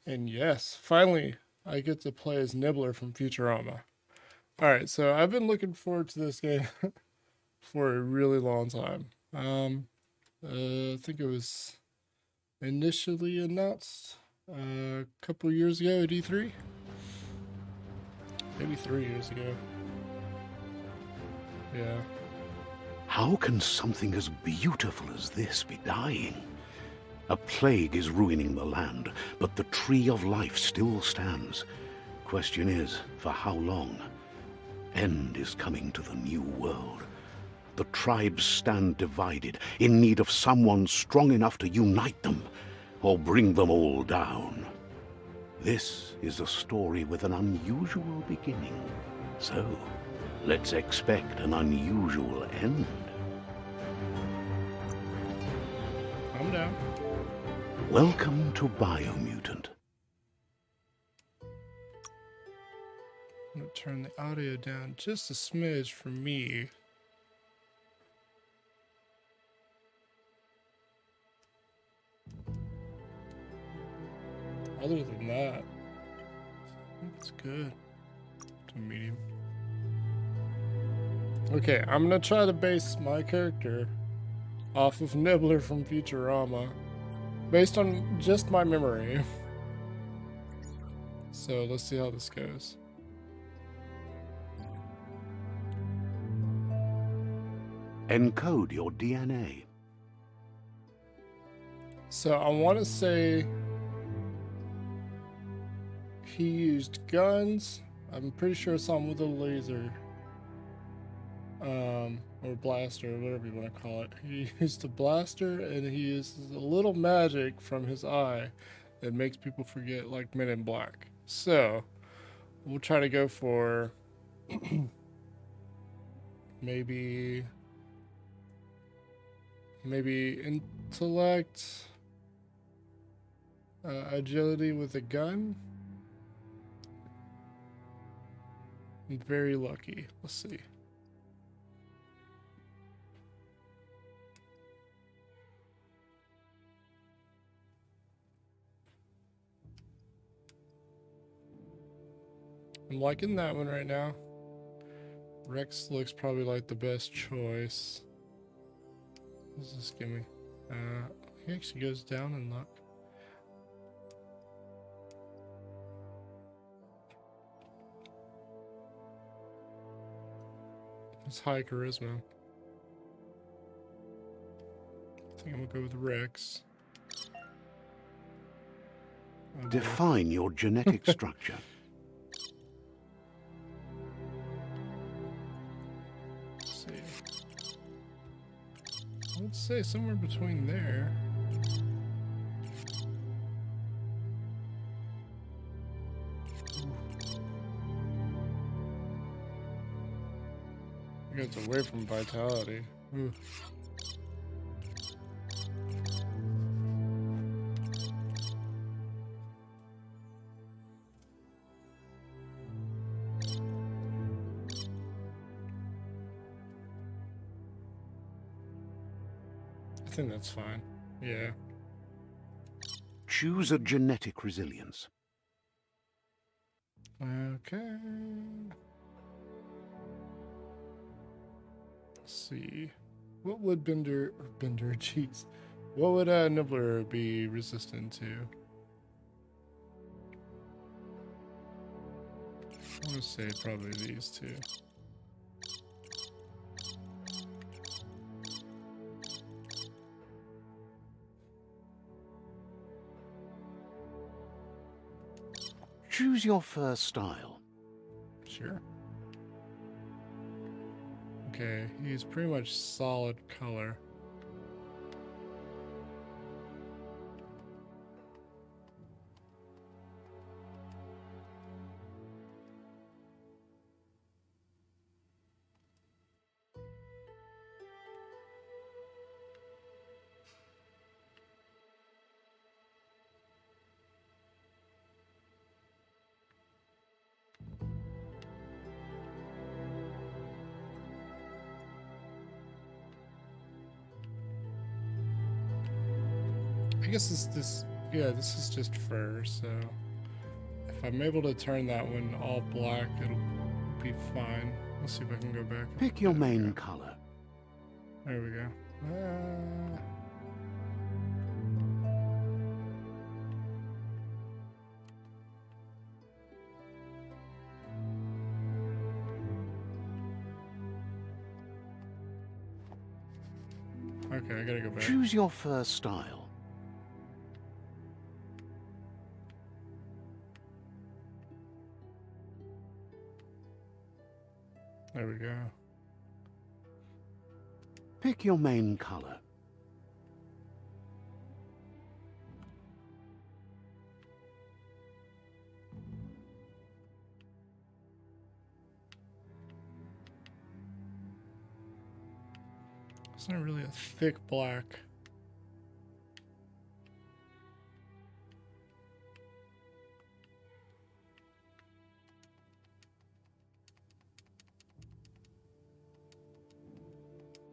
And yes, finally, I get to play as Nibbler from Futurama. Alright, so I've been looking forward to this game for a really long time. I think it was initially announced a couple years ago at E3. Maybe 3 years ago. Yeah. How can something as beautiful as this be dying? A plague is ruining the land, but the tree of life still stands. Question is, for how long? End is coming to the new world. The tribes stand divided, in need of someone strong enough to unite them, or bring them all down. This is a story with an unusual beginning. So, let's expect an unusual end. I'm down. Welcome to Biomutant. I'm gonna turn the audio down just a smidge for me. Other than that, I think it's good. To medium. Okay, I'm gonna try to base my character off of Nibbler from Futurama, based on just my memory. So let's see how this goes. Encode your DNA. So I want to say he used guns. I'm pretty sure some with a laser. Or blaster, or whatever you want to call it. He used a blaster, and he uses a little magic from his eye that makes people forget, like Men in Black. So we'll try to go for maybe intellect, agility with a gun, and very lucky. Let's see. I'm liking that one right now. Rex looks probably like the best choice. What does this give me? He actually goes down in luck. It's high charisma. I think I'm gonna go with Rex. Oh, Define your genetic structure. Let's say somewhere between there. I think it's away from vitality. Ooh. I think that's fine. Yeah. Choose a genetic resilience. Okay. Let's see. What would jeez. What would Nibbler be resistant to? I want to say probably these two. Choose your first style. Sure. Okay, he's pretty much solid color. I guess this yeah, this is just fur, so if I'm able to turn that one all black, it'll be fine. Let's see if I can go back. Pick your main color. There we go. Okay, I gotta go back. Choose your fur style. There we go. Pick your main color. It's not really a thick black.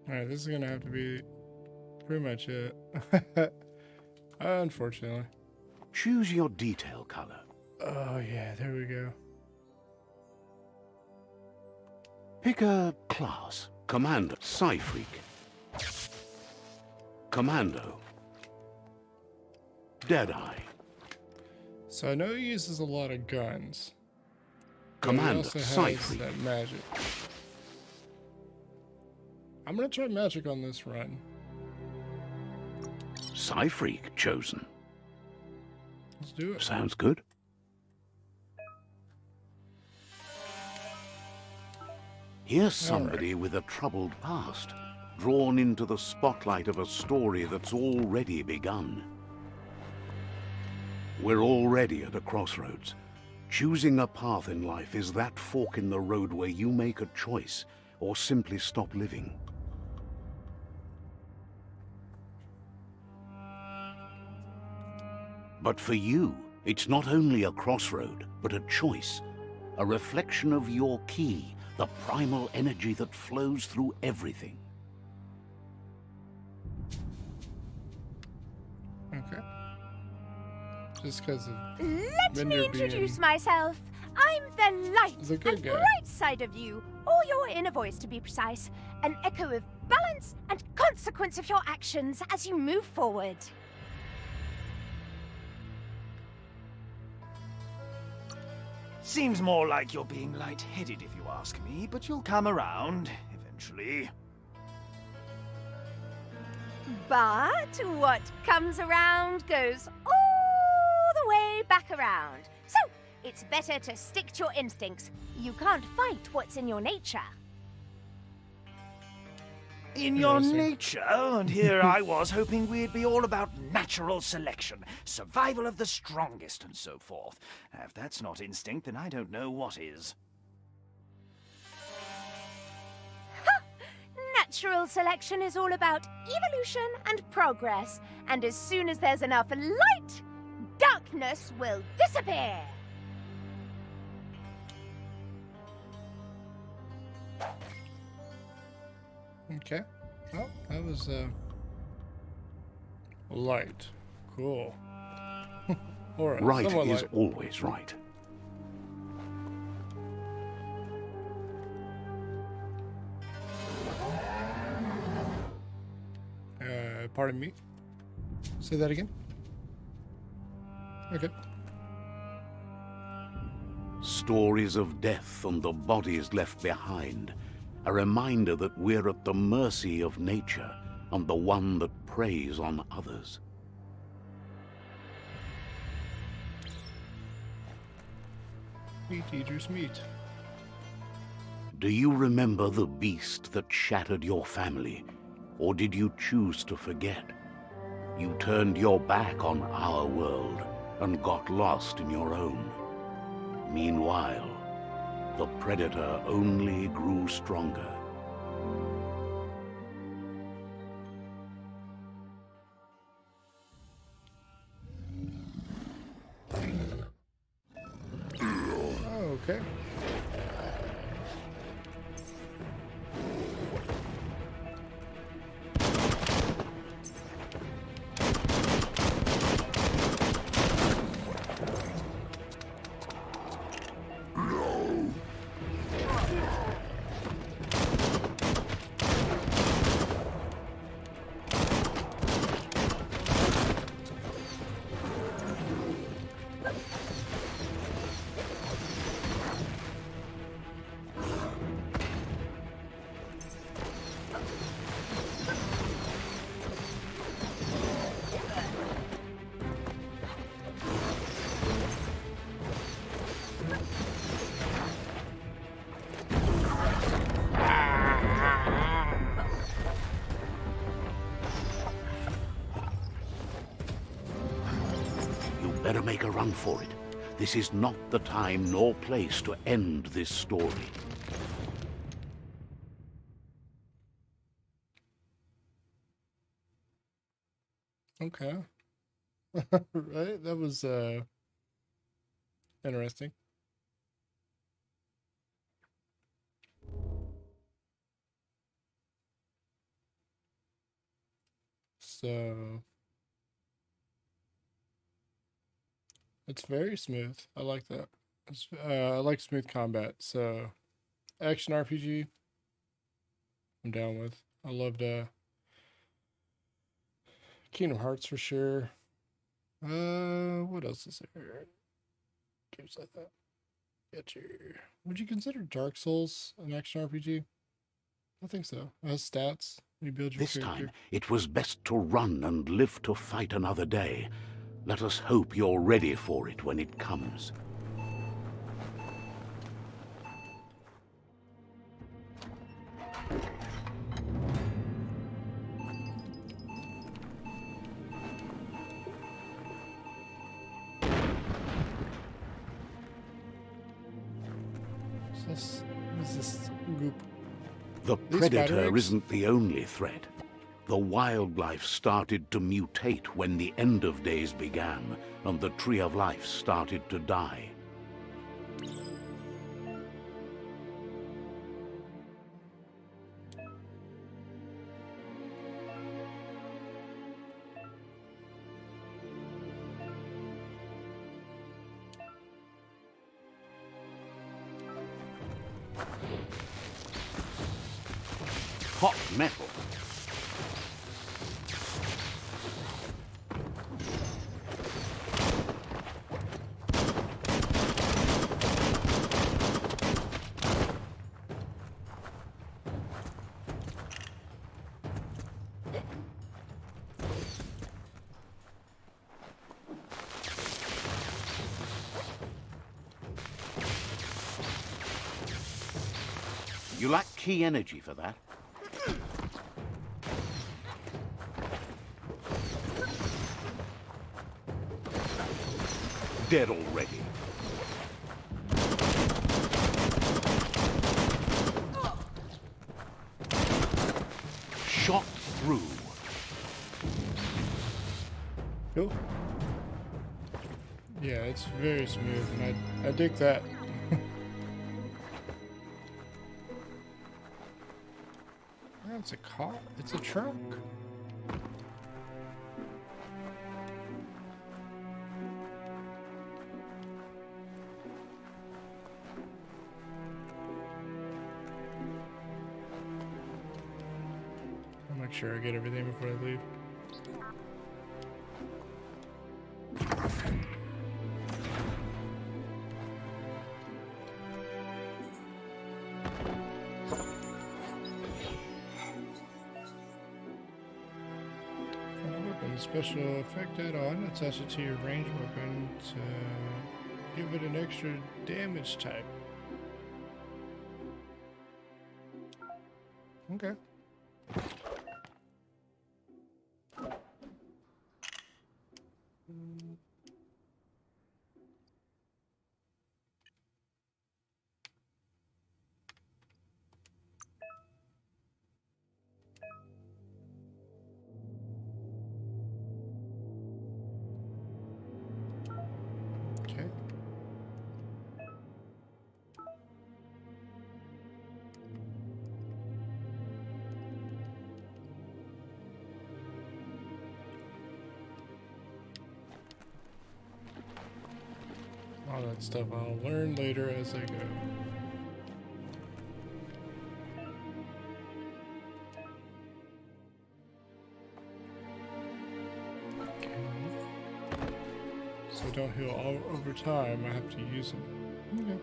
Alright, this is gonna have to be pretty much it. Unfortunately. Choose your detail color. Oh yeah, there we go. Pick a class. Commander, Psy-Freak. Commando. Deadeye. So I know he uses a lot of guns. Commander, But he also has Psy-Freak. that magic. I'm gonna try magic on this run. Psy-Freak chosen. Let's do it. Sounds good. Here's somebody with a troubled past, drawn into the spotlight of a story that's already begun. We're already at a crossroads. Choosing a path in life is that fork in the road where you make a choice or simply stop living. But for you, it's not only a crossroad, but a choice, a reflection of your key, the primal energy that flows through everything. Okay. Just because of Let me Vendor introduce being myself. I'm the light the good and guy. bright side of you, or your inner voice to be precise, an echo of balance and consequence of your actions as you move forward. Seems more like you're being light-headed if you ask me, but you'll come around eventually. But what comes around goes all the way back around. So, it's better to stick to your instincts. You can't fight what's in your nature. In your Interesting. nature, and here I was hoping we'd be all about natural selection, survival of the strongest, and so forth. If that's not instinct, then I don't know what is. Natural selection is all about evolution and progress, and as soon as there's enough light, darkness will disappear. Okay. Well, that was light. Cool. Alright. Right somewhat is light. always right. Pardon me? Say that again? Okay. Stories of death and the bodies left behind. A reminder that we're at the mercy of nature and the one that preys on others. Meat eaters meat. Do you remember the beast that shattered your family? Or did you choose to forget? You turned your back on our world and got lost in your own. Meanwhile, the predator only grew stronger. Oh, okay. better make a run for it. This is not the time nor place to end this story. Okay. Right? That was interesting. So it's very smooth. I like that. I like smooth combat. So action RPG, I'm down with. I loved Kingdom Hearts for sure. What else is there? Games like that. Get your. Would you consider Dark Souls an action RPG? I think so. It has stats. You build your This character. time, it was best to run and live to fight another day. Let us hope you're ready for it when it comes. What's this goop? The These spider predator eggs? isn't the only threat. The wildlife started to mutate when the end of days began, and the tree of life started to die. Hot metal. You lack key energy for that. Dead already. Shot through. Cool. Yeah, it's very smooth, and I dig that. It's a car. It's a truck. I'll make sure I get everything before I leave. Special effect add-on, attach it to your ranged weapon to give it an extra damage type. Okay. Okay. All that stuff I'll learn later as I go. Okay. So don't heal all over time, I have to use them. Okay.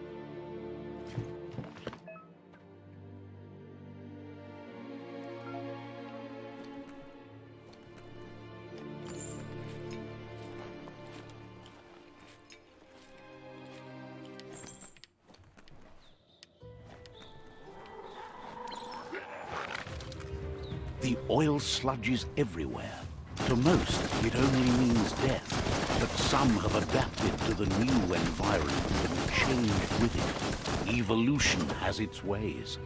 The oil sludge is everywhere. To most, it only means death, but some have adapted to the new environment and changed with it. Evolution has its ways.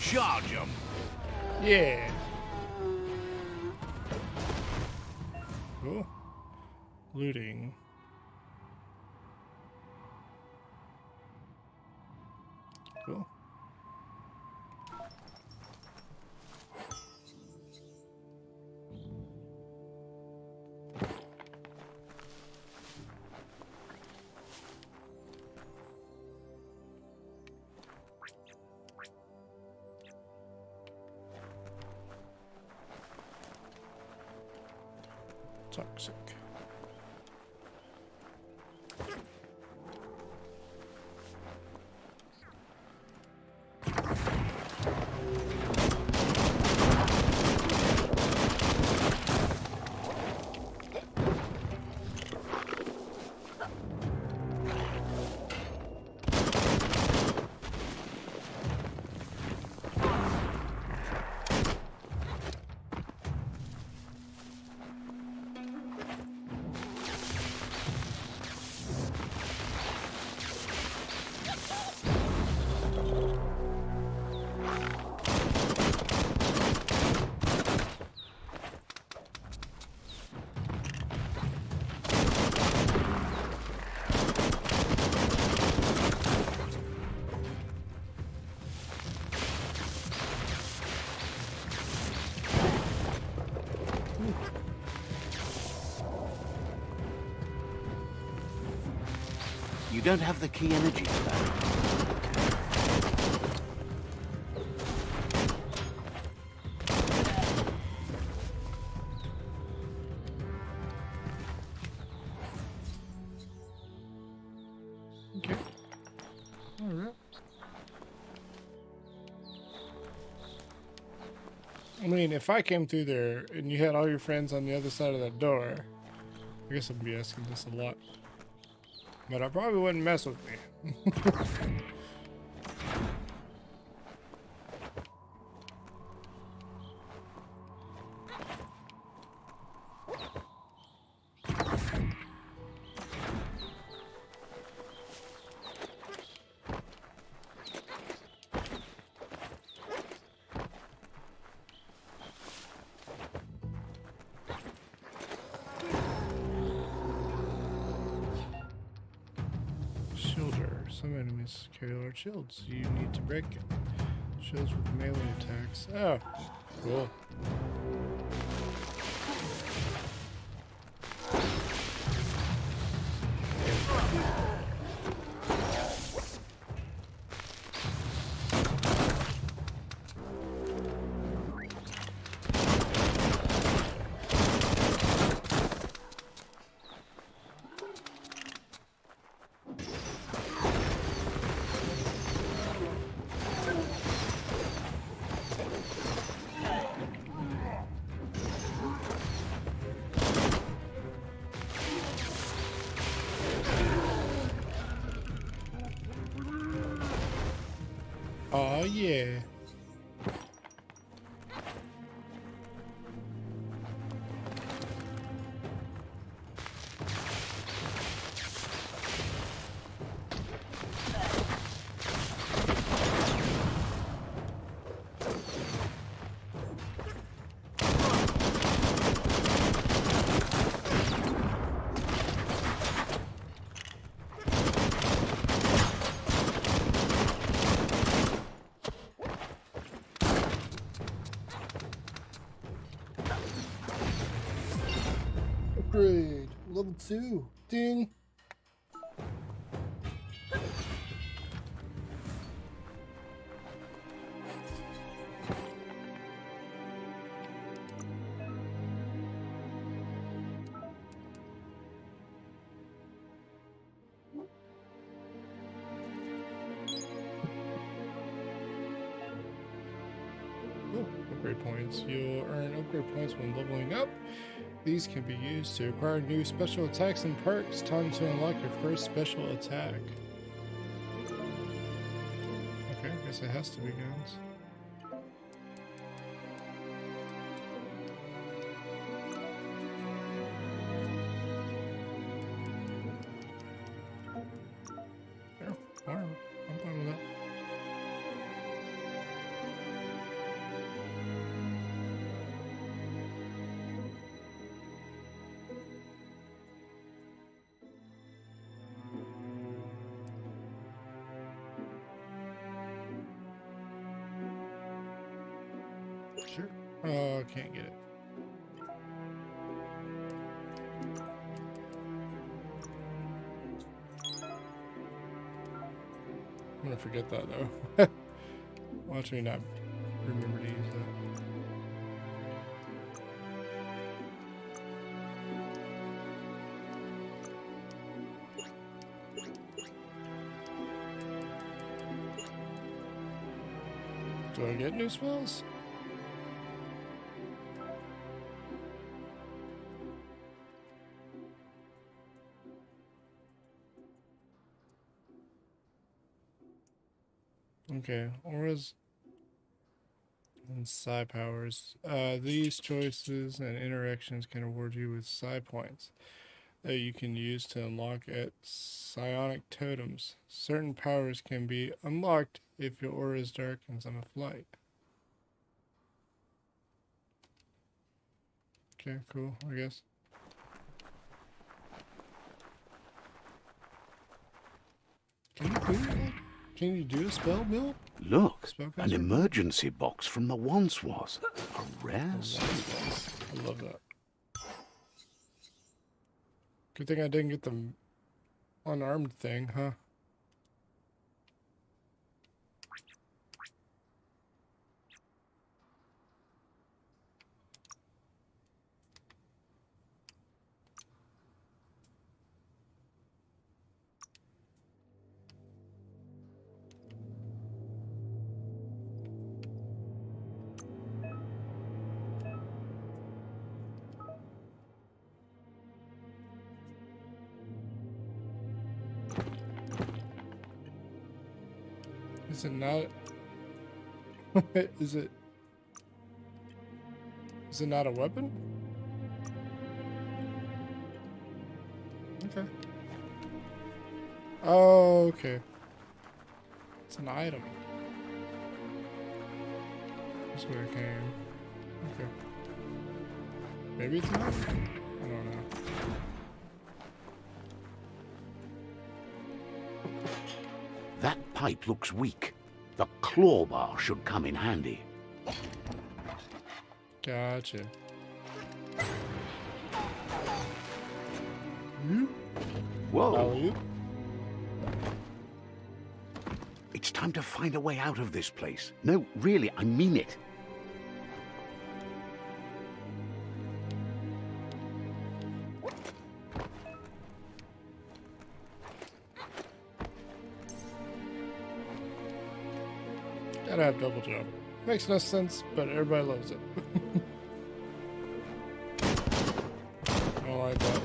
Charge 'em. Yeah. Cool. Looting. Cool. Toxic. You don't have the key energy for that. Okay. All right. I mean, if I came through there and you had all your friends on the other side of that door, I guess I'd be asking this a lot. But I probably wouldn't mess with me. Shielder. Some enemies carry large shields. You need to break it. Shields with melee attacks. Oh, cool. Oh yeah. upgrade. Level 2. Ding. Oh, upgrade points. You'll earn upgrade points when leveling up. These can be used to acquire new special attacks and perks. Time to unlock your first special attack. Okay, I guess it has to be guns. Yeah, alright, I'm fine with that. Sure. Oh, can't get it. I'm gonna forget that though. Watch me not remember to use that. Do I get new spells? Okay, auras and psi powers. These choices and interactions can award you with psi points that you can use to unlock at psionic totems. Certain powers can be unlocked if your aura is dark and some of light. Okay, cool, I guess. Can you do a spell, Bill? Look, Spellcaster? an emergency box from the once was. A rare I love that. Good thing I didn't get the unarmed thing, huh? Is it not? Is it not a weapon? Okay. Oh, okay. It's an item. That's where it came. Okay. Maybe it's not? I don't know. That pipe looks weak. The claw bar should come in handy. Gotcha. Whoa! Alley-oop. It's time to find a way out of this place. No, really, I mean it. Gotta have double jump. Makes no sense, but everybody loves it. I don't like that.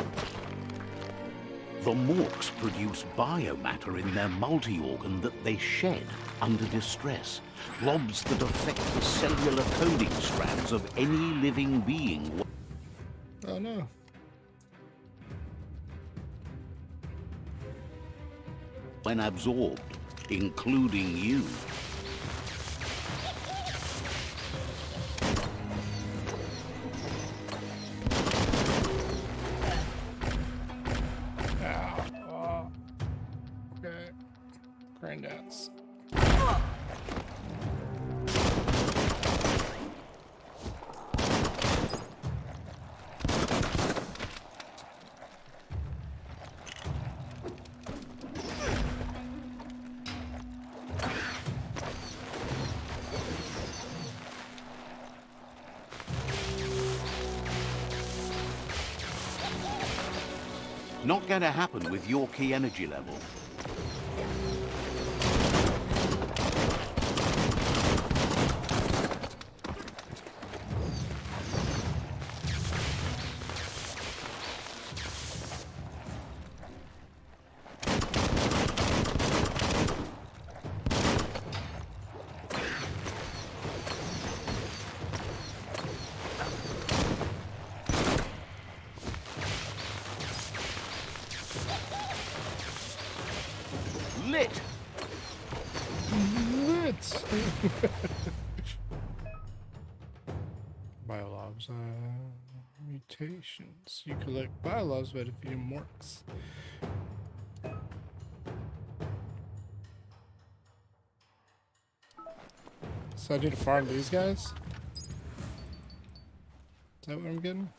The Morks produce biomatter in their multi-organ that they shed under distress. Blobs that affect the cellular coding strands of any living being. Oh no. When absorbed, including you. Okay. Granddad's. Not gonna happen with your key energy level. Lit! Lit! Biolobs. Mutations. You collect biolobs by defeating morks. So I need to farm these guys? Is that what I'm getting?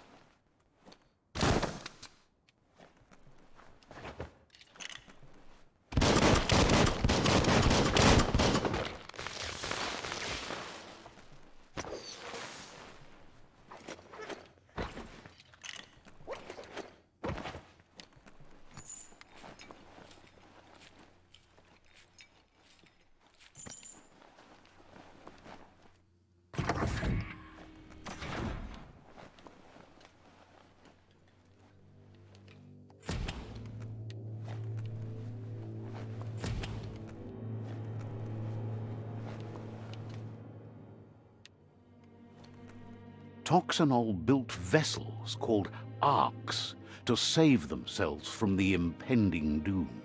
Toxanol built vessels called arks to save themselves from the impending doom.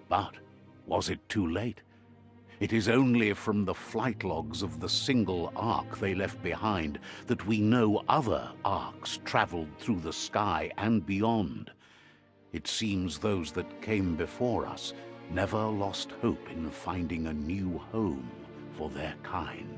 But was it too late? It is only from the flight logs of the single ark they left behind that we know other arks traveled through the sky and beyond. It seems those that came before us never lost hope in finding a new home for their kind.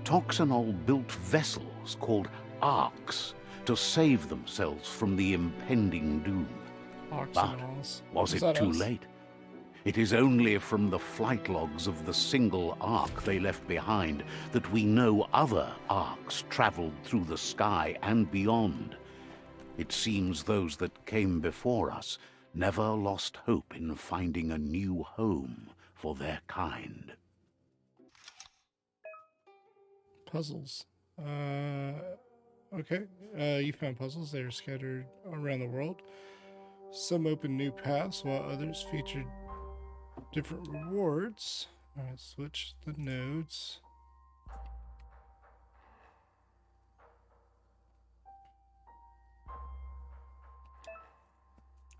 Toxanol built vessels called arks to save themselves from the impending doom. But was it too late? It is only from the flight logs of the single ark they left behind that we know other arks traveled through the sky and beyond. It seems those that came before us never lost hope in finding a new home for their kind. Puzzles. Okay. You found puzzles. They are scattered around the world. Some open new paths, while others featured different rewards. Alright, switch the nodes.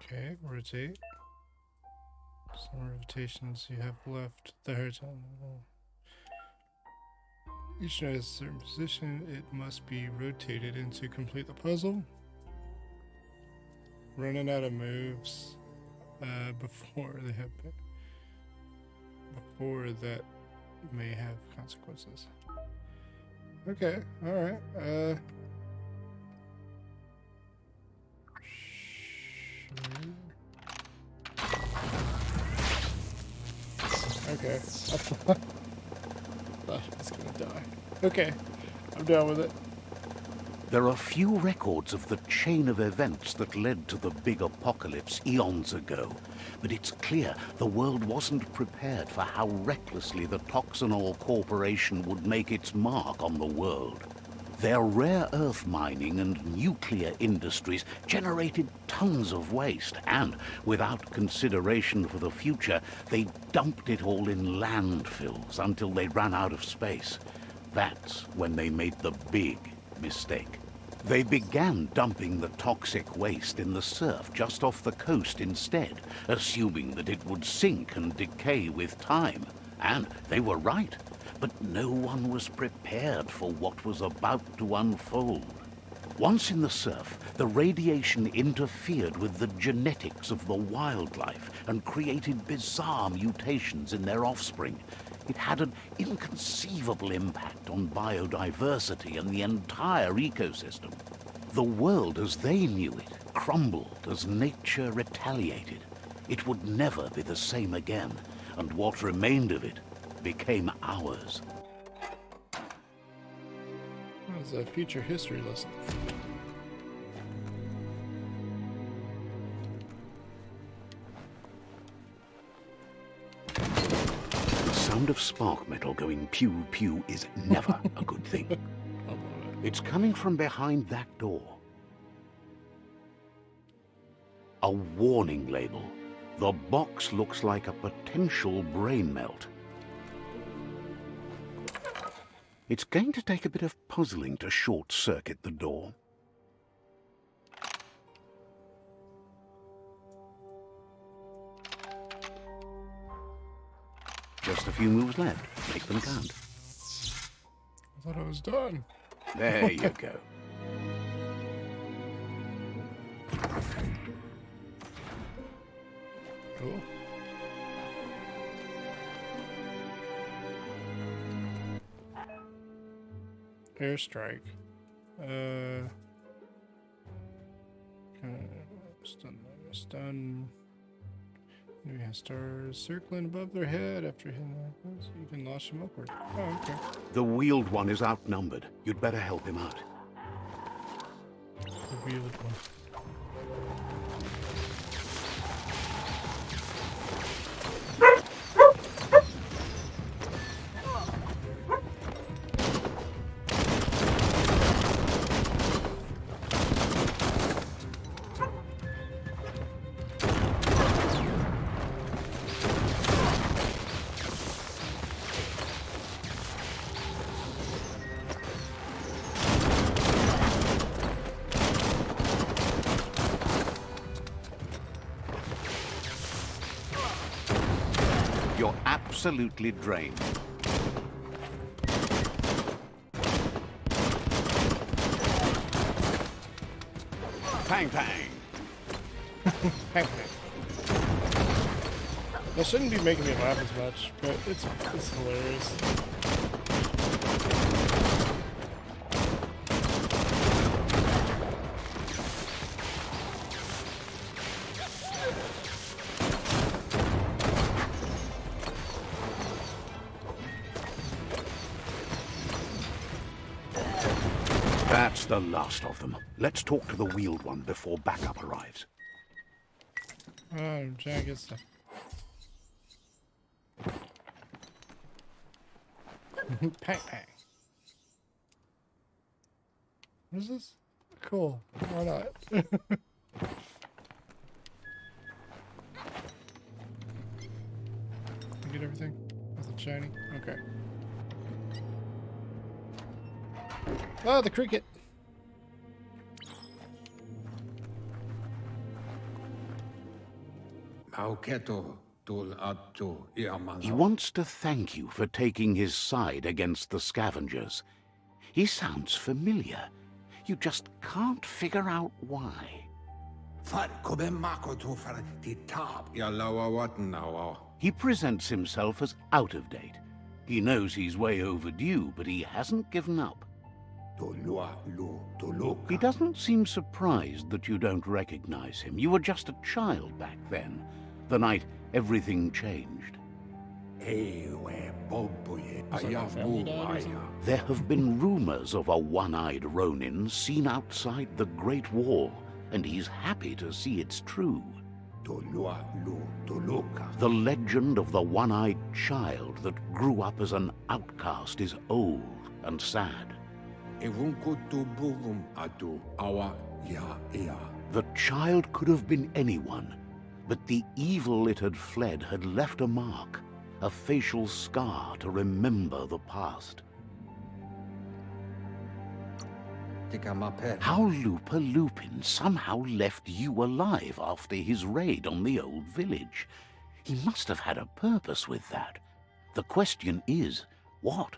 Okay, rotate. Some rotations you have left. There. Each node has a certain position. It must be rotated in to complete the puzzle. Running out of moves before they have or that may have consequences. Okay, alright. Okay. I thought I was gonna die. Okay, I'm down with it. There are few records of the chain of events that led to the big apocalypse eons ago, but it's clear the world wasn't prepared for how recklessly the Toxanol Corporation would make its mark on the world. Their rare earth mining and nuclear industries generated tons of waste, and, without consideration for the future, they dumped it all in landfills until they ran out of space. That's when they made the big mistake. They began dumping the toxic waste in the surf just off the coast instead, assuming that it would sink and decay with time. And they were right. But no one was prepared for what was about to unfold. Once in the surf, the radiation interfered with the genetics of the wildlife and created bizarre mutations in their offspring. It had an inconceivable impact on biodiversity and the entire ecosystem. The world as they knew it crumbled as nature retaliated. It would never be the same again, and what remained of it became ours. That was a future history lesson. The sound of spark metal going pew pew is never a good thing. I love it. It's coming from behind that door. A warning label. The box looks like a potential brain melt. It's going to take a bit of puzzling to short-circuit the door. Just a few moves left. Make them count. I thought I was done. There you go. Cool. Airstrike. Stun. Enemy has stars circling above their head after hitting this. You can launch them upward. Oh, okay. The wheeled one is outnumbered. You'd better help him out. The wheeled one. You're absolutely drained. Pang pang. Heck, that shouldn't be making me laugh as much, but it's hilarious. That's the last of them. Let's talk to the wheeled one before backup arrives. Oh, I'm trying to get stuff. Pang pang. What is this? Cool. Why not? You get everything? Is it shiny? Okay. Oh, the cricket. He wants to thank you for taking his side against the scavengers. He sounds familiar. You just can't figure out why. He presents himself as out of date. He knows he's way overdue, but he hasn't given up. He doesn't seem surprised that you don't recognize him. You were just a child back then, the night everything changed. There have been rumors of a one-eyed Ronin seen outside the Great Wall, and he's happy to see it's true. The legend of the one-eyed child that grew up as an outcast is old and sad. The child could have been anyone, but the evil it had fled had left a mark, a facial scar to remember the past. How Lupa Lupin somehow left you alive after his raid on the old village. He must have had a purpose with that. The question is, what?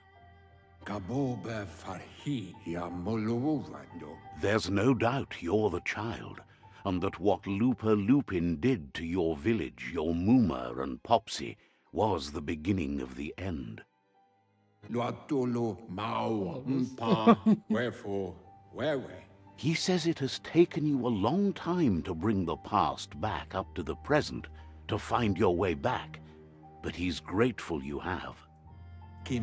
There's no doubt you're the child, and that what Lupa Lupin did to your village, your Muma and Popsy, was the beginning of the end. He says it has taken you a long time to bring the past back up to the present, to find your way back, but he's grateful you have. It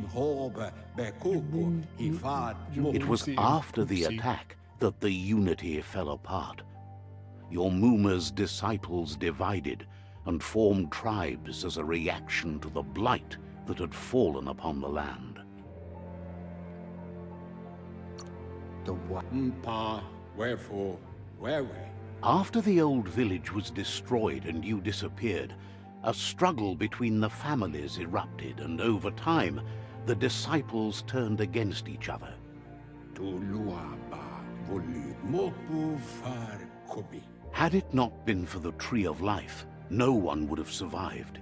was after the attack that the unity fell apart. Your Muma's disciples divided and formed tribes as a reaction to the blight that had fallen upon the land. After the old village was destroyed and you disappeared, a struggle between the families erupted, and over time, the disciples turned against each other. Had it not been for the Tree of Life, no one would have survived.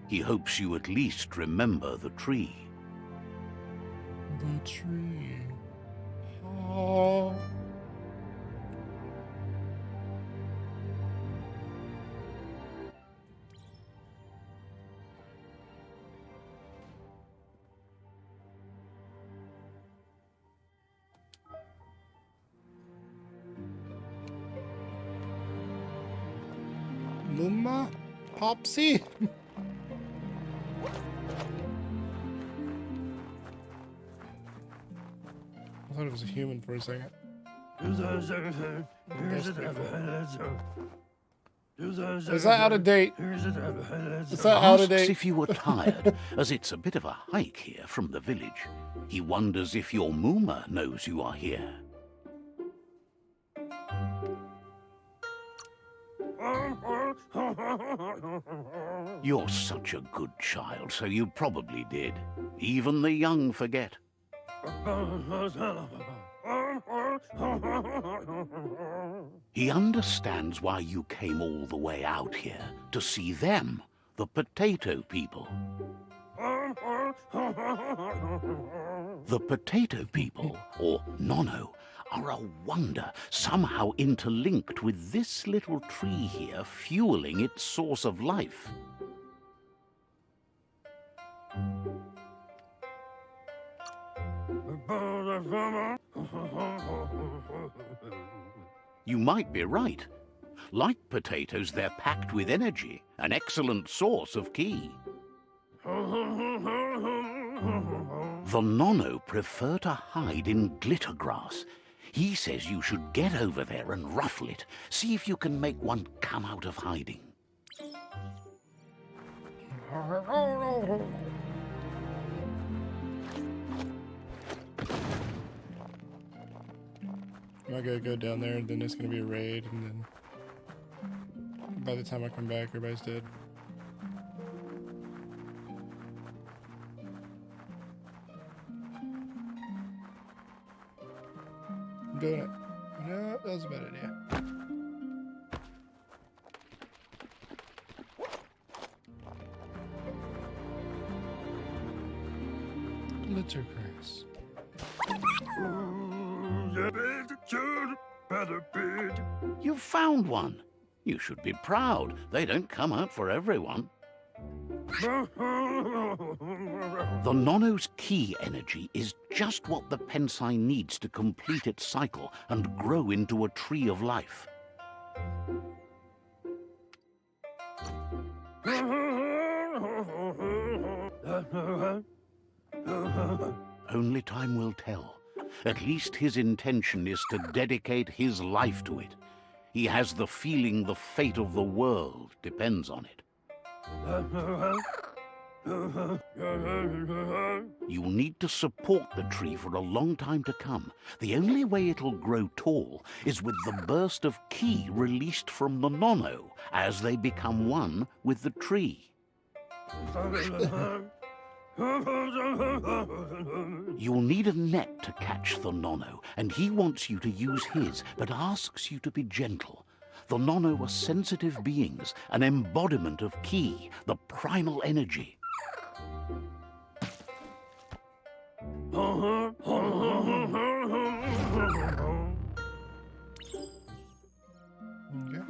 He hopes you at least remember the tree. The tree. Oh. Muma? Popsy? I thought it was a human for a second. Is that out of date? Is that out of Asks date? if you were tired, as it's a bit of a hike here from the village. He wonders if your Muma knows you are here. You're such a good child, so you probably did. Even the young forget. He understands why you came all the way out here, to see them, the potato people. The potato people, or Nono, are a wonder, somehow interlinked with this little tree here, fueling its source of life. You might be right. Like potatoes, they're packed with energy, an excellent source of ki. The Nono prefer to hide in glitter grass. He says you should get over there and ruffle it. See if you can make one come out of hiding. I gotta go down there, and then it's gonna be a raid, and then by the time I come back, everybody's dead. I'm doing it. No, that was a bad idea. Glitter grass. You found one. You should be proud. They don't come out for everyone. The Nono's key energy is just what the Pensai needs to complete its cycle and grow into a tree of life. Only time will tell. At least his intention is to dedicate his life to it. He has the feeling the fate of the world depends on it. You'll need to support the tree for a long time to come. The only way it'll grow tall is with the burst of ki released from the Nono as they become one with the tree. You'll need a net to catch the Nono, and he wants you to use his, but asks you to be gentle. The Nono are sensitive beings, an embodiment of ki, the primal energy. Okay.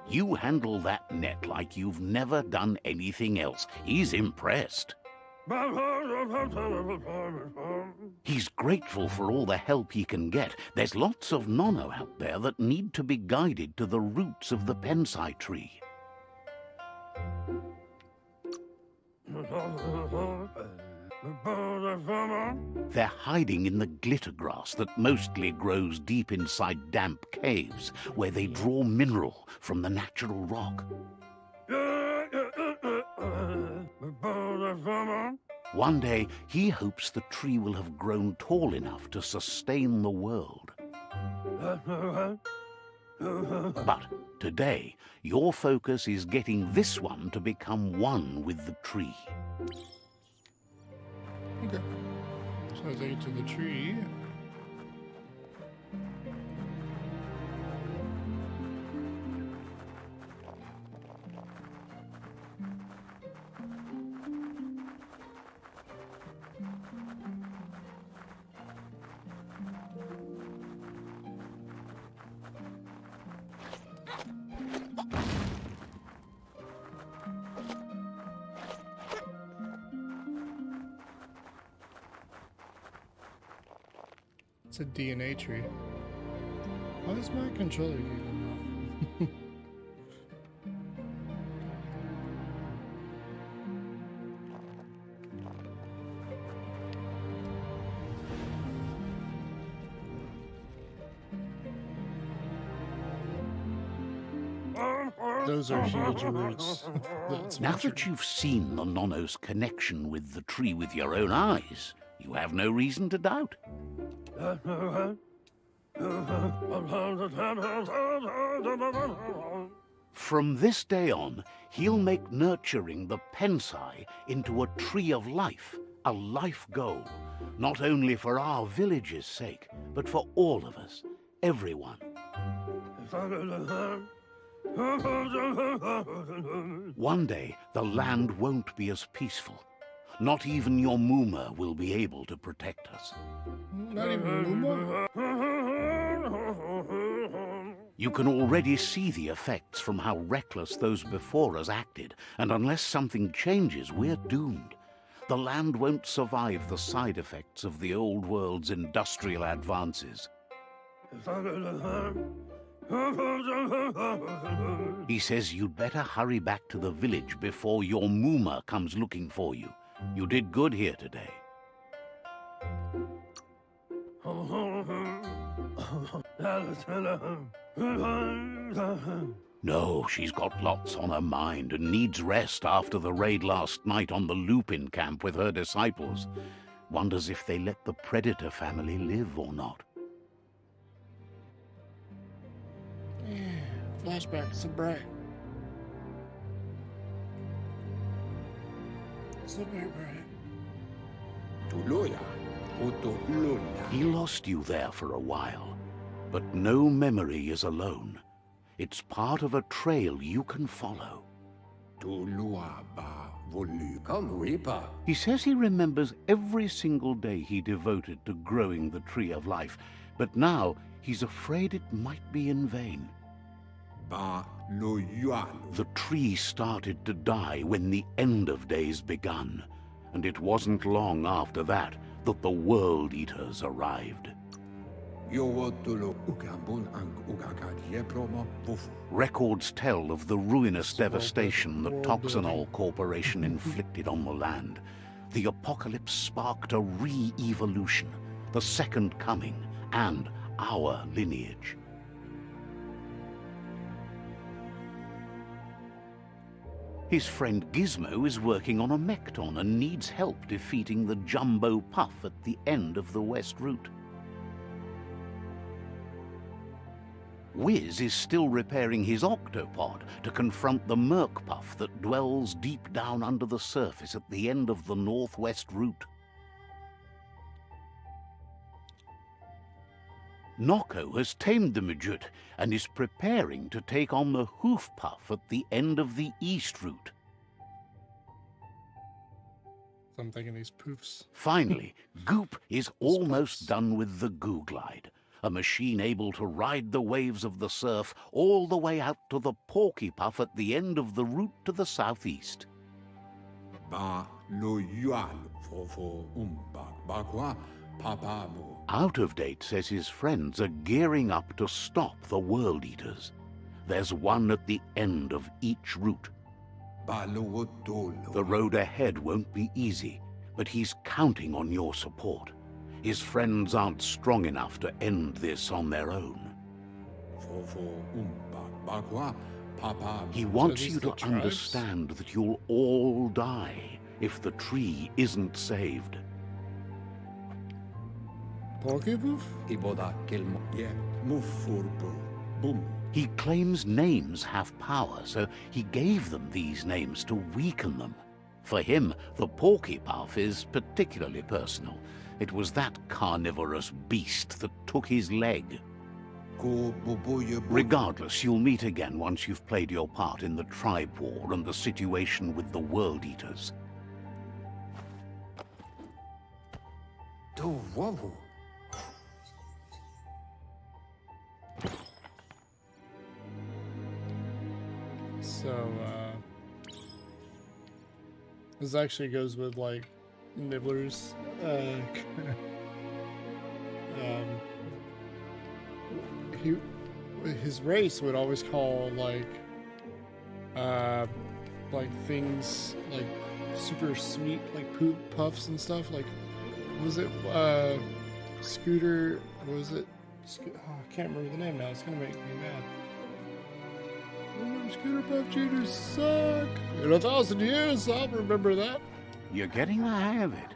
You handle that net like you've never done anything else. He's impressed. He's grateful for all the help he can get. There's lots of Nono out there that need to be guided to the roots of the Pensai tree. They're hiding in the glitter grass that mostly grows deep inside damp caves, where they draw mineral from the natural rock. One day, he hopes the tree will have grown tall enough to sustain the world. But today, your focus is getting this one to become one with the tree. Okay. So I take it to the tree. It's a DNA tree. Why is my controller getting off? Those are huge roots. That's Now true. that you've seen the Nono's connection with the tree with your own eyes, you have no reason to doubt. From this day on, he'll make nurturing the Pensai into a tree of life, a life goal, not only for our village's sake, but for all of us, everyone. One day, the land won't be as peaceful. Not even your Muma will be able to protect us. Not even Muma? You can already see the effects from how reckless those before us acted, and unless something changes, we're doomed. The land won't survive the side effects of the old world's industrial advances. He says you'd better hurry back to the village before your Muma comes looking for you. You did good here today. No, she's got lots on her mind and needs rest after the raid last night on the Lupin camp with her disciples. Wonders if they let the Predator family live or not. Yeah, flashbacks to Bright. So very bright. He lost you there for a while, but no memory is alone. It's part of a trail you can follow. He says he remembers every single day he devoted to growing the Tree of Life, but now he's afraid it might be in vain. The tree started to die when the end of days begun, and it wasn't long after that that the World Eaters arrived. Records tell of the ruinous devastation the Toxanol Corporation inflicted on the land. The apocalypse sparked a re-evolution, the Second Coming, and our lineage. His friend Gizmo is working on a Mekton and needs help defeating the Jumbo Puff at the end of the West Route. Wiz is still repairing his octopod to confront the Merc Puff that dwells deep down under the surface at the end of the Northwest Route. Nocco has tamed the Midget and is preparing to take on the Hoof Puff at the end of the East Route. So I'm thinking these poofs. Finally, Goop is almost done with the Goo Glide, a machine able to ride the waves of the surf all the way out to the Porky Puff at the end of the route to the southeast. Out of Date says his friends are gearing up to stop the World Eaters. There's one at the end of each route. The road ahead won't be easy, but he's counting on your support. His friends aren't strong enough to end this on their own. He wants you to understand that you'll all die if the tree isn't saved. Porky Poof? He claims names have power, so he gave them these names to weaken them. For him, the Porky Puff is particularly personal. It was that carnivorous beast that took his leg. Regardless, you'll meet again once you've played your part in the tribe war and the situation with the World Eaters. So, this actually goes with, like, Nibbler's, his race would always call, like things, like, super sweet, like, poop puffs and stuff, like, what was it, Scooter, what was it, I can't remember the name now, it's gonna make me mad. Scooter Puff Juniors suck. In 1,000 years, I'll remember that. You're getting the hang of it.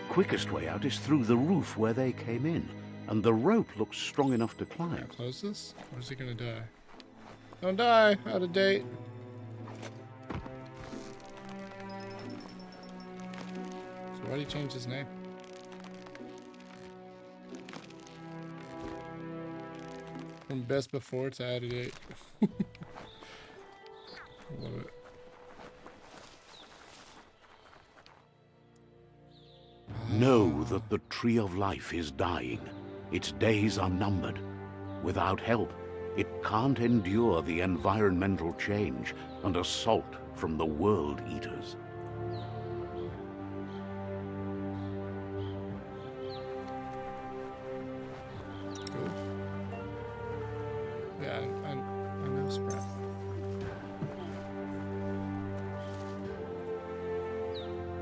Quickest way out is through the roof where they came in, and the rope looks strong enough to Can I climb. close this? Or is he gonna die? Don't die! Out of date. So why'd he change his name? From best before to out of date. Love it. Know that the Tree of Life is dying. Its days are numbered. Without help, it can't endure the environmental change and assault from the World Eaters. Cool. Yeah, I know Sprat.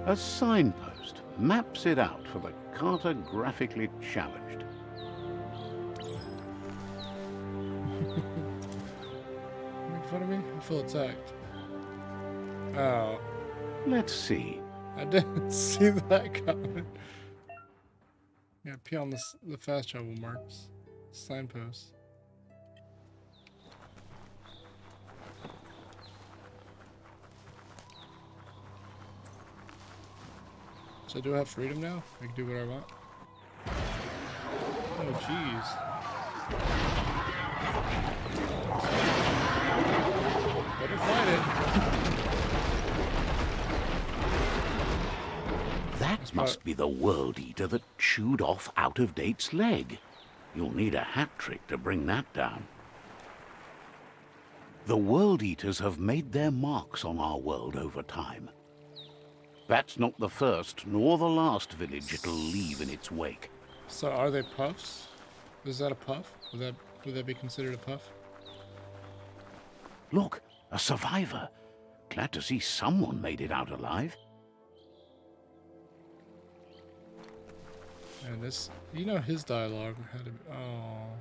A signpost maps it out for the cartographically challenged. Make fun of me? I feel attacked. Oh, Let's see. I didn't see that coming. Yeah, P on the fast travel marks. Signposts. So do I have freedom now? I can do what I want? Oh, jeez. That must be the World Eater that chewed off Out-of-Date's leg. You'll need a hat trick to bring that down. The World Eaters have made their marks on our world over time. That's not the first nor the last village it'll leave in its wake. So are they puffs? Is that a puff? Would that be considered a puff? Look, a survivor. Glad to see someone made it out alive. And this, you know, his dialogue had to be, oh.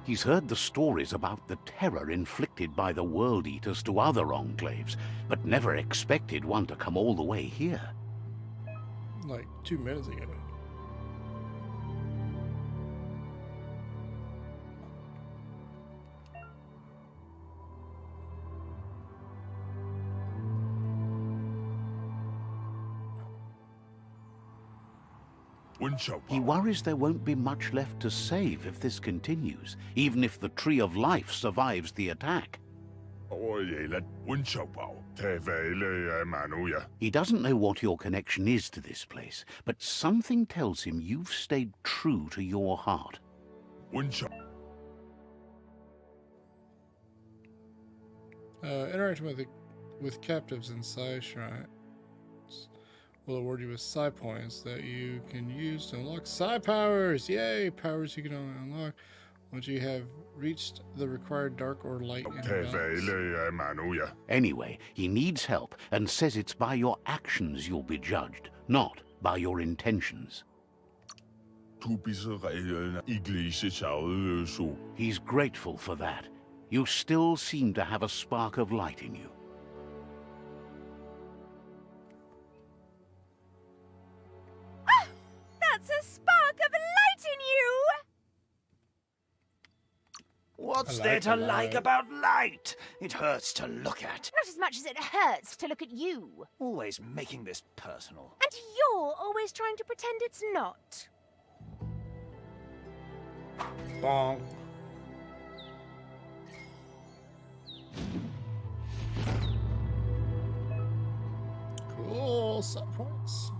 He's heard the stories about the terror inflicted by the World Eaters to other enclaves, but never expected one to come all the way here. Like 2 minutes ago. He worries there won't be much left to save if this continues, even if the Tree of Life survives the attack. He doesn't know what your connection is to this place, but something tells him you've stayed true to your heart. Interacting with captives in Psi shrines will award you with Psi points that you can use to unlock Psi powers. Yay! Powers you can only unlock once you have reached the required dark or light intervals. Anyway, he needs help and says it's by your actions you'll be judged, not by your intentions. He's grateful for that. You still seem to have a spark of light in you. That's a spark of light in you! What's I there like to the like light. about light? It hurts to look at. Not as much as it hurts to look at you. Always making this personal. And you're always trying to pretend it's not. Bonk. Cool. Psi points.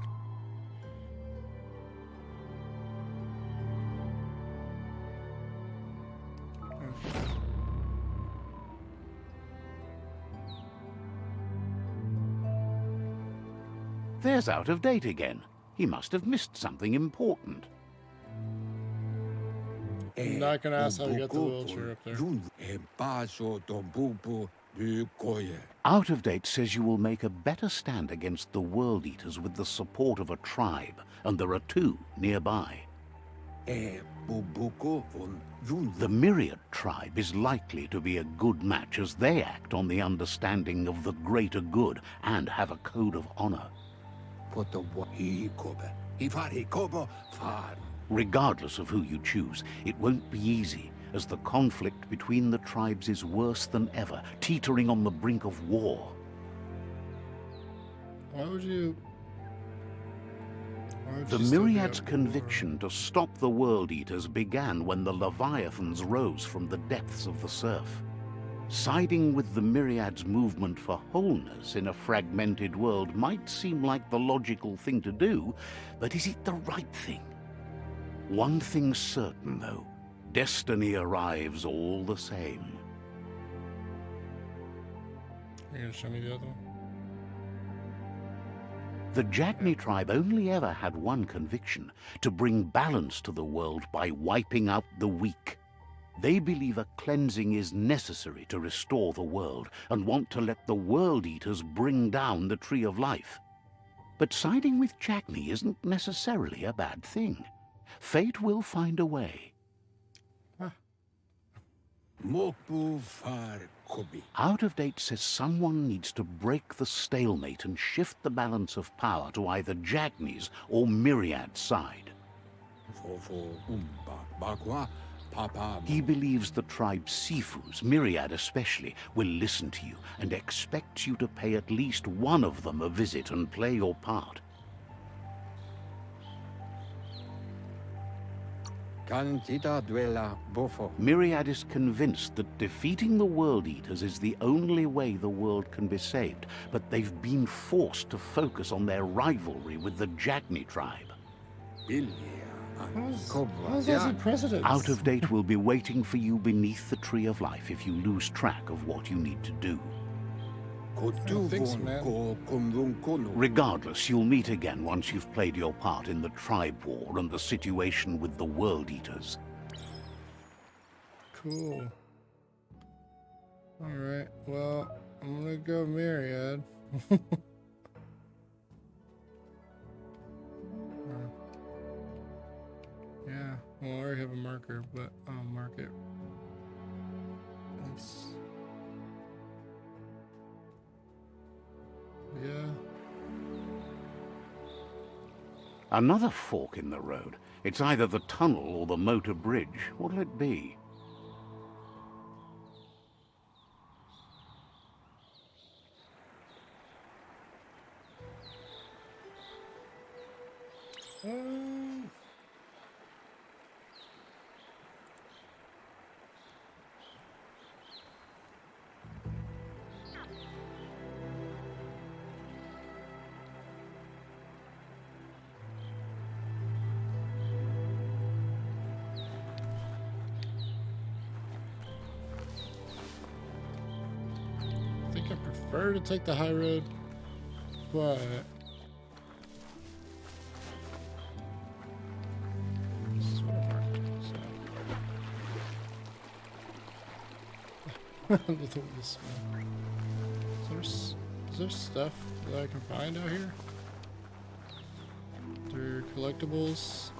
There's Out of Date again. He must have missed something important. I'm not gonna ask how we got the wheelchair up there. Out of Date says you will make a better stand against the World Eaters with the support of a tribe, and there are 2 nearby. The Myriad tribe is likely to be a good match as they act on the understanding of the greater good and have a code of honor. Regardless of who you choose, it won't be easy, as the conflict between the tribes is worse than ever, teetering on the brink of war. Why would you The still be Myriad's at war? conviction to stop the World Eaters began when the Leviathans rose from the depths of the surf. Siding with the Myriad's movement for wholeness in a fragmented world might seem like the logical thing to do, but is it the right thing? One thing's certain, though. Destiny arrives all the same. You're gonna show me the other one? The Jagni tribe only ever had one conviction: to bring balance to the world by wiping out the weak. They believe a cleansing is necessary to restore the world, and want to let the World Eaters bring down the Tree of Life. But siding with Jagni isn't necessarily a bad thing. Fate will find a way. Out of Date says someone needs to break the stalemate and shift the balance of power to either Jagni's or Myriad's side. He believes the tribe's Sifus, Myriad especially, will listen to you and expects you to pay at least one of them a visit and play your part. Myriad is convinced that defeating the World Eaters is the only way the world can be saved, but they've been forced to focus on their rivalry with the Jagni tribe. How's that the president? Out of Date will be waiting for you beneath the Tree of Life if you lose track of what you need to do. Thanks, man. Regardless, you'll meet again once you've played your part in the tribe war and the situation with the World Eaters. Cool. Alright, well, I'm gonna go Myriad. Yeah, well, I already have a marker, but I'll mark it. Oops. Yeah. Another fork in the road. It's either the tunnel or the motor bridge. What'll it be? I think I prefer to take the high road, but this is what I marked. So. This one. Is there stuff that I can find out here? There collectibles?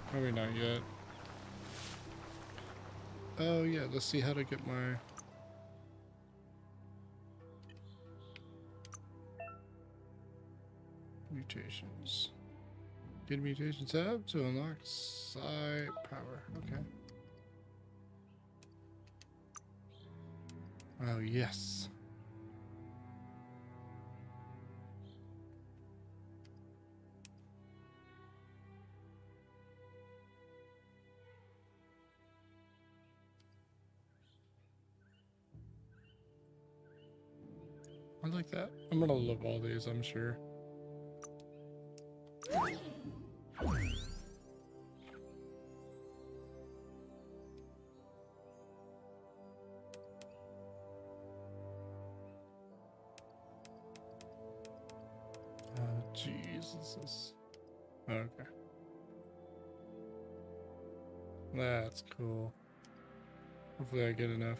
Probably not yet. Oh yeah, let's see how to get my mutations. Get mutation tab to unlock psi power. Okay. Oh yes. I like that. I'm gonna love all these, I'm sure. Oh, Jesus. Okay. That's cool. Hopefully I get enough.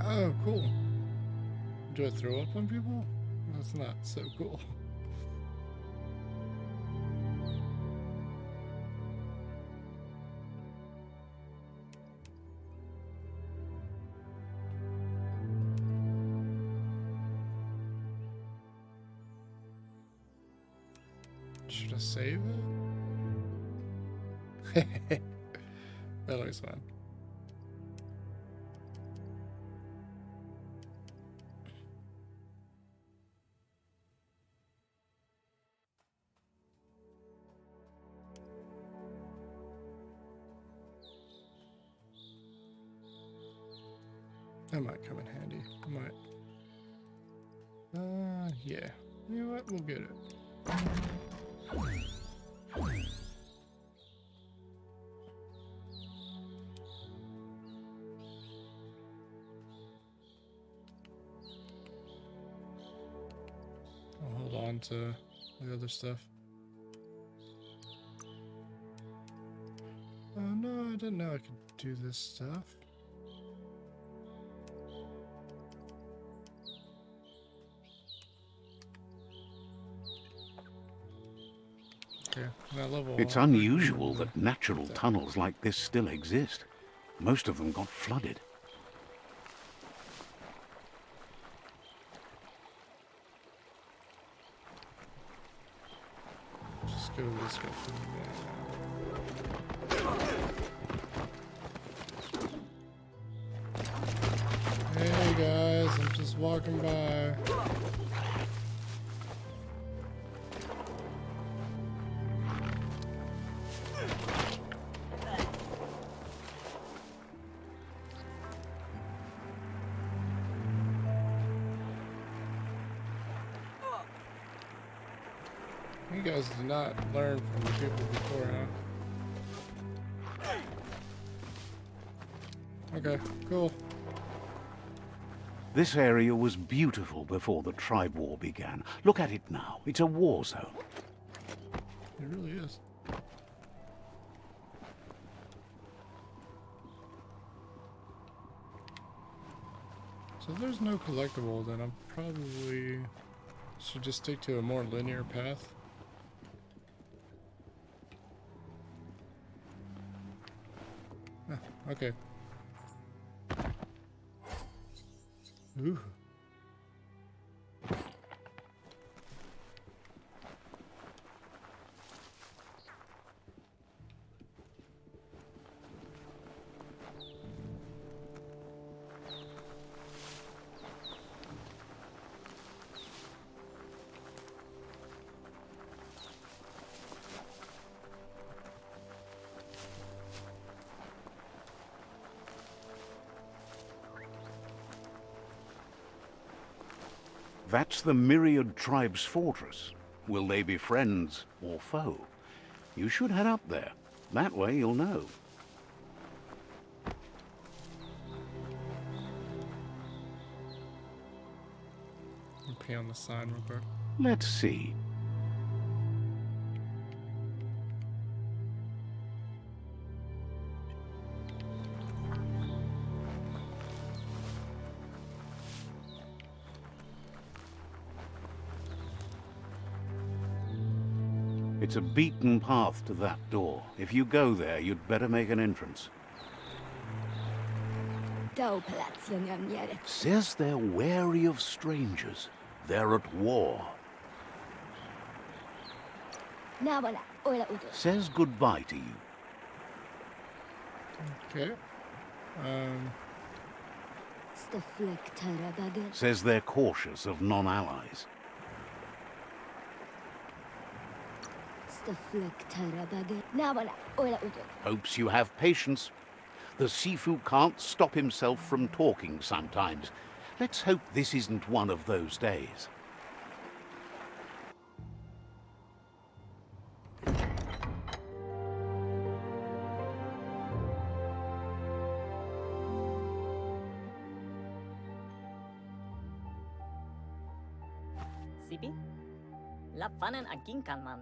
Oh, cool. Do I throw up on people? That's not so cool. Should I save it? That looks fun. That might come in handy. Might. Yeah. You know what? We'll get it. I'll hold on to the other stuff. Oh no, I didn't know I could do this stuff. Okay, that level. It's unusual that natural tunnels like this still exist. Most of them got flooded. Just go this way from there. walking by. You guys did not learn from the people before, huh? Okay, cool. This area was beautiful before the tribe war began. Look at it now. It's a war zone. It really is. So if there's no collectible, then I'm probably should just stick to a more linear path. Ah, okay. Ooh. That's the Myriad Tribe's fortress. Will they be friends or foe? You should head up there. That way you'll know. I'll pee on the sign real quick. Let's see. It's a beaten path to that door. If you go there, you'd better make an entrance. Says they're wary of strangers. They're at war. Says goodbye to you. Okay. Says they're cautious of non-allies. Hopes you have patience. The Sifu can't stop himself from talking sometimes. Let's hope this isn't one of those days. Sibi? Lapanen aginkalman.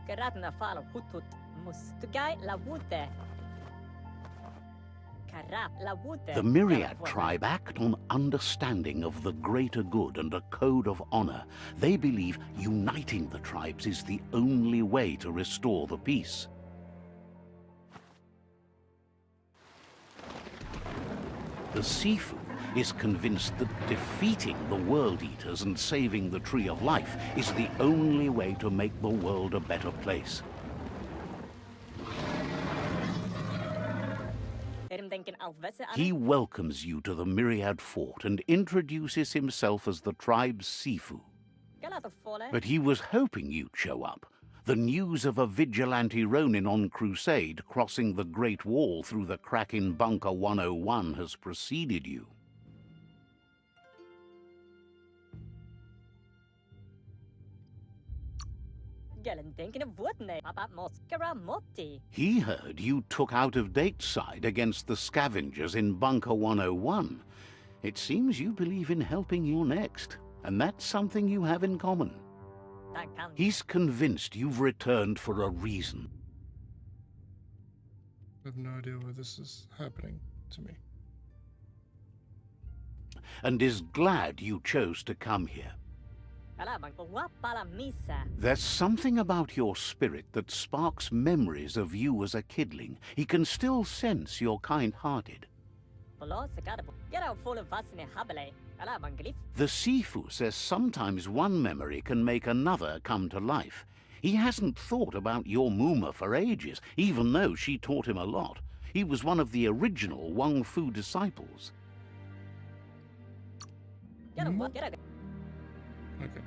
Geratna falo hutut mustugai la wute. The Myriad tribe act on understanding of the greater good and a code of honor. They believe uniting the tribes is the only way to restore the peace. The Sifu is convinced that defeating the World Eaters and saving the Tree of Life is the only way to make the world a better place. He welcomes you to the Myriad Fort and introduces himself as the tribe's Sifu. But he was hoping you'd show up. The news of a vigilante Ronin on crusade crossing the Great Wall through the crack in Bunker 101 has preceded you. He heard you took out-of-date side against the scavengers in Bunker 101. It seems you believe in helping your next, and that's something you have in common. He's convinced you've returned for a reason. I have no idea why this is happening to me. And is glad you chose to come here. There's something about your spirit that sparks memories of you as a kidling. He can still sense you're kind-hearted. The Sifu says sometimes one memory can make another come to life. He hasn't thought about your Muma for ages, even though she taught him a lot. He was one of the original Wang Fu disciples. Get him, get him. Okay.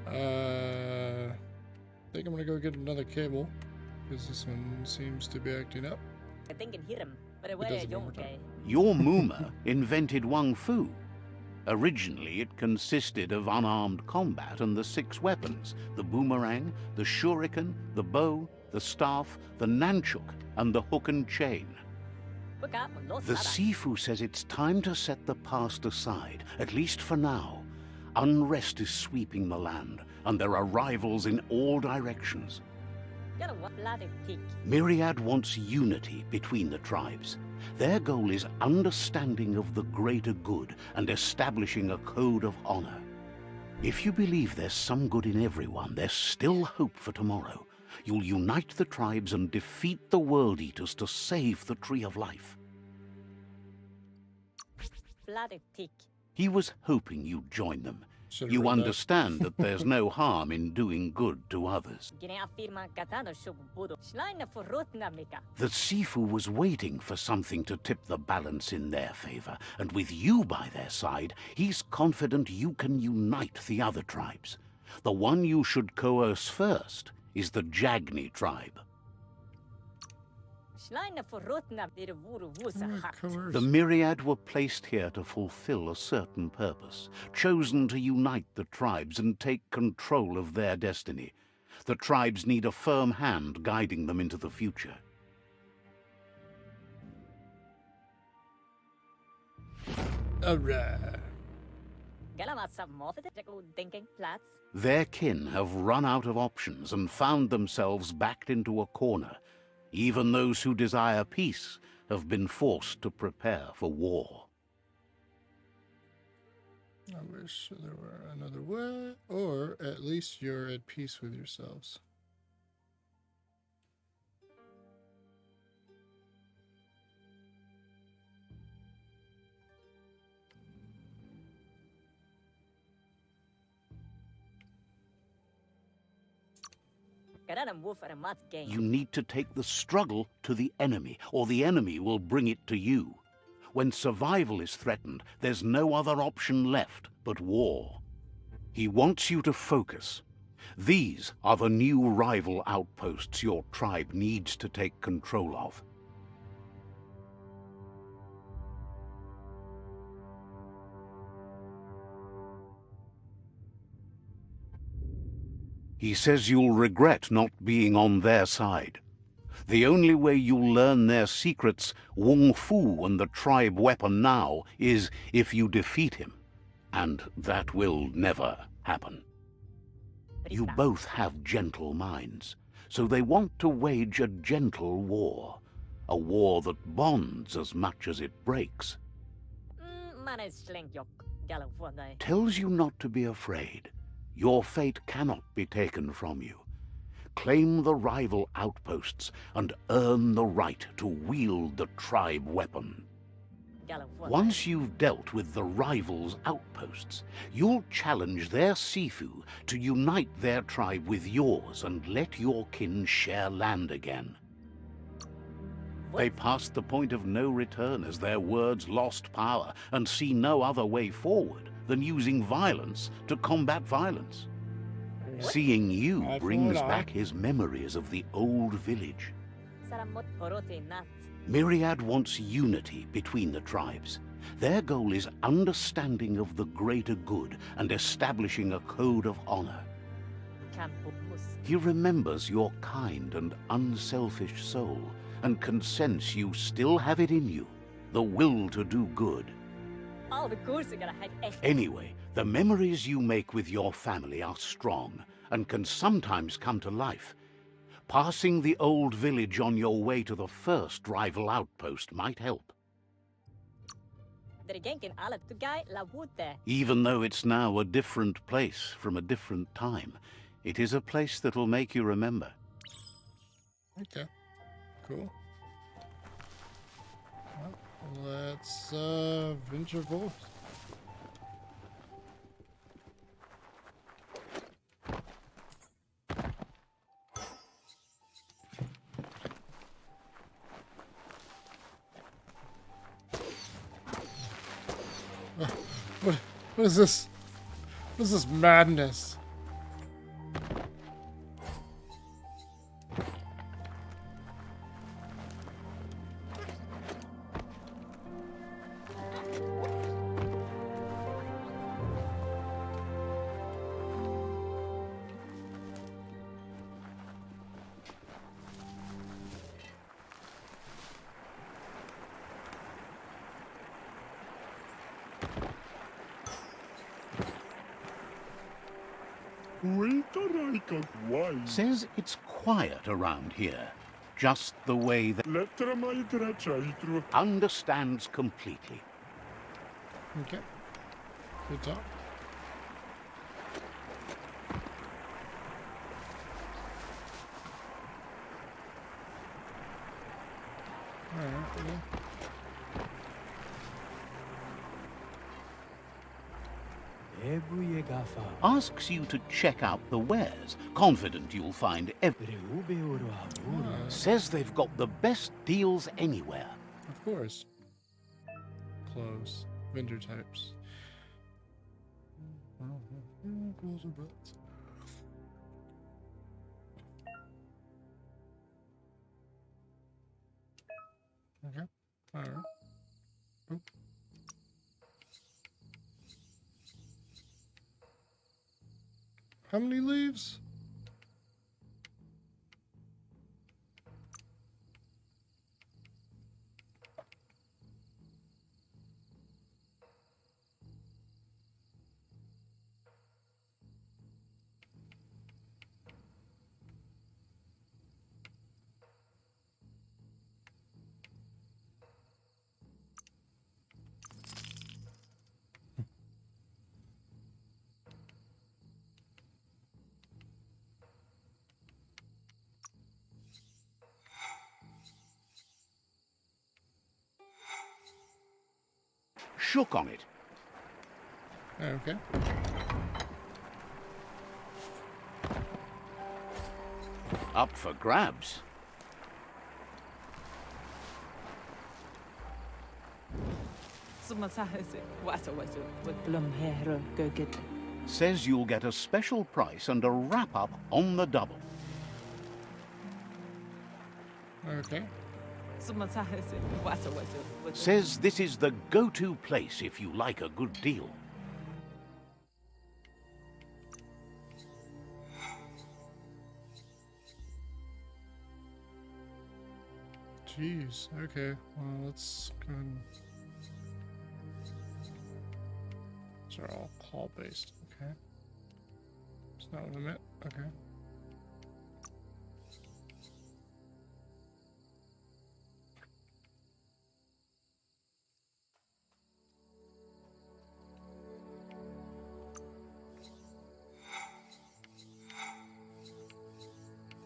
I think I'm gonna go get another cable because this one seems to be acting up. I think I can hear him. But does where it you one more okay? Your Muma invented Wung Fu. Originally, it consisted of unarmed combat and the 6 weapons: the boomerang, the shuriken, the bow, the staff, the nunchuk, and the hook and chain. The Sifu says it's time to set the past aside, at least for now. Unrest is sweeping the land, and there are rivals in all directions. Myriad wants unity between the tribes. Their goal is understanding of the greater good and establishing a code of honor. If you believe there's some good in everyone, there's still hope for tomorrow. You'll unite the tribes and defeat the World Eaters to save the Tree of Life. He was hoping you'd join them. Should've You read that. understand that there's no harm in doing good to others. The Sifu was waiting for something to tip the balance in their favor, and with you by their side, he's confident you can unite the other tribes. The one you should coerce first is the Jagni tribe. The Myriad were placed here to fulfill a certain purpose, chosen to unite the tribes and take control of their destiny. The tribes need a firm hand guiding them into the future. Alright. Their kin have run out of options and found themselves backed into a corner. Even those who desire peace have been forced to prepare for war. I wish there were another way, or at least you're at peace with yourselves. You need to take the struggle to the enemy, or the enemy will bring it to you. When survival is threatened, there's no other option left but war. He wants you to focus. These are the new rival outposts your tribe needs to take control of. He says you'll regret not being on their side. The only way you'll learn their secrets, Wung Fu and the tribe weapon now, is if you defeat him. And that will never happen. You both have gentle minds, so they want to wage a gentle war. A war that bonds as much as it breaks. Tells you not to be afraid. Your fate cannot be taken from you. Claim the rival outposts and earn the right to wield the tribe weapon. Once you've dealt with the rivals' outposts, you'll challenge their Sifu to unite their tribe with yours and let your kin share land again. They passed the point of no return as their words lost power and see no other way forward than using violence to combat violence. Seeing you Eye for brings an eye. back his memories of the old village. Myriad wants unity between the tribes. Their goal is understanding of the greater good and establishing a code of honor. He remembers your kind and unselfish soul and can sense you still have it in you, the will to do good. Anyway, the memories you make with your family are strong and can sometimes come to life. Passing the old village on your way to the first rival outpost might help. Even though it's now a different place from a different time, it is a place that'll make you remember. Okay, cool. Well, let's venture forth. What? What is this? What is this madness? Says it's quiet around here. Just the way that understands completely. Okay. Good talk. Alright, yeah. Asks you to check out the wares, confident you'll find says they've got the best deals anywhere. Of course. Clothes. Vendor types. Clothes or boots. Okay. Alright. Oop. How many leaves? Shook on it. Okay. Up for grabs. Says you'll get a special price and a wrap-up on the double. Okay. Says this is the go-to place if you like a good deal. Jeez. Okay. Well, let's go and... These are all call-based. Okay. It's not a limit. Okay.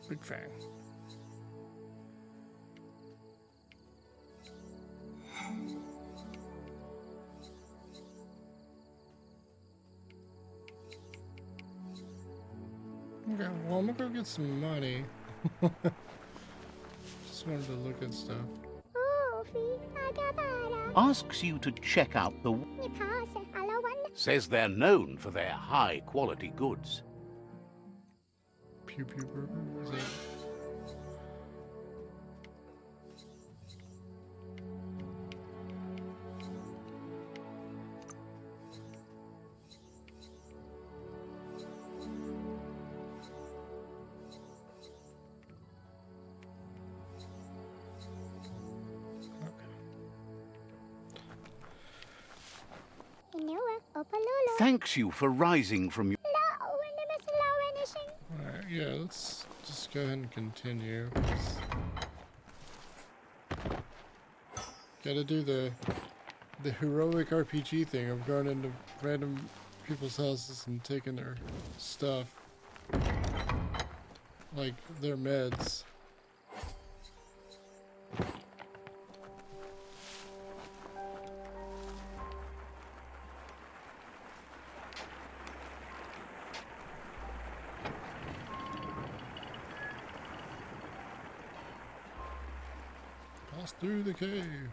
Big fan. Okay, well, I'm gonna go get some money. Just wanted to look at stuff. Asks you to check out the... Says they're known for their high-quality goods. Pew Pew Burger? What is that? Thanks you for rising from your... Alright, yeah, let's just go ahead and continue. Gotta do the heroic RPG thing of going into random people's houses and taking their stuff. Like their meds. Pass through the cave.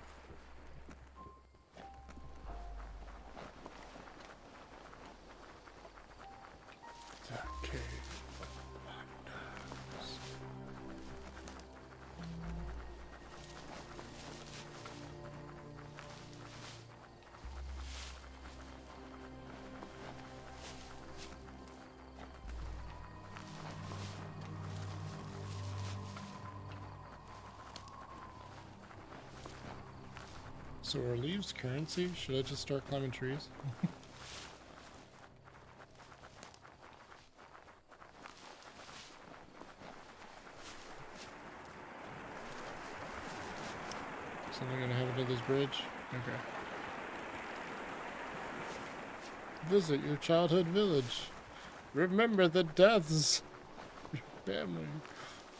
So are leaves currency? Should I just start climbing trees? Something gonna happen to this bridge? Okay. Visit your childhood village. Remember the deaths. Your family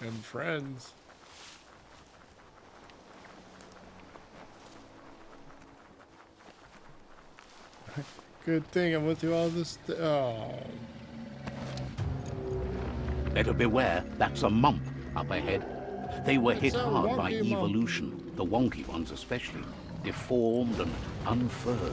and friends. Good thing I went through all this. Oh. Better beware, that's a mump up ahead. They were hit It's a hard by wonky mump. evolution, the wonky ones especially, deformed and unfurred.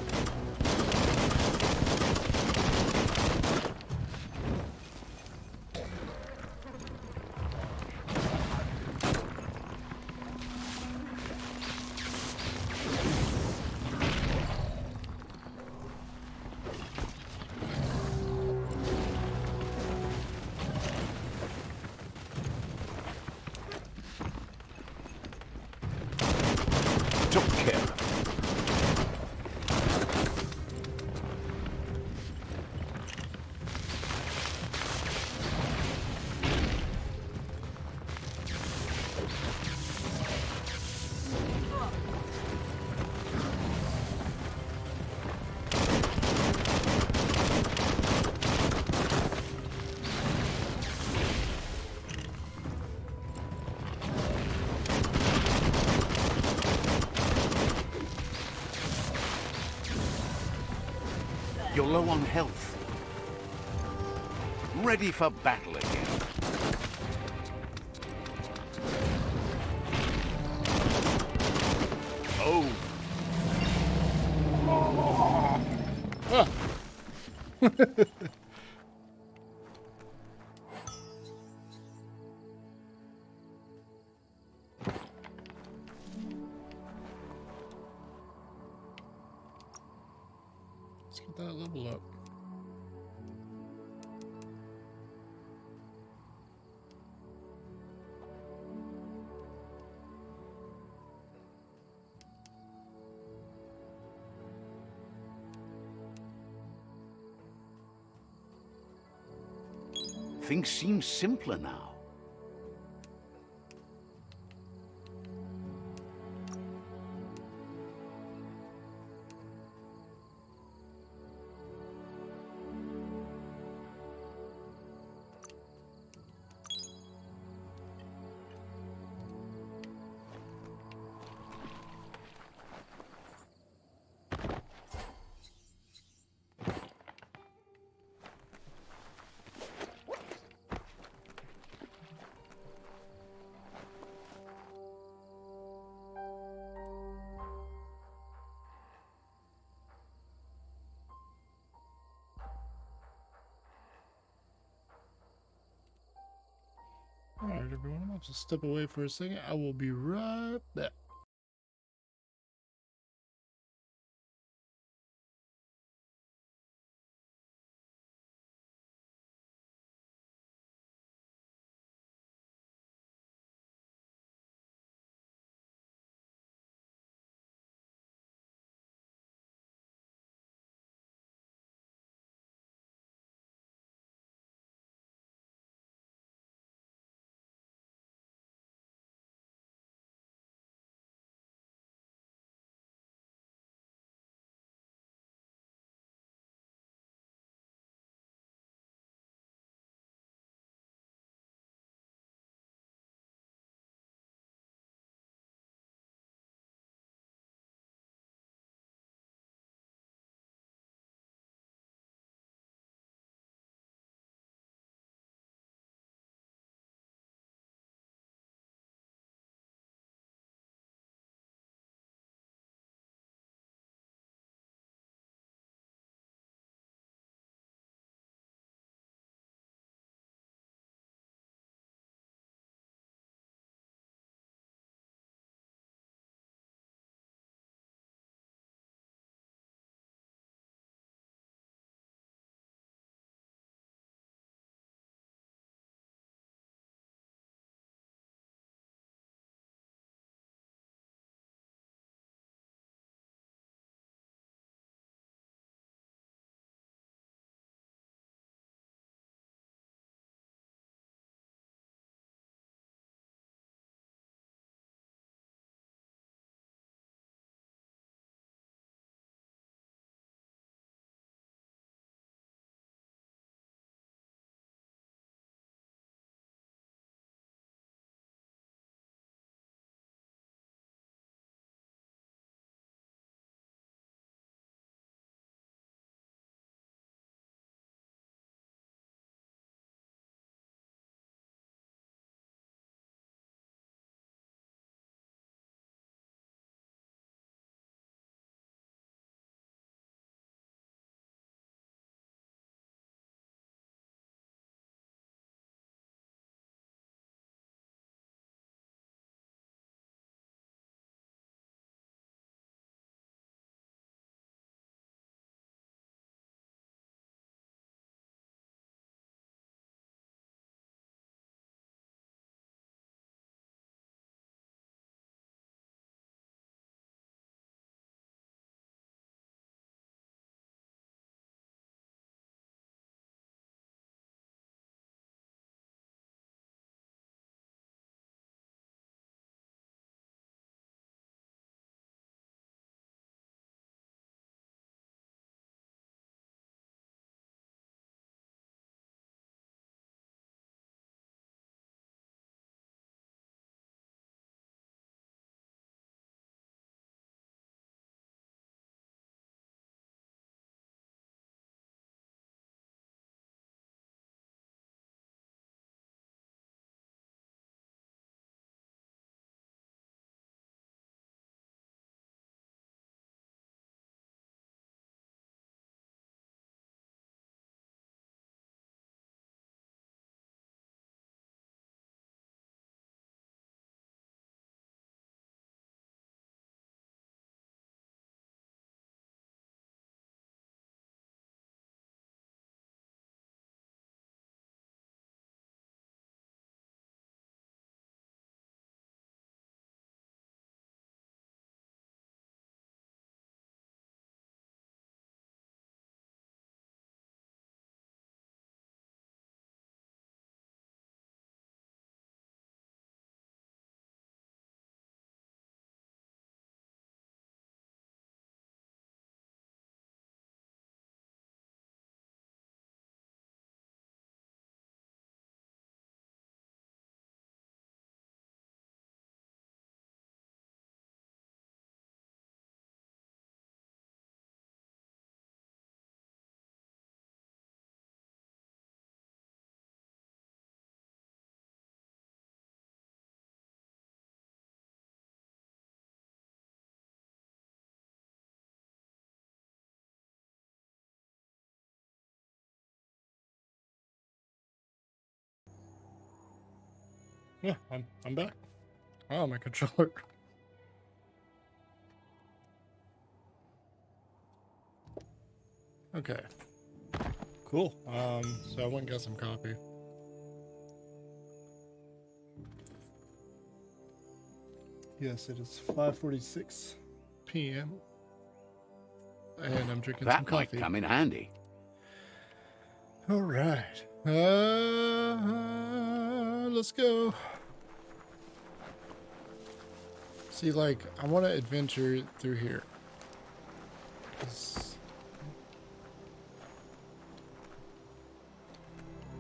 Took care of. You're low on health. Ready for battle again. Oh, Ah. Let's get that level up. things seem simpler now. Alright, everyone, I'll just step away for a second. I will be right back. Yeah, I'm back. Oh, my controller. Okay. Cool. So I went and got some coffee. Yes, it is 5:46 p.m. and I'm drinking some That coffee. might come in handy. All right. Let's go. See, like, I want to adventure through here.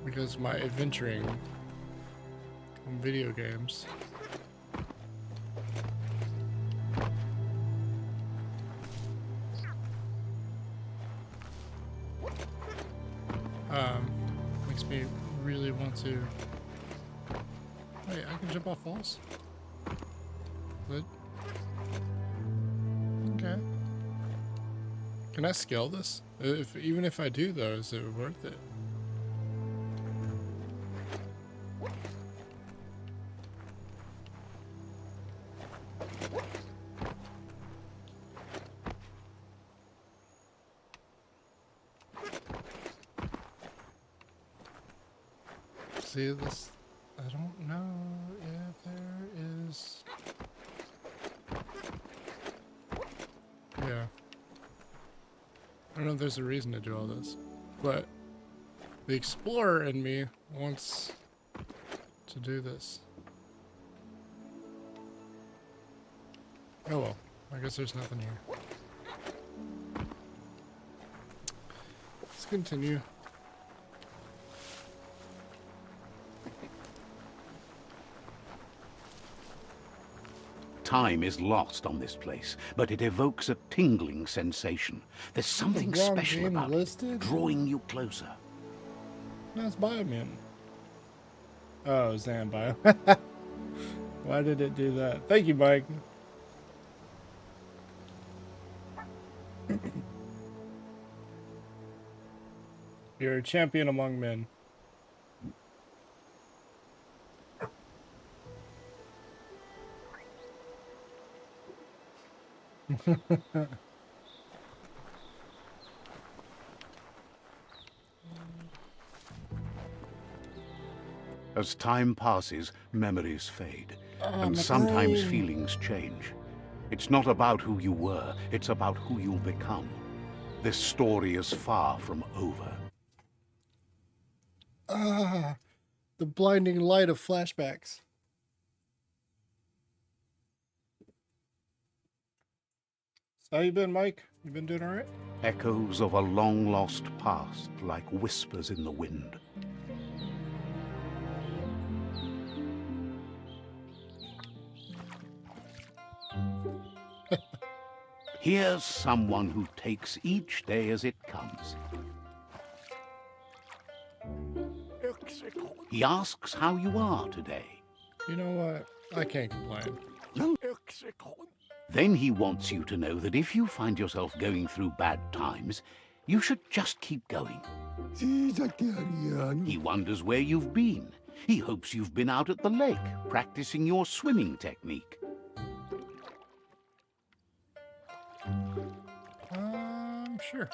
Because my adventuring in video games. Makes me really want to. Wait, I can jump off walls? Good. Okay. Can I scale this? Even if I do, though, is it worth it? See this? I don't know if there is. Yeah. I don't know if there's a reason to do all this, but the explorer in me wants to do this. Oh well, I guess there's nothing here. Let's continue. Time is lost on this place, but it evokes a tingling sensation. There's something wrong special game about listed? it, drawing you closer. That's Biomutant. Oh, Zanbio. Why did it do that? Thank you, Mike. You're a champion among men. As time passes, memories fade, and my sometimes brain. feelings change. It's not about who you were, it's about who you'll become. This story is far from over. Ah, the blinding light of flashbacks. So how you been, Mike? You been doing all right? Echoes of a long-lost past, like whispers in the wind. Here's someone who takes each day as it comes. He asks how you are today. You know what? I can't complain. Then he wants you to know that if you find yourself going through bad times, you should just keep going. He wonders where you've been. He hopes you've been out at the lake, practicing your swimming technique. Sure.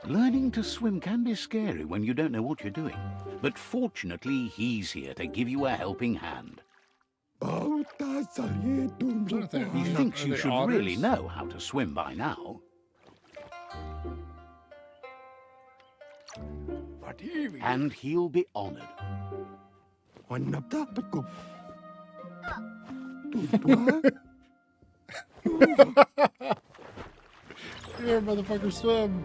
Learning to swim can be scary when you don't know what you're doing. But fortunately, he's here to give you a helping hand. He thinks you should really know how to swim by now. And he'll be honored. Here, motherfucker, swim.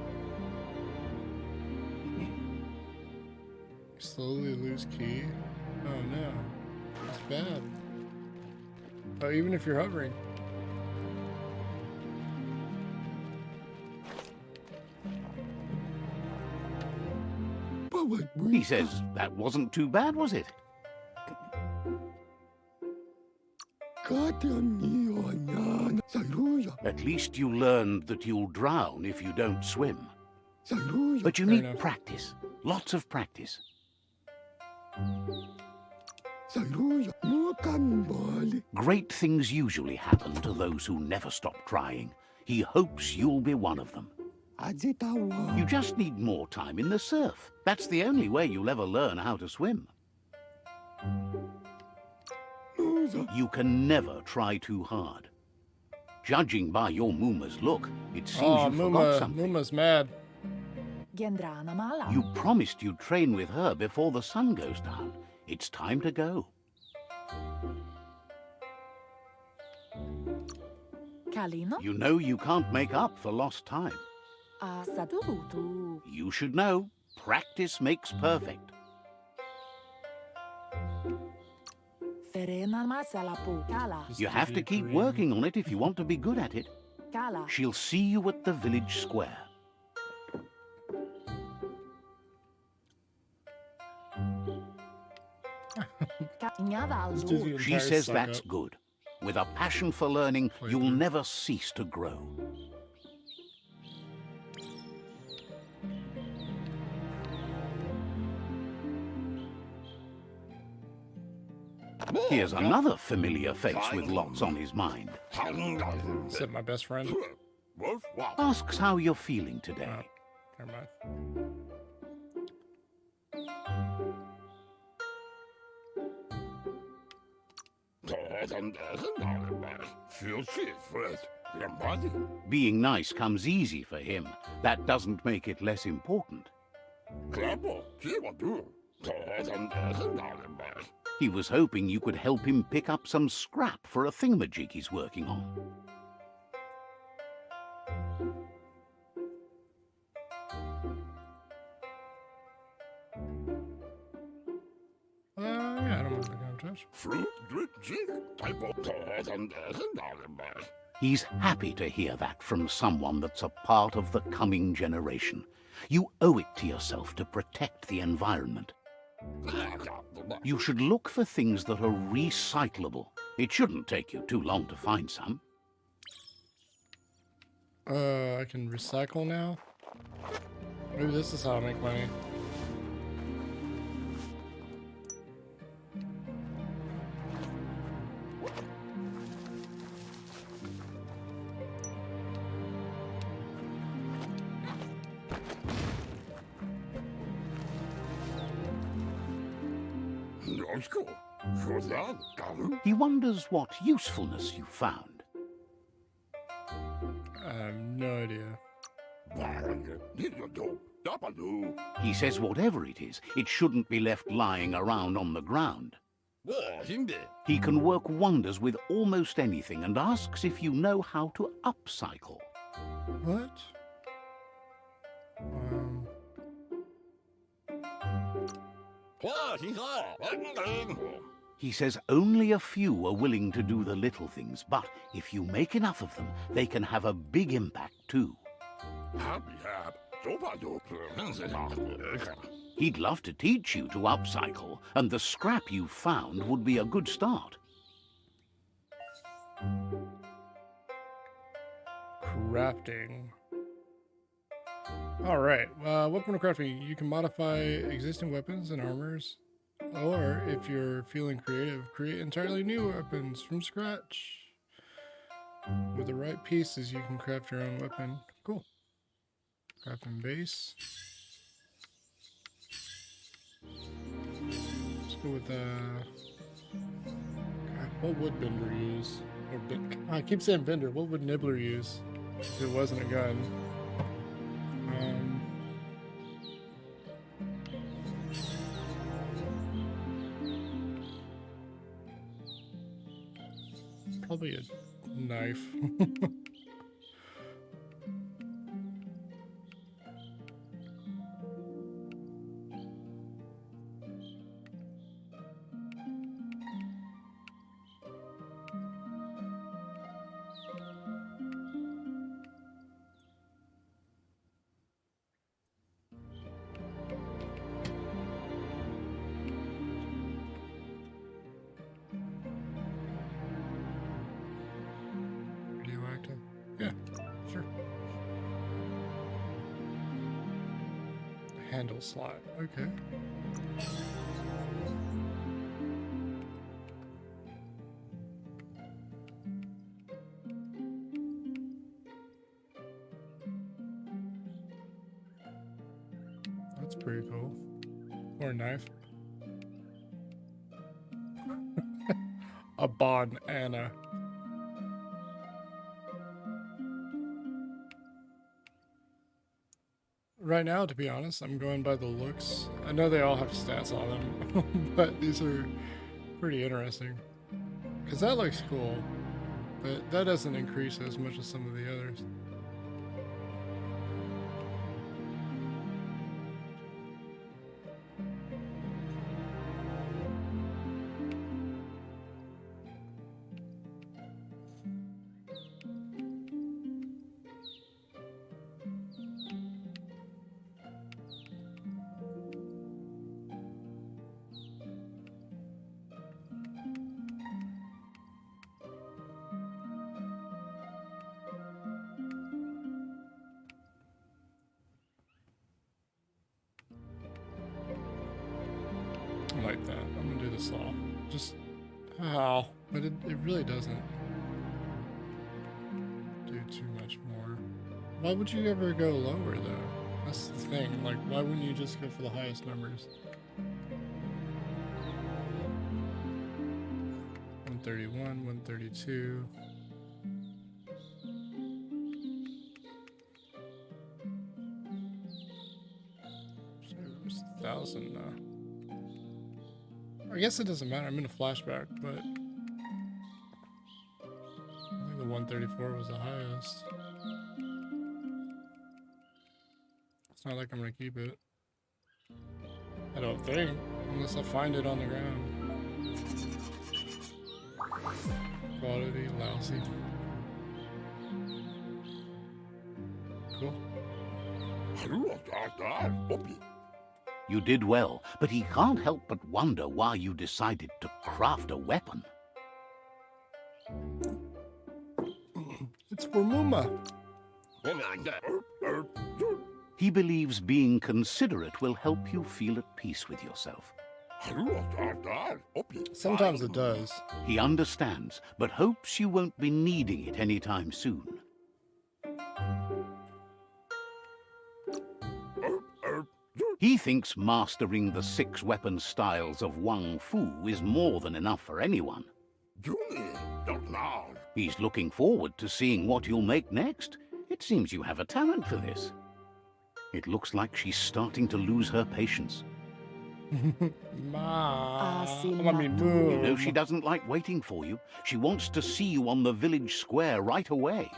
Slowly lose key. Oh no, that's bad. Oh, even if you're hovering. He says that wasn't too bad, was it? At least you learned that you'll drown if you don't swim. But you Fair need enough. practice. Lots of practice. Great things usually happen to those who never stop trying. He hopes you'll be one of them. You just need more time in the surf. That's the only way you'll ever learn how to swim. You can never try too hard. Judging by your Muma's look, it seems you forgot something. Muma's mad. You promised you'd train with her before the sun goes down. It's time to go. You know you can't make up for lost time. You should know, practice makes perfect. You have to keep working on it if you want to be good at it. She'll see you at the village square. She says that's good. With a passion for learning, you'll never cease to grow. Here's another familiar face with lots on his mind. Is that my best friend? Asks how you're feeling today. Never mind. Being nice comes easy for him. That doesn't make it less important. He was hoping you could help him pick up some scrap for a thingamajig he's working on. Yeah, I don't want to contest. He's happy to hear that from someone that's a part of the coming generation. You owe it to yourself to protect the environment. You should look for things that are recyclable. It shouldn't take you too long to find some. I can recycle now? Maybe this is how I make money. He wonders what usefulness you found. I have no idea. He says whatever it is, it shouldn't be left lying around on the ground. He can work wonders with almost anything and asks if you know how to upcycle. What? He says only a few are willing to do the little things, but if you make enough of them, they can have a big impact too. He'd love to teach you to upcycle, and the scrap you found would be a good start. Crafting. Alright, weapon crafting. You can modify existing weapons and armors. Or, if you're feeling creative, create entirely new weapons from scratch. With the right pieces, you can craft your own weapon. Cool. Crafting base. Let's go with, God, what would Bender use? Or I keep saying Bender. What would Nibbler use if it wasn't a gun? Probably a knife. Radioactive. handle slide. Okay. That's pretty cool. Or a knife. A banana. Right now, to be honest, I'm going by the looks. I know they all have stats on them, but these are pretty interesting. Because that looks cool, but that doesn't increase as much as some of the others. I like that. I'm gonna do the saw. Just how, but it really doesn't do too much more. Why would you ever go lower though? That's the thing. Like, why wouldn't you just go for the highest numbers? 131, 132. So it was 1,000 now. I guess it doesn't matter. I'm in a flashback, but I think the 134 was the highest. It's not like I'm gonna keep it. I don't think, unless I find it on the ground. Quality, lousy. Cool. You did well, but he can't help but wonder why you decided to craft a weapon. It's for Muma. He believes being considerate will help you feel at peace with yourself. Sometimes it does. He understands, but hopes you won't be needing it anytime soon. He thinks mastering the 6 weapon styles of Wang Fu is more than enough for anyone. He's looking forward to seeing what you'll make next. It seems you have a talent for this. It looks like she's starting to lose her patience. Ma. see, I mean, moo. You know she doesn't like waiting for you. She wants to see you on the village square right away.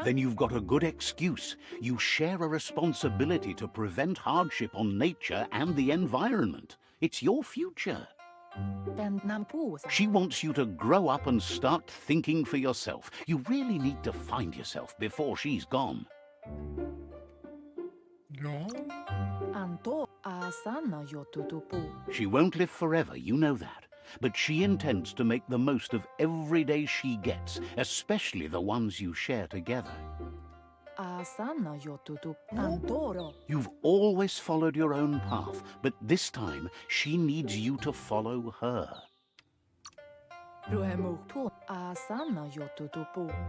Then you've got a good excuse. You share a responsibility to prevent hardship on nature and the environment. It's your future. She wants you to grow up and start thinking for yourself. You really need to find yourself before she's gone. Gone? She won't live forever, you know that. But she intends to make the most of every day she gets, especially the ones you share together. You've always followed your own path, but this time she needs you to follow her.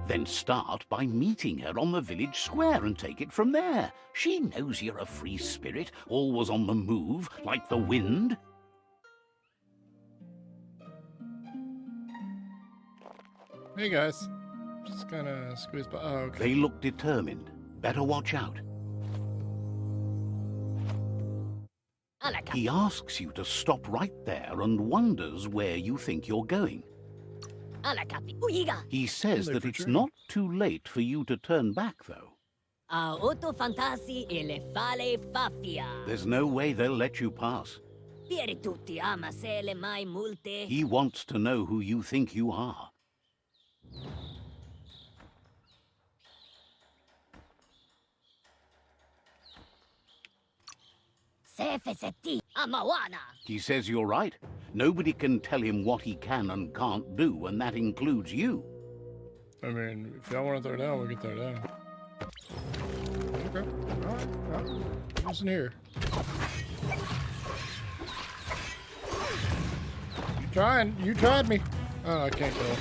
Then start by meeting her on the village square and take it from there. She knows you're a free spirit, always on the move, like the wind. Hey guys. Just gonna squeeze by. Oh, okay. They look determined. Better watch out. He asks you to stop right there and wonders where you think you're going. He says that it's not too late for you to turn back, though. There's no way they'll let you pass. He wants to know who you think you are. He says you're right. Nobody can tell him what he can and can't do, and that includes you. I mean, if y'all want to throw down, we can throw down. Okay. All right. What's in here? You tried me. Oh, I can't go.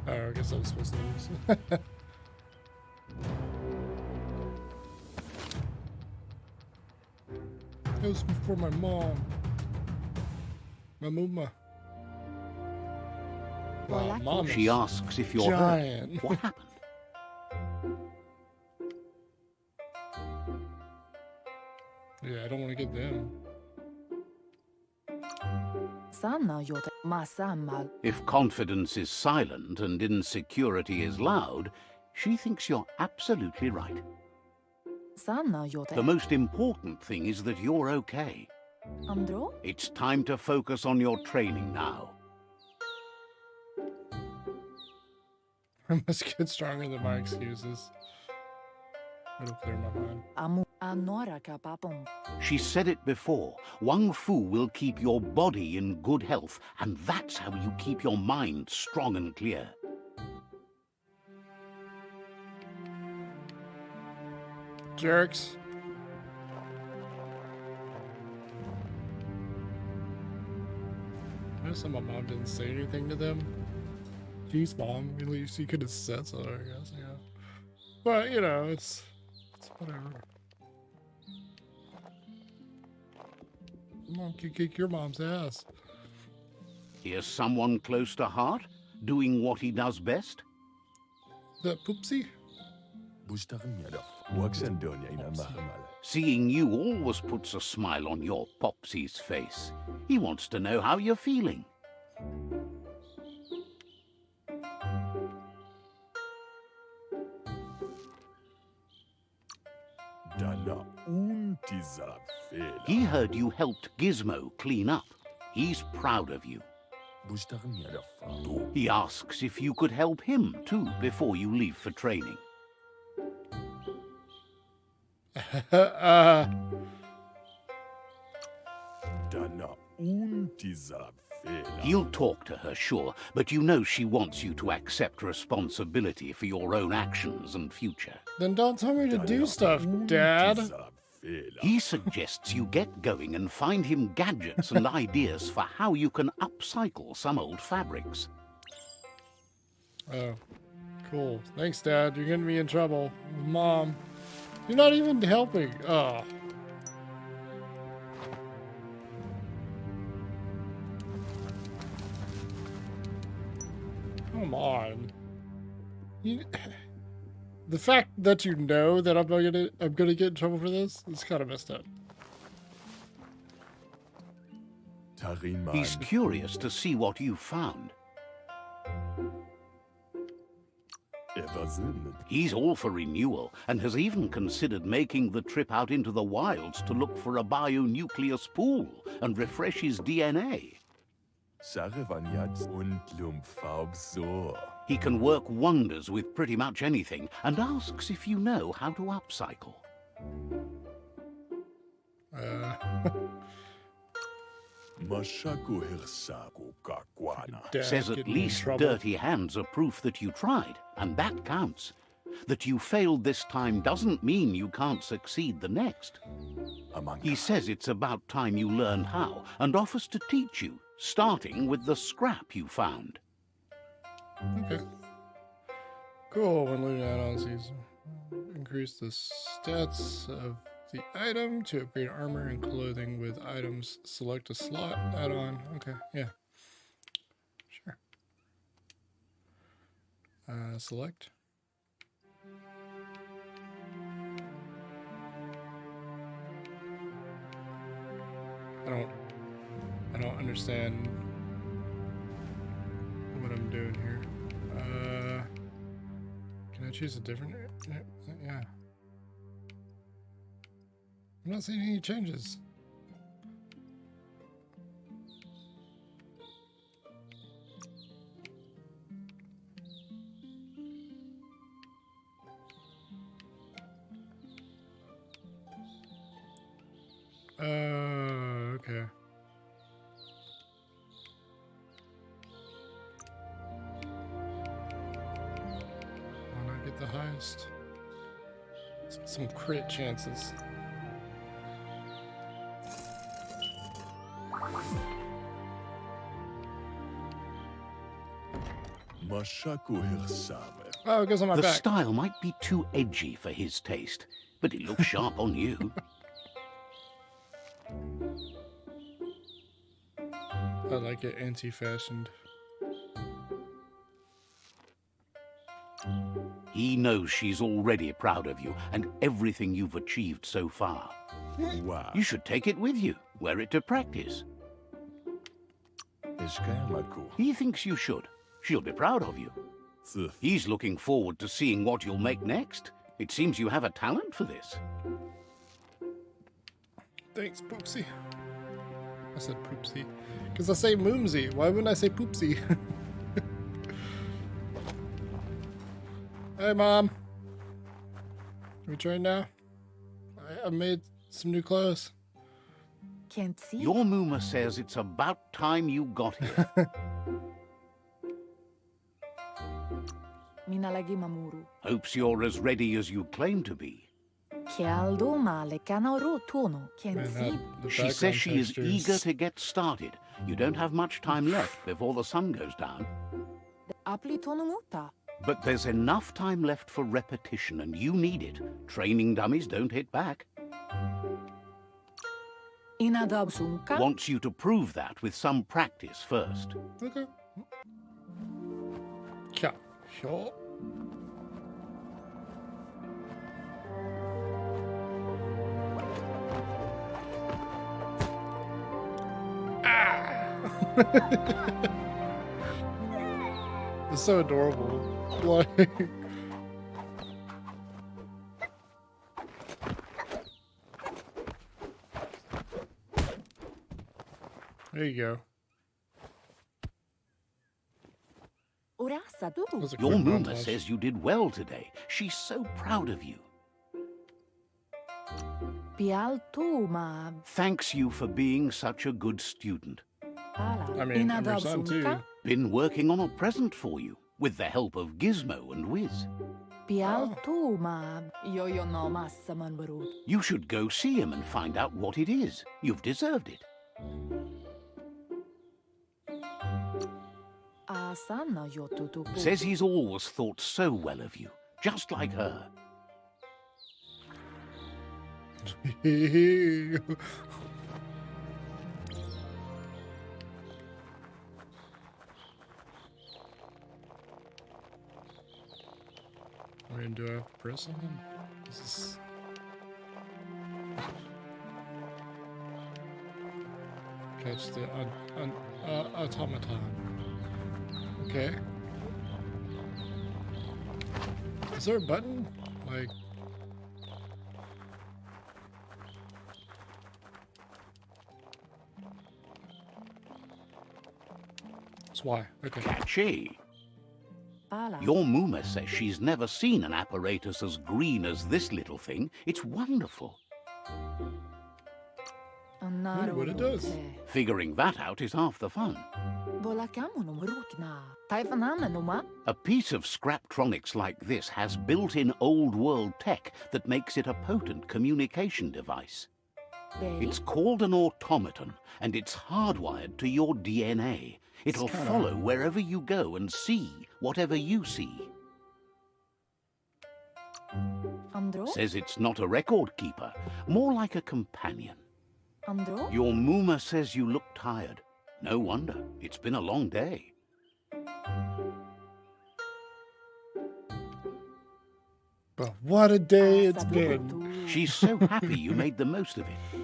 Oh, I guess I was supposed to lose. It was before my mom. My mama. Wow, mom She is asks if you're giant. hurt. What happened? Yeah, I don't want to get them. If confidence is silent and insecurity is loud, she thinks you're absolutely right. The most important thing is that you're okay. It's time to focus on your training now. I must get stronger than my excuses. It'll clear my mind. She said it before. Wang Fu will keep your body in good health, and that's how you keep your mind strong and clear. Jerks. I guess my mom didn't say anything to them. Jeez, mom. At least you could have said so, I guess. Yeah. But you know, it's whatever. Mom can kick your mom's ass. Here's someone close to heart, doing what he does best. That Poopsie? Seeing you always puts a smile on your Popsy's face. He wants to know how you're feeling. He heard you helped Gizmo clean up. He's proud of you. He asks if you could help him too before you leave for training. He'll talk to her, sure, but you know she wants you to accept responsibility for your own actions and future. Then don't tell me to do stuff, Dad. He suggests you get going and find him gadgets and ideas for how you can upcycle some old fabrics. Oh, cool. Thanks, Dad. You're getting me in trouble. Mom, you're not even helping. Oh. Come on. The fact that you know that I'm gonna get in trouble for this is kind of messed up. He's curious to see what you found. He's all for renewal and has even considered making the trip out into the wilds to look for a bionucleus pool and refresh his DNA. He can work wonders with pretty much anything and asks if you know how to upcycle. Says at least dirty hands are proof that you tried, and that counts. That you failed this time doesn't mean you can't succeed the next. He says it's about time you learned how and offers to teach you, starting with the scrap you found. Okay. Cool. When looting add-on season, increase the stats of the item to upgrade armor and clothing with items. Select a slot add-on. Okay, yeah. Sure. Select. I don't understand what I'm doing here. Can I choose a different? Yeah. I'm not seeing any changes. Okay. Why not get the highest? Let's get some crit chances. Oh, it goes on my The back. style might be too edgy for his taste, but it looks sharp on you. I like it anti-fashioned. He knows she's already proud of you and everything you've achieved so far. Wow. You should take it with you, wear it to practice. He thinks you should. She'll be proud of you. He's looking forward to seeing what you'll make next. It seems you have a talent for this. Thanks, Poopsie. I said Poopsie. Because I say Moomsy. Why wouldn't I say Poopsie? Hey, Mom. We train now? I made some new clothes. Can't see. Your Mooma says it's about time you got here. Minalagi mamuru. Hopes you're as ready as you claim to be. Kialdo male kanaro tono. Can't Man, see. the She says background she is texture eager to get started. You don't have much time left before the sun goes down. Apli tono muta. But there's enough time left for repetition, and you need it. Training dummies don't hit back. Inadab sunka. Wants you to prove that with some practice first. Okay. Yeah, sure. It's so adorable. Like, there you go. Urasa du. That was a Your quick Mooma montage. says you did well today. She's so proud of you. Pial tu ma. Thanks you for being such a good student. Pala. I mean, and your Inadab son too. sunka. Been working on a present for you, with the help of Gizmo and Wiz. Pial tu ma. Yo yo no massa manbaru. You should go see him and find out what it is. You've deserved it. Asana yo tutu. Says he's always thought so well of you, just like her. I mean, do I have to press something? This is... Catch the automaton. Okay. Is there a button? Like... That's why. Okay. Catchy. Pala. Your Mooma says she's never seen an apparatus as green as this little thing. It's wonderful. Wonder what it does. Figuring that out is half the fun. A piece of Scraptronics like this has built-in old-world tech that makes it a potent communication device. It's called an automaton, and it's hardwired to your DNA. It'll follow wherever you go and see whatever you see. Andro? Says it's not a record keeper, more like a companion. Andro? Your Mooma says you look tired. No wonder. It's been a long day. But what a day it's been. She's so happy you made the most of it.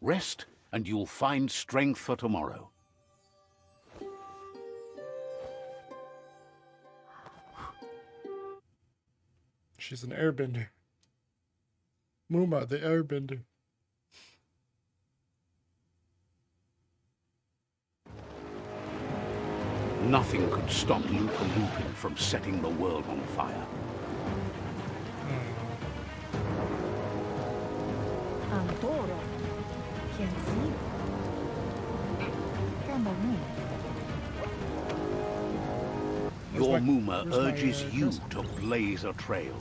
Rest, and you'll find strength for tomorrow. She's an airbender. Muma, the airbender. Nothing could stop Lupa Lupin from setting the world on fire. Antoro. Quien sí. Camomile. Your Muma where's my, urges you cursor? to blaze a trail.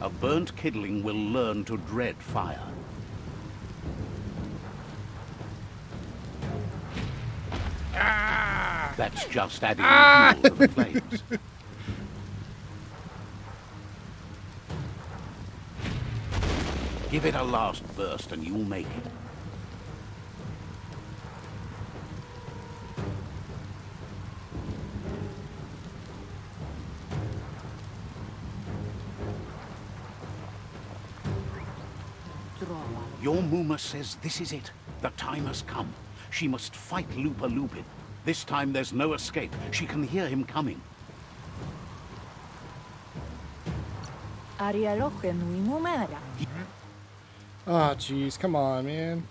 A burnt kidling will learn to dread fire. That's just adding fuel to the flames. Give it a last burst and you'll make it. Trova. Your Muma says this is it. The time has come. She must fight Lupa Lupin. This time there's no escape. She can hear him coming. Arialoche nui mumera. Ah, jeez, come on, man.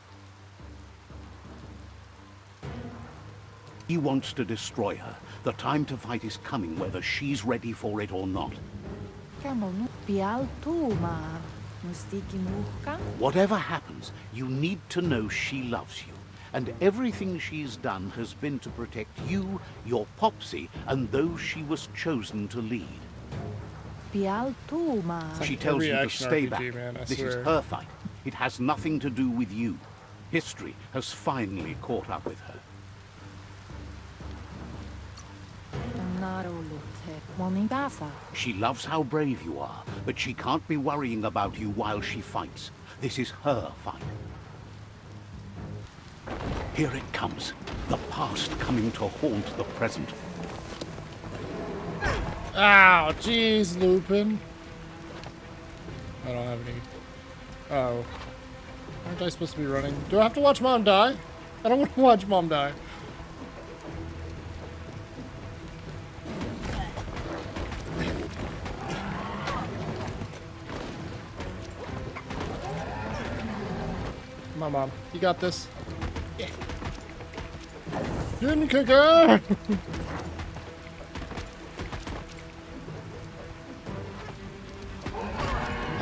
He wants to destroy her. The time to fight is coming, whether she's ready for it or not. Camomile. Pial tu ma. Mustiki muhka. Whatever happens, you need to know she loves you. And everything she's done has been to protect you, your Popsy, and those she was chosen to lead. Pial tu ma. like She tells every you to action stay RPG, back. man, I This swear. is her fight. It has nothing to do with you. History has finally caught up with her. Naro lute. Monigasa. She loves how brave you are, but she can't be worrying about you while she fights. This is her fight. Here it comes. The past coming to haunt the present. Ow, jeez, Lupin. I don't have any. Oh. Aren't I supposed to be running? Do I have to watch Mom die? I don't want to watch Mom die. Come on, Mom. You got this. Yeah. Didn't kick her!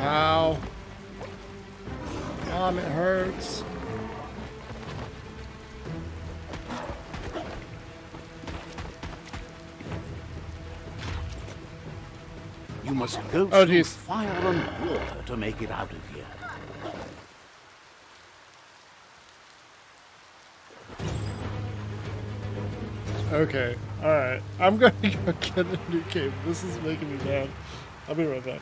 Ow. Mom, it hurts. You must go Oh, through jeez. fire and water to make it out of here. Okay, alright. I'm gonna go get a new cave. This is making me mad. I'll be right back.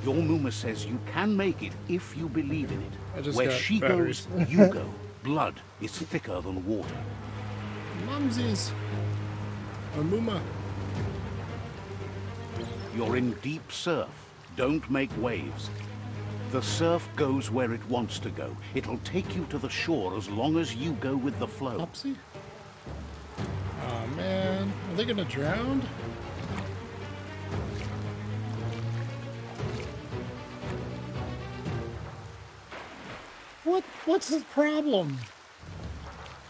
Your Muma says you can make it if you believe in I it. just Where got she batteries. goes, you go. Blood is thicker than water. Mumsies. Amuma. You're in deep surf. Don't make waves. The surf goes where it wants to go. It'll take you to the shore as long as you go with the flow. Popsy? Oh man. Are they gonna drown? What's his problem?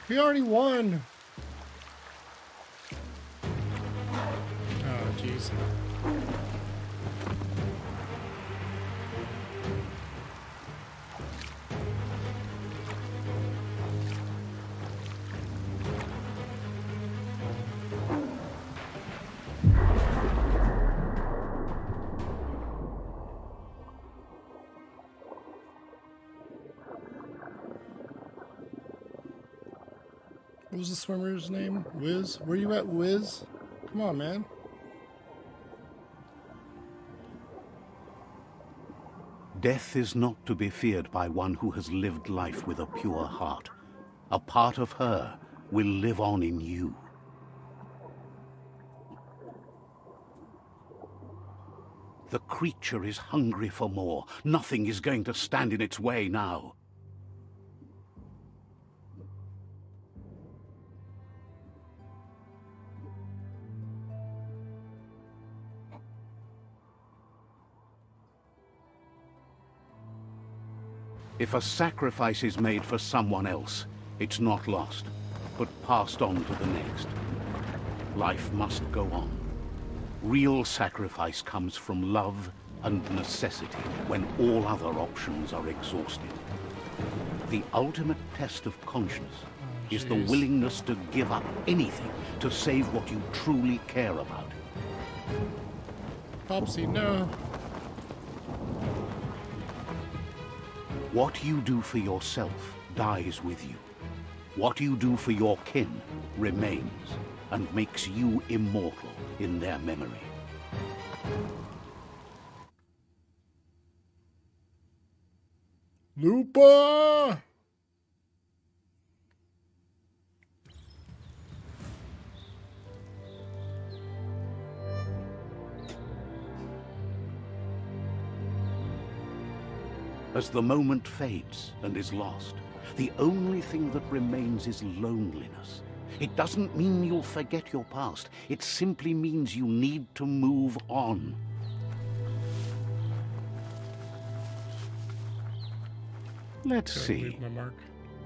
He already won. Oh jeez. What was the swimmer's name? Wiz? Where you at, Wiz? Come on, man. Death is not to be feared by one who has lived life with a pure heart. A part of her will live on in you. The creature is hungry for more. Nothing is going to stand in its way now. If a sacrifice is made for someone else, it's not lost, but passed on to the next. Life must go on. Real sacrifice comes from love and necessity when all other options are exhausted. The ultimate test of conscience is the willingness to give up anything to save what you truly care about. Popsy, no. What you do for yourself dies with you. What you do for your kin remains and makes you immortal in their memory. Lupa! As the moment fades and is lost, the only thing that remains is loneliness. It doesn't mean you'll forget your past. It simply means you need to move on. Let's Gotta see. leave my mark.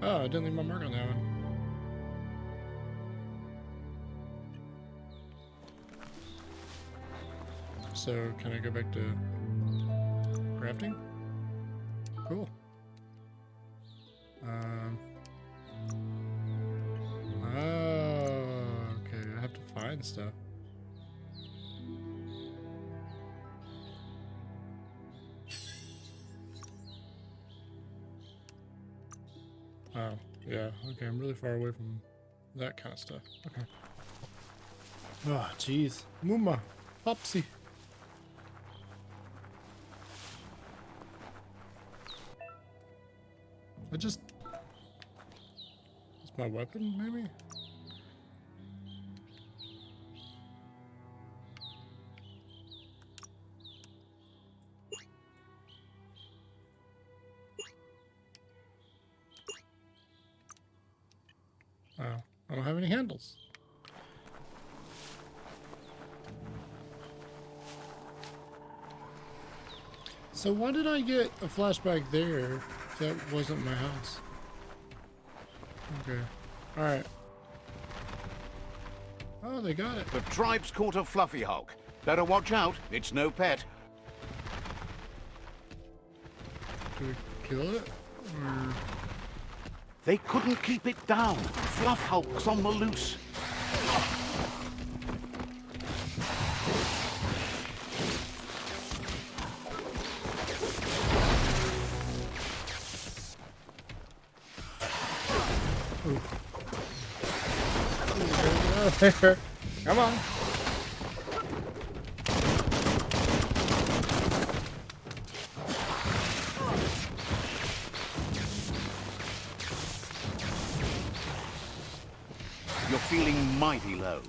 Oh, I didn't leave my mark on that one. So, can I go back to crafting? Cool. Oh, okay. I have to find stuff. Oh, yeah. Okay, I'm really far away from that kind of stuff. Okay. Oh, jeez. Muma. Popsy. It's my weapon, maybe? Oh, I don't have any handles. So why did I get a flashback there if that wasn't my house? Okay. Alright. Oh, they got it. The tribe's caught a fluffy hulk. Better watch out, it's no pet. Do we kill it? Or... They couldn't keep it down. Fluff hulk's on the loose. Come on. feeling mighty low.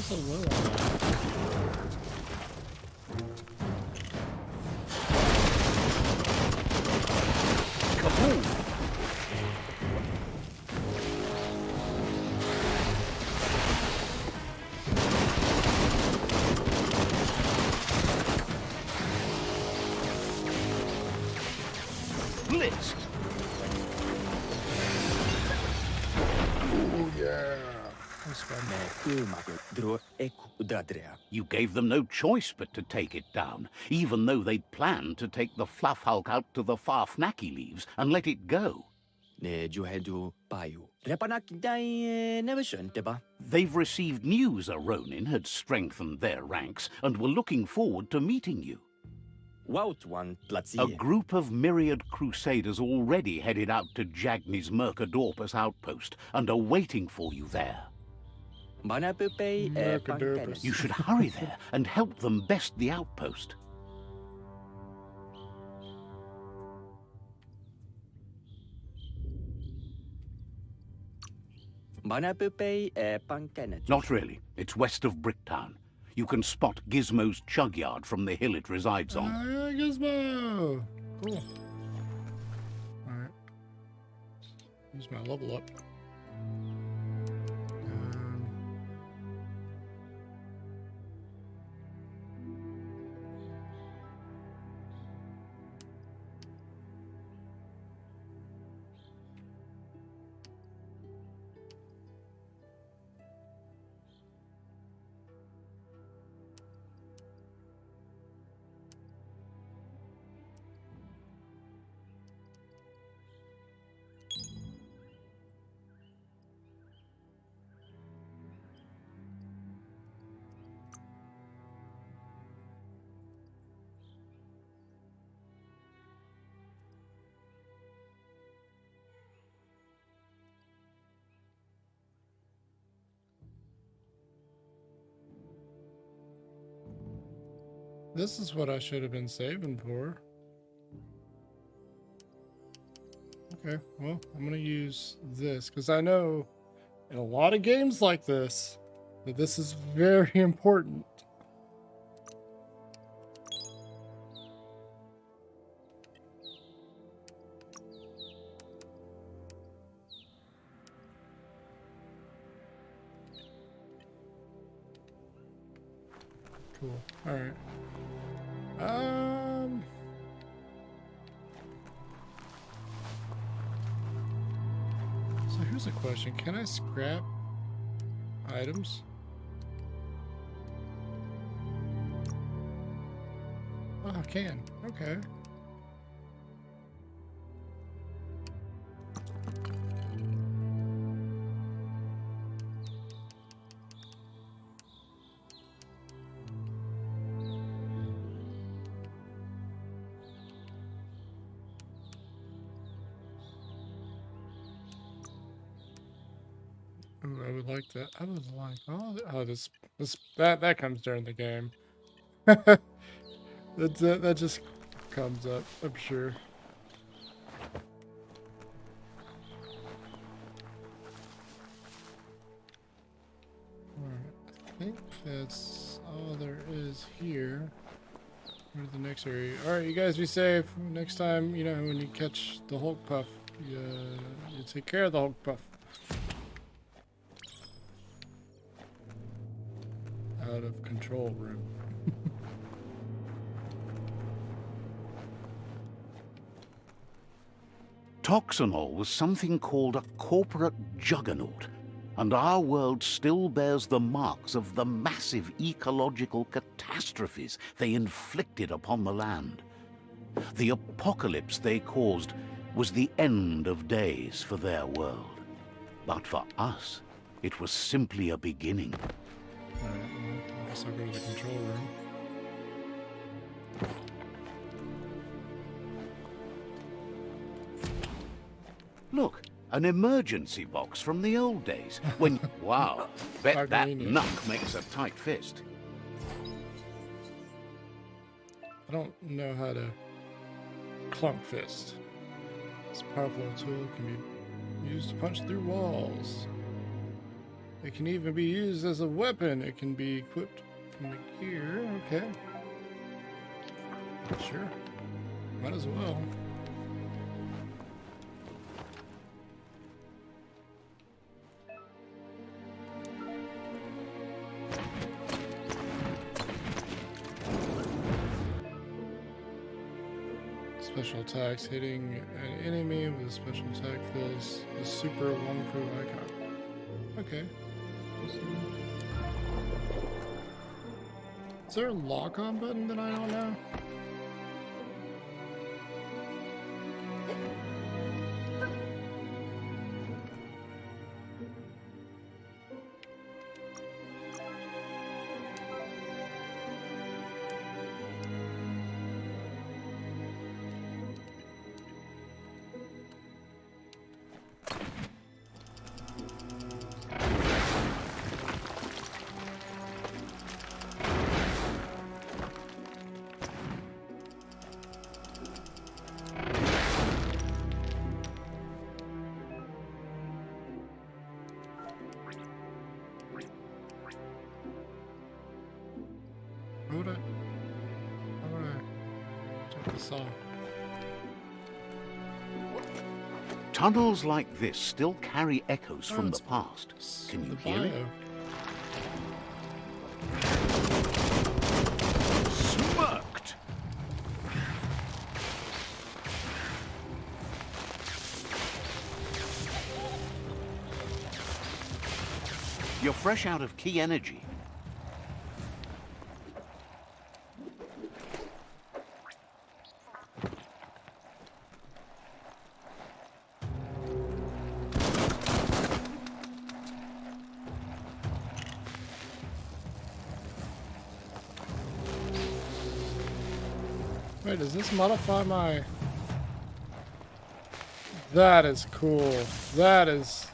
So low on that. Kaboom! Blitzed! Oh yeah. That's fun. You gave them no choice but to take it down, even though they'd planned to take the Fluff Hulk out to the Farfnacky leaves and let it go. They've received news a Ronin had strengthened their ranks and were looking forward to meeting you. A group of myriad crusaders already headed out to Jagni's Mercadorpus outpost and are waiting for you there. Mercadorpus. You should hurry there and help them best the outpost. Not really. It's west of Bricktown. You can spot Gizmo's chug yard from the hill it resides on. Yeah, Gizmo! Cool. Alright. Use my level up. This is what I should have been saving for. Okay, well, I'm gonna use this because I know in a lot of games like this that this is very important. Cool. All right. So here's a question. Can I scrap items? Oh, I can. Okay. Ooh, I would like that. I would like that comes during the game. That just comes up, I'm sure. Alright, I think that's all there is here. Go to the next area. Alright, you guys be safe. Next time, you know, when you catch the Hulk Puff, you take care of the Hulk Puff. Out of control room. Toxanol was something called a corporate juggernaut, and our world still bears the marks of the massive ecological catastrophes they inflicted upon the land. The apocalypse they caused was the end of days for their world. But for us, it was simply a beginning. Alright, well, I'll also go to the control room. Look, an emergency box from the old days. When, wow, bet that Convenient. knuck makes a tight fist. I don't know how to clunk fist. This powerful tool can be used to punch through walls. It can even be used as a weapon. It can be equipped from the gear. Okay. Sure. Might as well. Special attacks. Hitting an enemy with a special attack fills the super long pro icon. Okay. Is there a lock-on button that I don't know? How would I check this off? Tunnels like this still carry echoes from the it's- past. It's Can you the hear it? bio. Smirked! You're fresh out of key energy. Wait, does this modify my... That is cool. That is...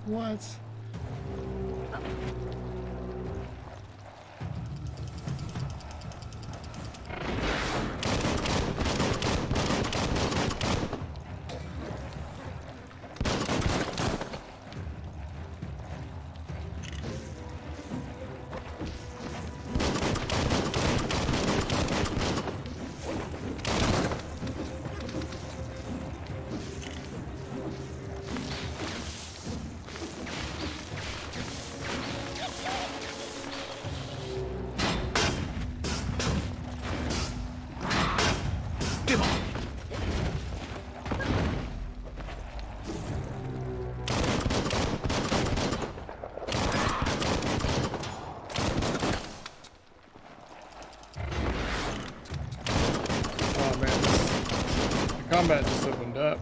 What? Oh man, the combat just opened up.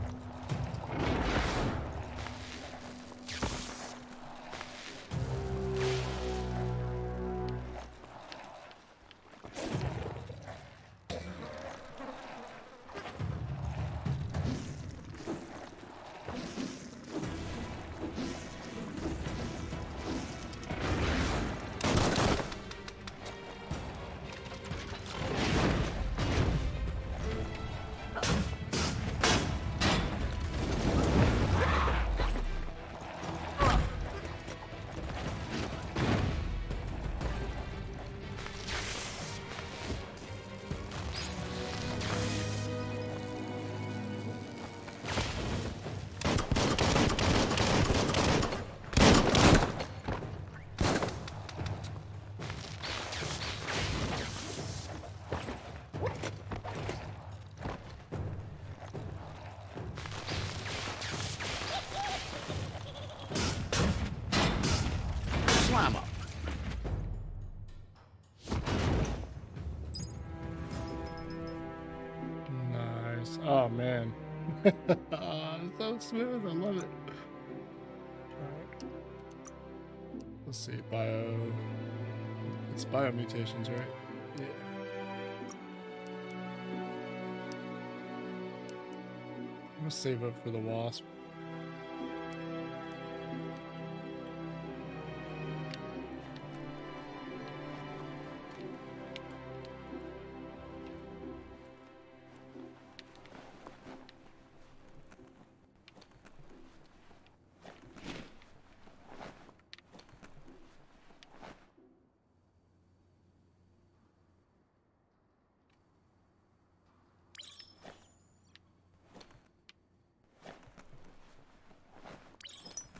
clam up. Nice. Oh man. It's so smooth. I love it. Alright. Let's see. It's biomutations, right? Yeah. I'm gonna save up for the wasp.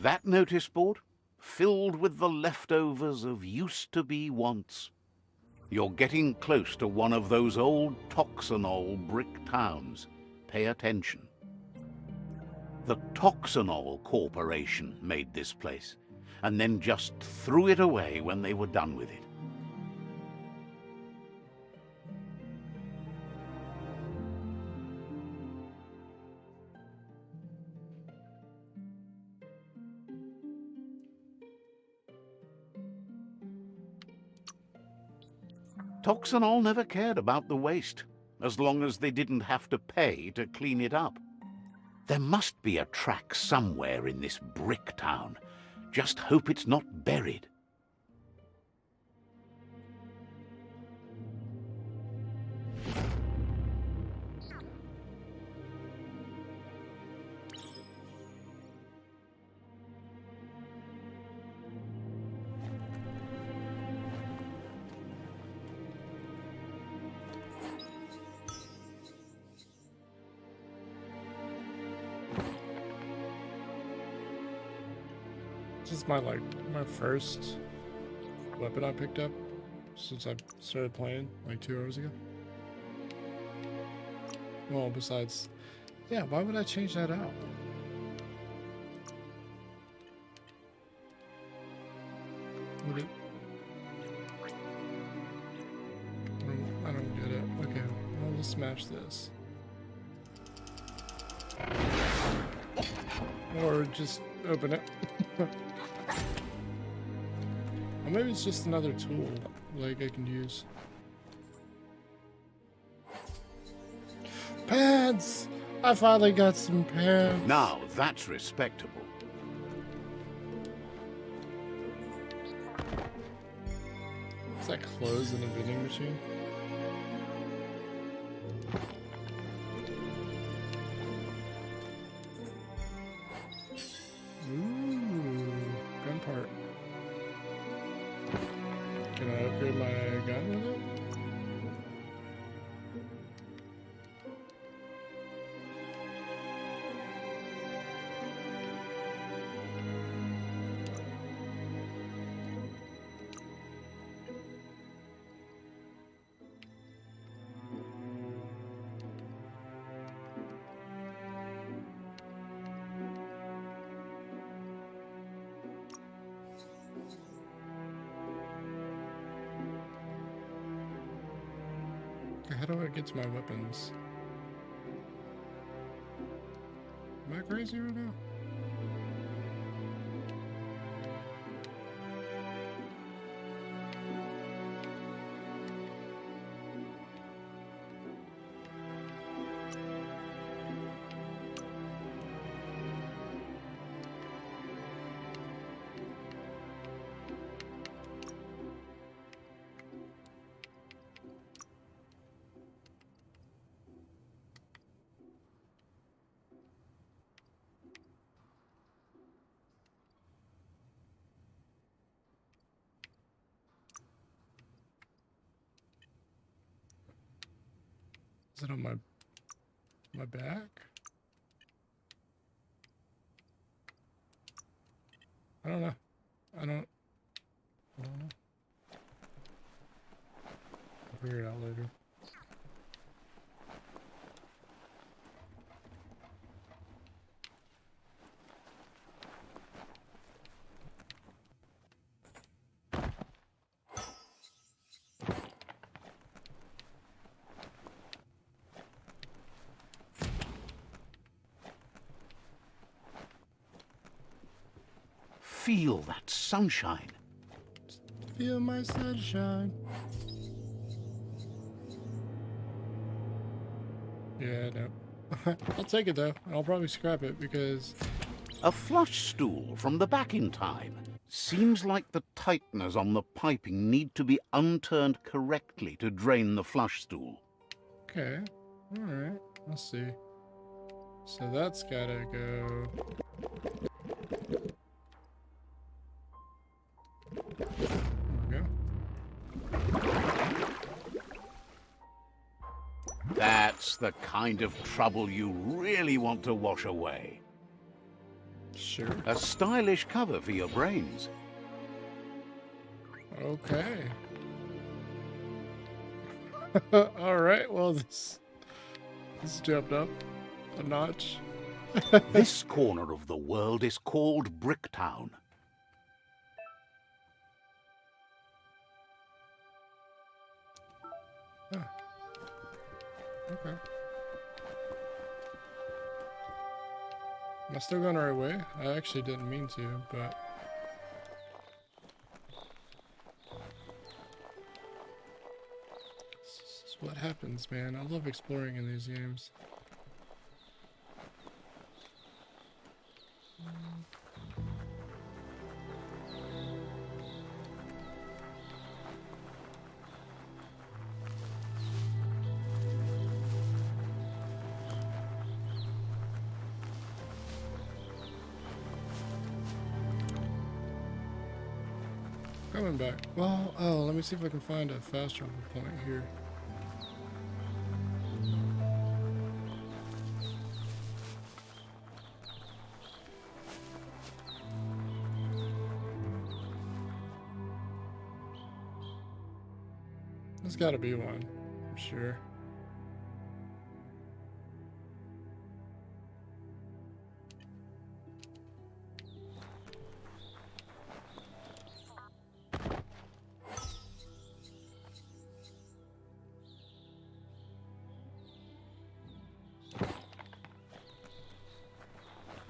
That notice board, filled with the leftovers of used-to-be wants. You're getting close to one of those old Toxanol brick towns. Pay attention. The Toxanol Corporation made this place, and then just threw it away when they were done with it. Toxanol never cared about the waste, as long as they didn't have to pay to clean it up. There must be a track somewhere in this brick town. Just hope it's not buried. This is my first weapon I picked up since I started playing like 2 hours ago. Well, besides, yeah, why would I change that out? Would it? I don't get it. Okay, well, let's smash this. Or just open it. Or maybe it's just another tool, like I can use. Pants! I finally got some pants. Now that's respectable. Is that clothes in a vending machine? Ooh, gun part. Can I upgrade my gun with it? How do I get to my weapons? Am I crazy right now? Is it on my back? I don't know. I don't know. I'll figure it out later. Feel that sunshine. Feel my sunshine. Yeah, no. I'll take it though. I'll probably scrap it because A flush stool from the back in time. Seems like the tighteners on the piping need to be unturned correctly to drain the flush stool. okay. Alright. Let's see. So that's gotta go. There we go. That's the kind of trouble you really want to wash away. Sure. A stylish cover for your brains. Okay. Alright, well this jumped up a notch. This corner of the world is called Bricktown. Okay. Am I still going the right way? I actually didn't mean to, but... This is what happens, man. I love exploring in these games. Coming back. Well, oh, let me see if I can find a fast travel point here. There's gotta be one, I'm sure.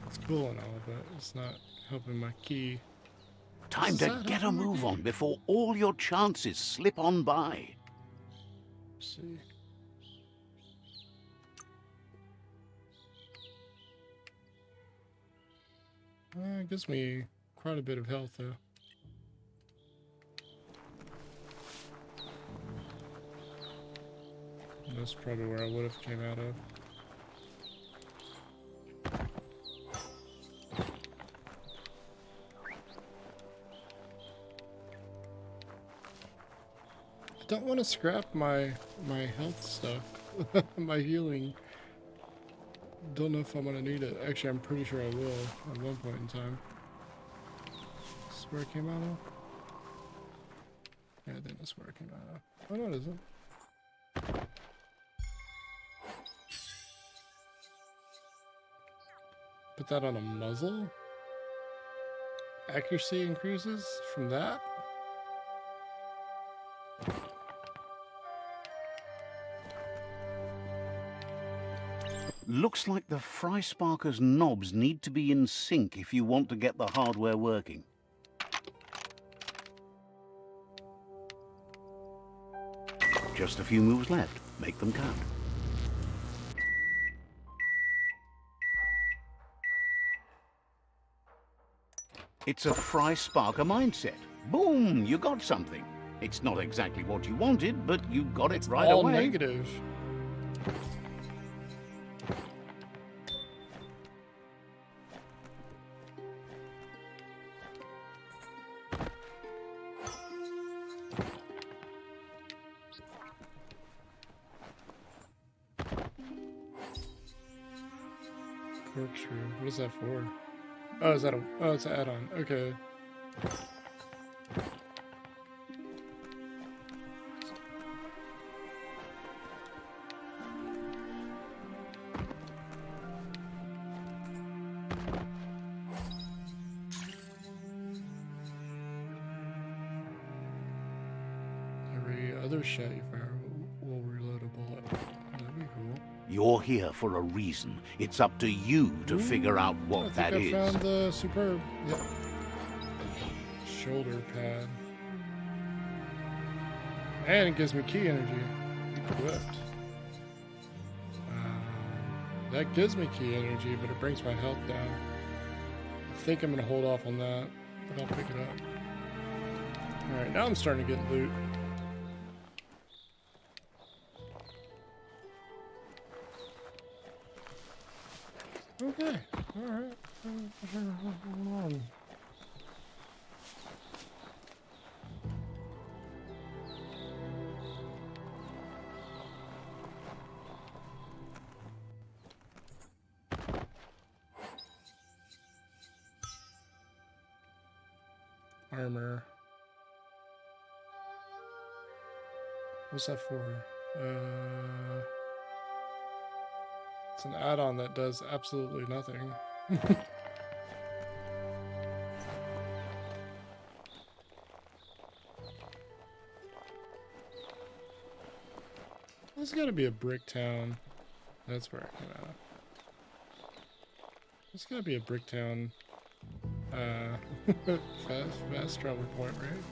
It's cool and all, but it's not helping my key. Time to get a move on before all your chances slip on by. Let's see. It gives me quite a bit of health, though. That's probably where I would have came out of. I don't want to scrap my health stuff, my healing. Don't know if I'm gonna need it. Actually, I'm pretty sure I will at one point in time. This is where it came out of? Yeah, I think that's where it came out of. Oh, no, it isn't. Put that on a muzzle? Accuracy increases from that? Looks like the Fry Sparker's knobs need to be in sync if you want to get the hardware working. Just a few moves left. Make them count. It's a Fry Sparker mindset. Boom! You got something. It's not exactly what you wanted, but you got it right All away. negative. Corkscrew. What is that for? Oh, is that a... Oh, it's an add-on. Okay. Every other shot you fire will reload a bullet. That'd be cool. You're here for a reason. It's up to you to figure out what that I think I is. found the superb. Yep. shoulder pad. And it gives me key energy. Equipped. That gives me key energy, but it brings my health down. I think I'm going to hold off on that, but I'll pick it up. Alright, now I'm starting to get loot. Okay, alright. Hold on. Armor. What's that for? It's an add-on that does absolutely nothing. There's gotta be a brick town. That's where I came out. There's gotta be a brick town. Fast travel point, right?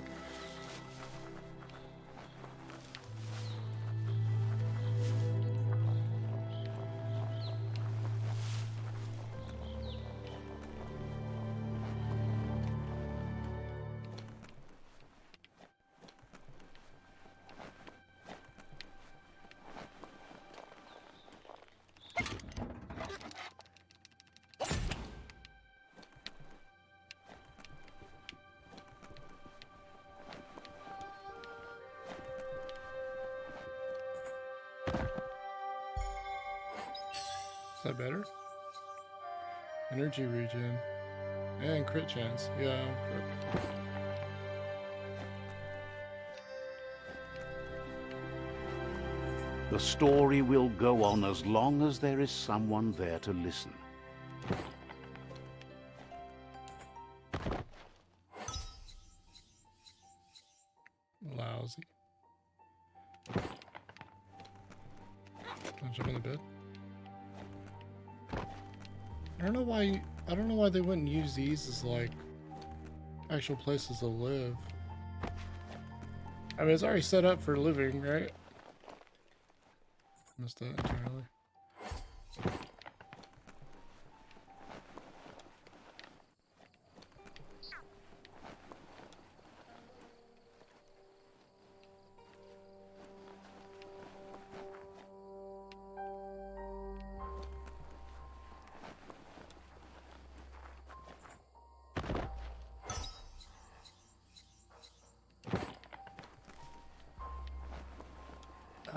Is that better? Energy regen. And crit chance. Yeah, crit. The story will go on as long as there is someone there to listen. Lousy. Can I jump in the bed? I don't know why they wouldn't use these as like actual places to live. I mean, it's already set up for living, right? Missed that entirely.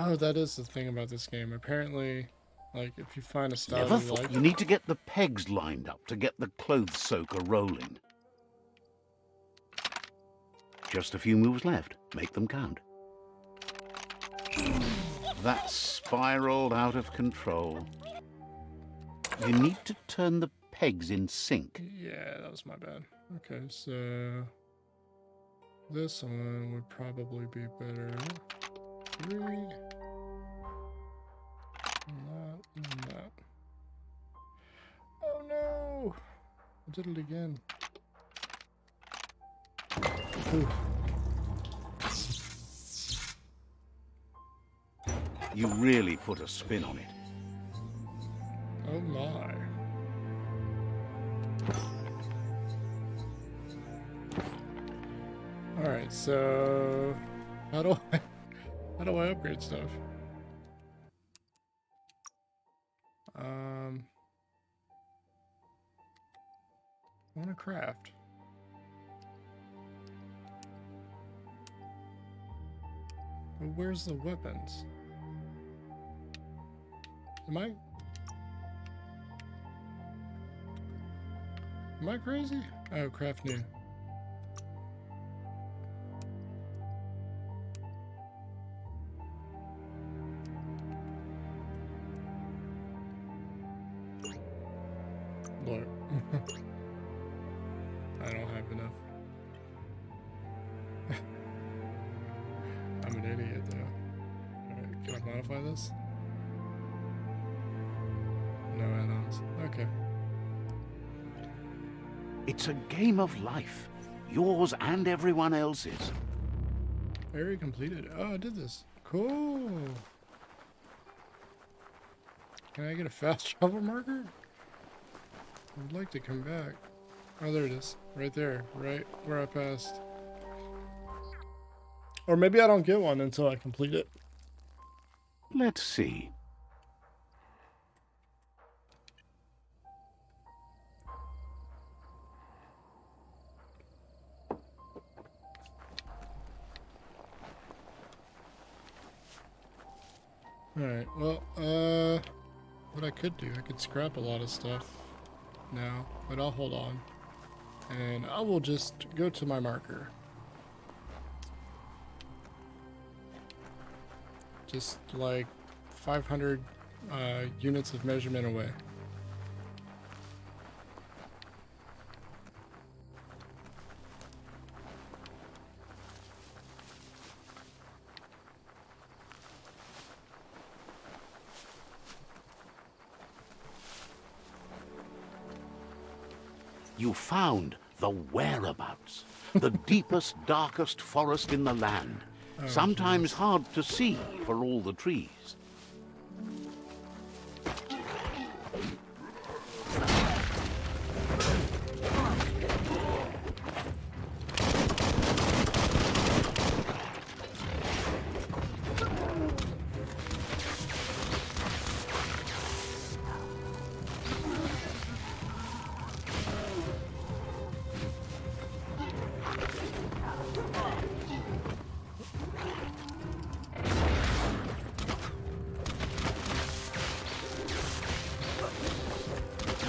Oh, that is the thing about this game. Apparently, like, if you find a style Never you thought like, you need to get the pegs lined up to get the clothes soaker rolling. Just a few moves left. Make them count. That spiraled out of control. You need to turn the pegs in sync. yeah, that was my bad. Okay, so this one would probably be better. 3. And that. Oh no! I did it again. Ooh. You really put a spin on it. Oh my. Alright, so how do I upgrade stuff? I want to craft. But where's the weapons? Am I crazy? Oh, craft new. Lord. I don't have enough. I'm an idiot though. Alright, can I modify this? No add-ons. Okay. It's a game of life. yours and everyone else's. Area completed. Oh, I did this. Cool. Can I get a fast travel marker? I would like to come back. Oh, there it is. Right there. Right where I passed. Or maybe I don't get one until I complete it. Let's see. Alright, well, what I could do, I could scrap a lot of stuff now, but I'll hold on. And I will just go to my marker. Just like 500 units of measurement away. You found the whereabouts, the deepest, darkest forest in the land. Sometimes hard to see for all the trees.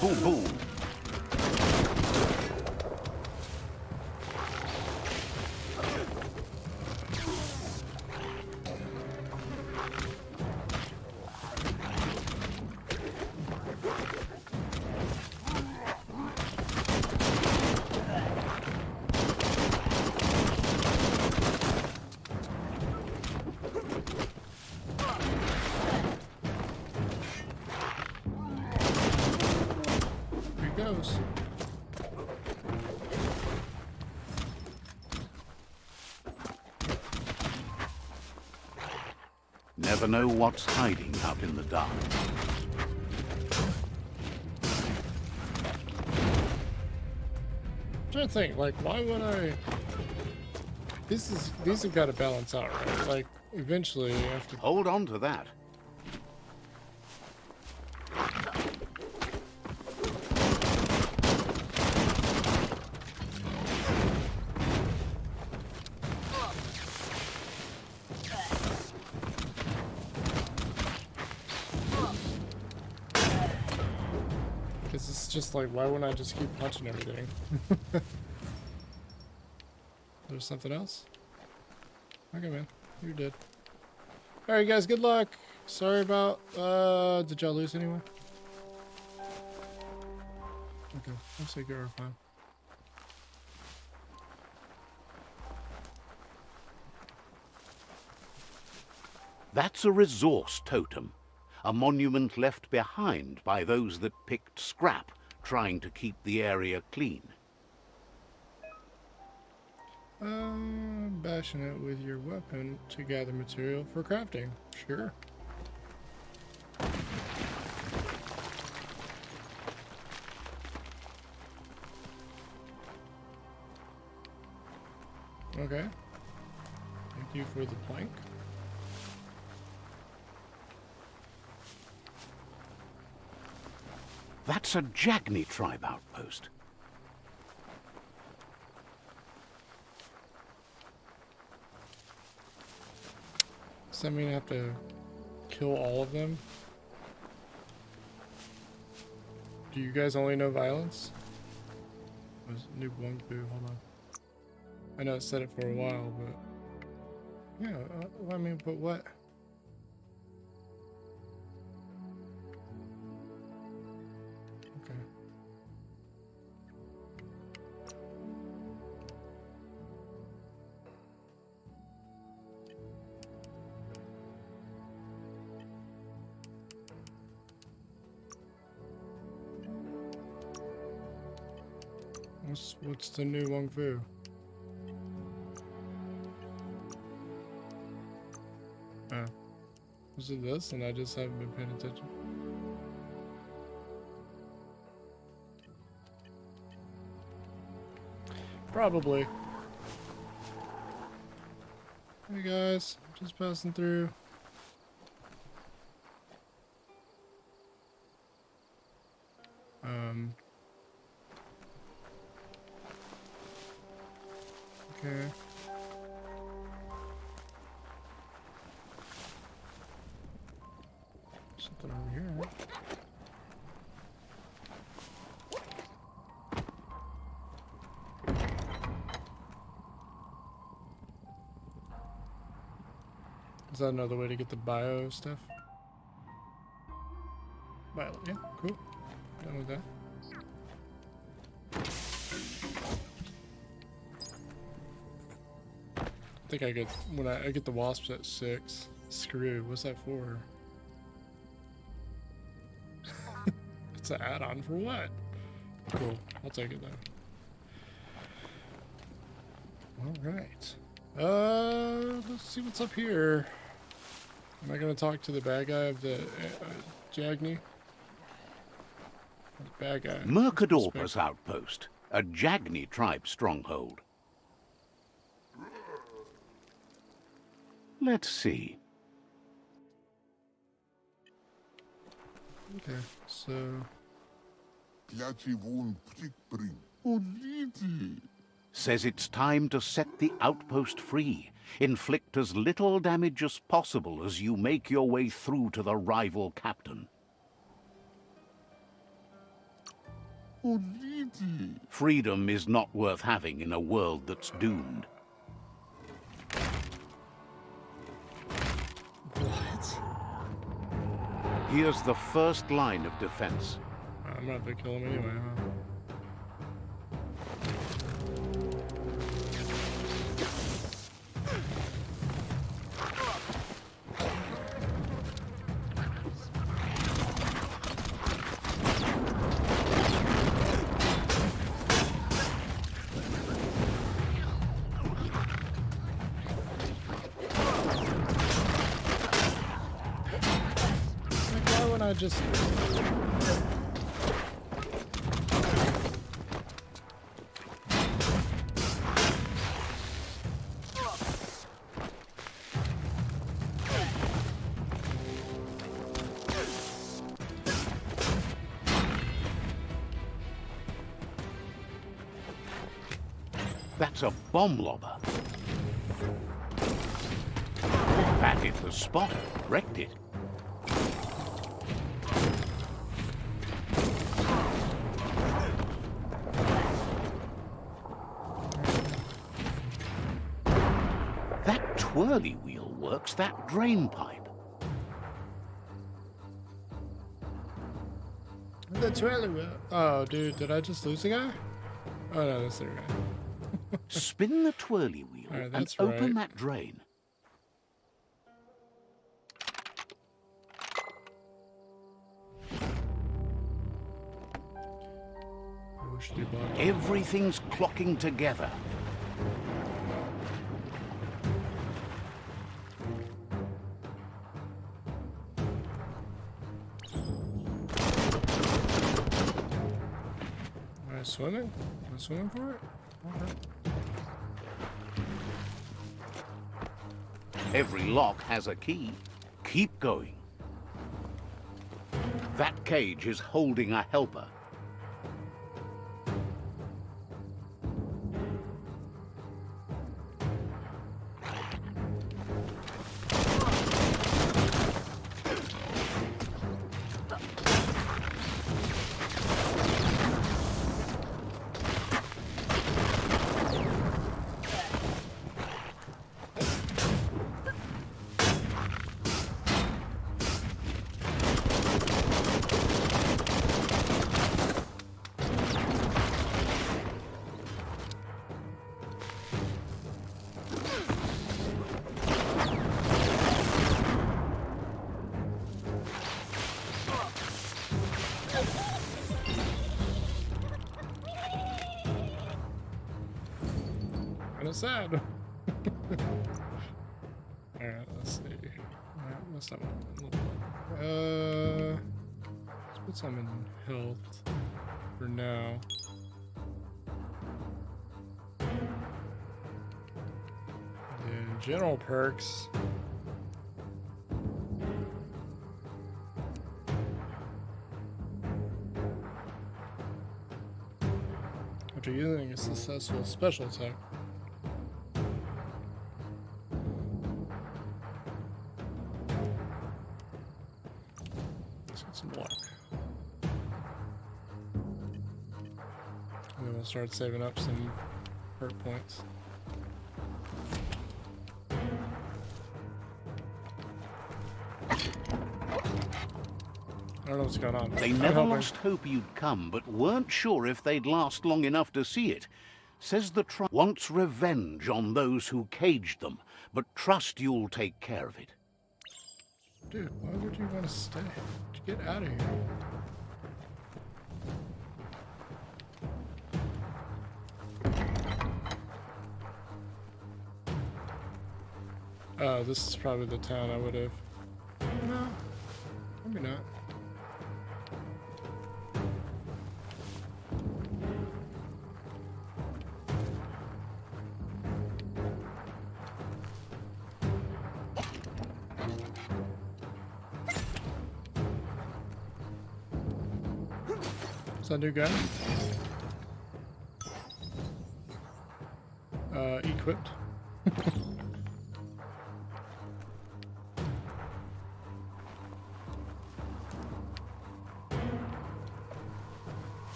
Boom, boom. Goes. Never know what's hiding out in the dark. I'm trying to think, like, why would I? These have got to balance out, right? Like, eventually, you have to. Hold on to that. Because it's just like, why wouldn't I just keep punching everything? There's something else? Okay, man. You're dead. Alright, guys, good luck. Sorry about, did y'all lose anyone? Okay, looks like you're fine. That's a resource totem. A monument left behind by those that picked scrap, trying to keep the area clean. Bashing it with your weapon to gather material for crafting. Sure. Okay. Thank you for the plank. That's a Jagni tribe outpost. Does that mean I have to kill all of them? Do you guys only know violence? Was new one boo? Hold on. I know it said it for a while, but yeah. I mean, but what? Okay. What's the new Wong Fu? Oh. Was it this? And I just haven't been paying attention. Probably. Hey guys, just passing through. Okay. Something over here. Is that another way to get the bio stuff? Bio, yeah, cool. Done with that. I think I get when I get the wasps at 6. Screw. What's that for? It's an add-on for what? Cool. I'll take it though. All right. Let's see what's up here. Am I gonna talk to the bad guy of the Jagni? Bad guy. Mercadorpus outpost, a Jagni tribe stronghold. Let's see. Okay, so Says it's time to set the outpost free. Inflict as little damage as possible as you make your way through to the rival captain. Freedom is not worth having in a world that's doomed. what? Here's the first line of defense. I'm not gonna kill him anyway, huh? Like, why wouldn't I just... That's a bomb lobber. That hit the spot, wrecked it. That twirly wheel works that drain pipe. That's really well. Oh, dude, did I just lose a guy? Oh, no, that's the guy. Spin the twirly wheel Alright, and that's open right. that drain. Everything's clocking together. Am I swimming? Am I swimming for it? Okay. Every lock has a key. Keep going. That cage is holding a helper. Kind of sad. Alright, let's see. No, that's not what let's put some in health for now. And general perks. After using a successful special attack. Let's get some luck. And then we'll start saving up some hurt points. I don't know what's going on. They I'm never hoping- lost hope you'd come, but weren't sure if they'd last long enough to see it. Says the wants revenge on those who caged them, but trust you'll take care of it. Dude, why would you want to stay? Get out of here. Oh, this is probably the town I would have. No, maybe not. Is that a new guy? Equipped.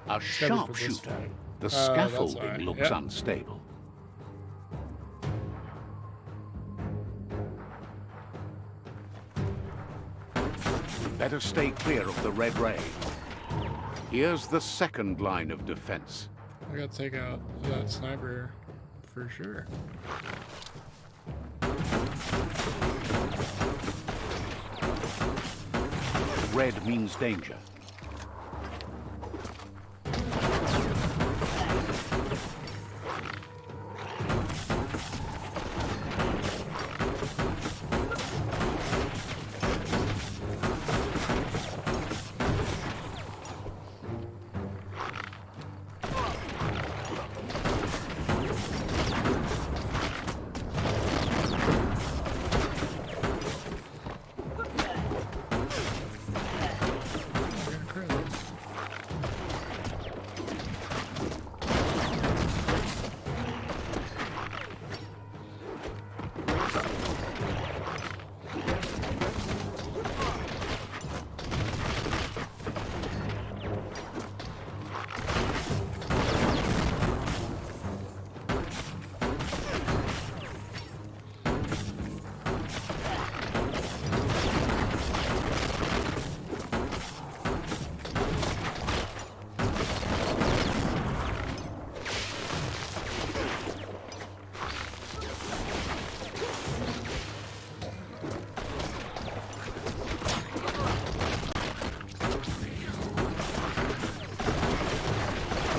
A Gotta be for this sharpshooter. fight. The That's scaffolding alright, looks yep. unstable. Better stay clear of the red ray. Here's the second line of defense. I gotta take out that sniper for sure. Red means danger.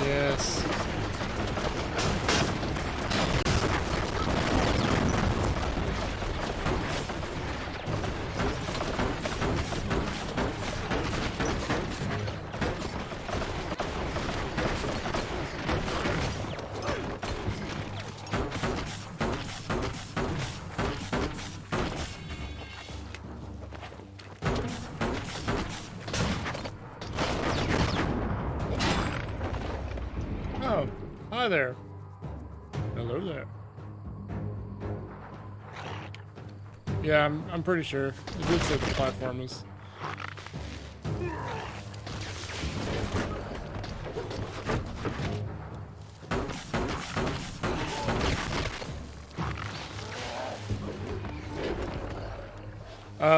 Yes. Oh, hi there. Hello there. Yeah, I'm pretty sure. It did say the platform is.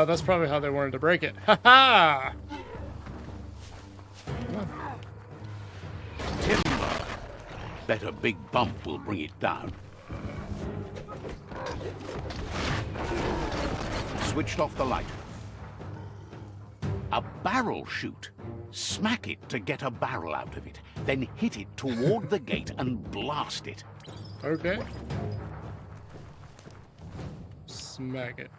That's probably how they wanted to break it. Ha ha! Timber. Bet a big bump will bring it down. Switched off the light. A barrel shoot. Smack it to get a barrel out of it. Then hit it toward the gate and blast it. Okay. maggot.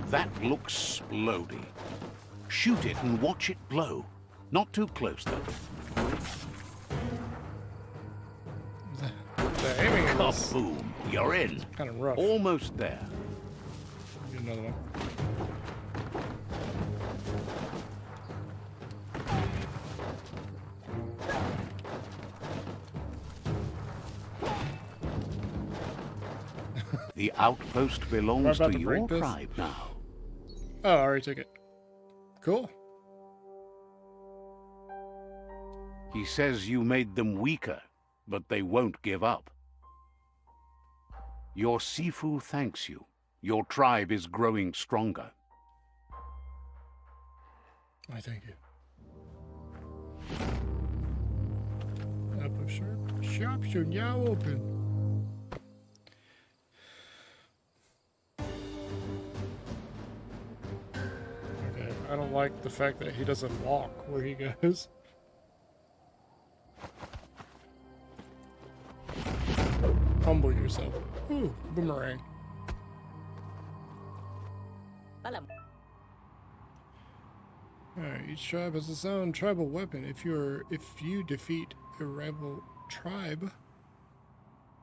That looks splody. Shoot it and watch it blow. Not too close, though. The aiming is Kaboom! You're in. kind of rough. Almost there. Get another one. The outpost Am I belongs about to to your break this? tribe now. Oh, I already took it. Cool. He says you made them weaker, but they won't give up. Your Sifu thanks you. Your tribe is growing stronger. I thank you. Apple shops are now open. Okay, I don't like the fact that he doesn't walk where he goes. Humble yourself. Ooh, boomerang. Balam. Alright, each tribe has its own tribal weapon. If you defeat a rival tribe,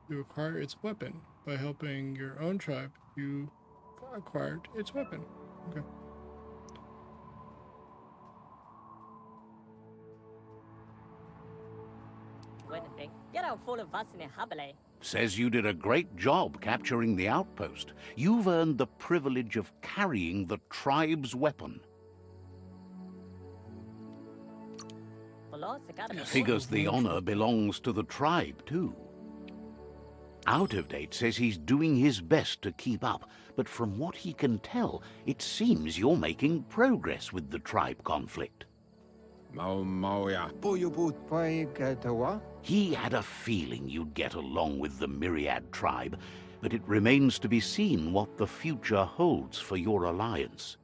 you acquire its weapon. By helping your own tribe, you acquired its weapon. Okay. When they get out full of us in a habale. Says you did a great job capturing the outpost. You've earned the privilege of carrying the tribe's weapon. Figures the honor belongs to the tribe, too. Out of Date says he's doing his best to keep up, but from what he can tell, it seems you're making progress with the tribe conflict. He had a feeling you'd get along with the Myriad tribe, but it remains to be seen what the future holds for your alliance.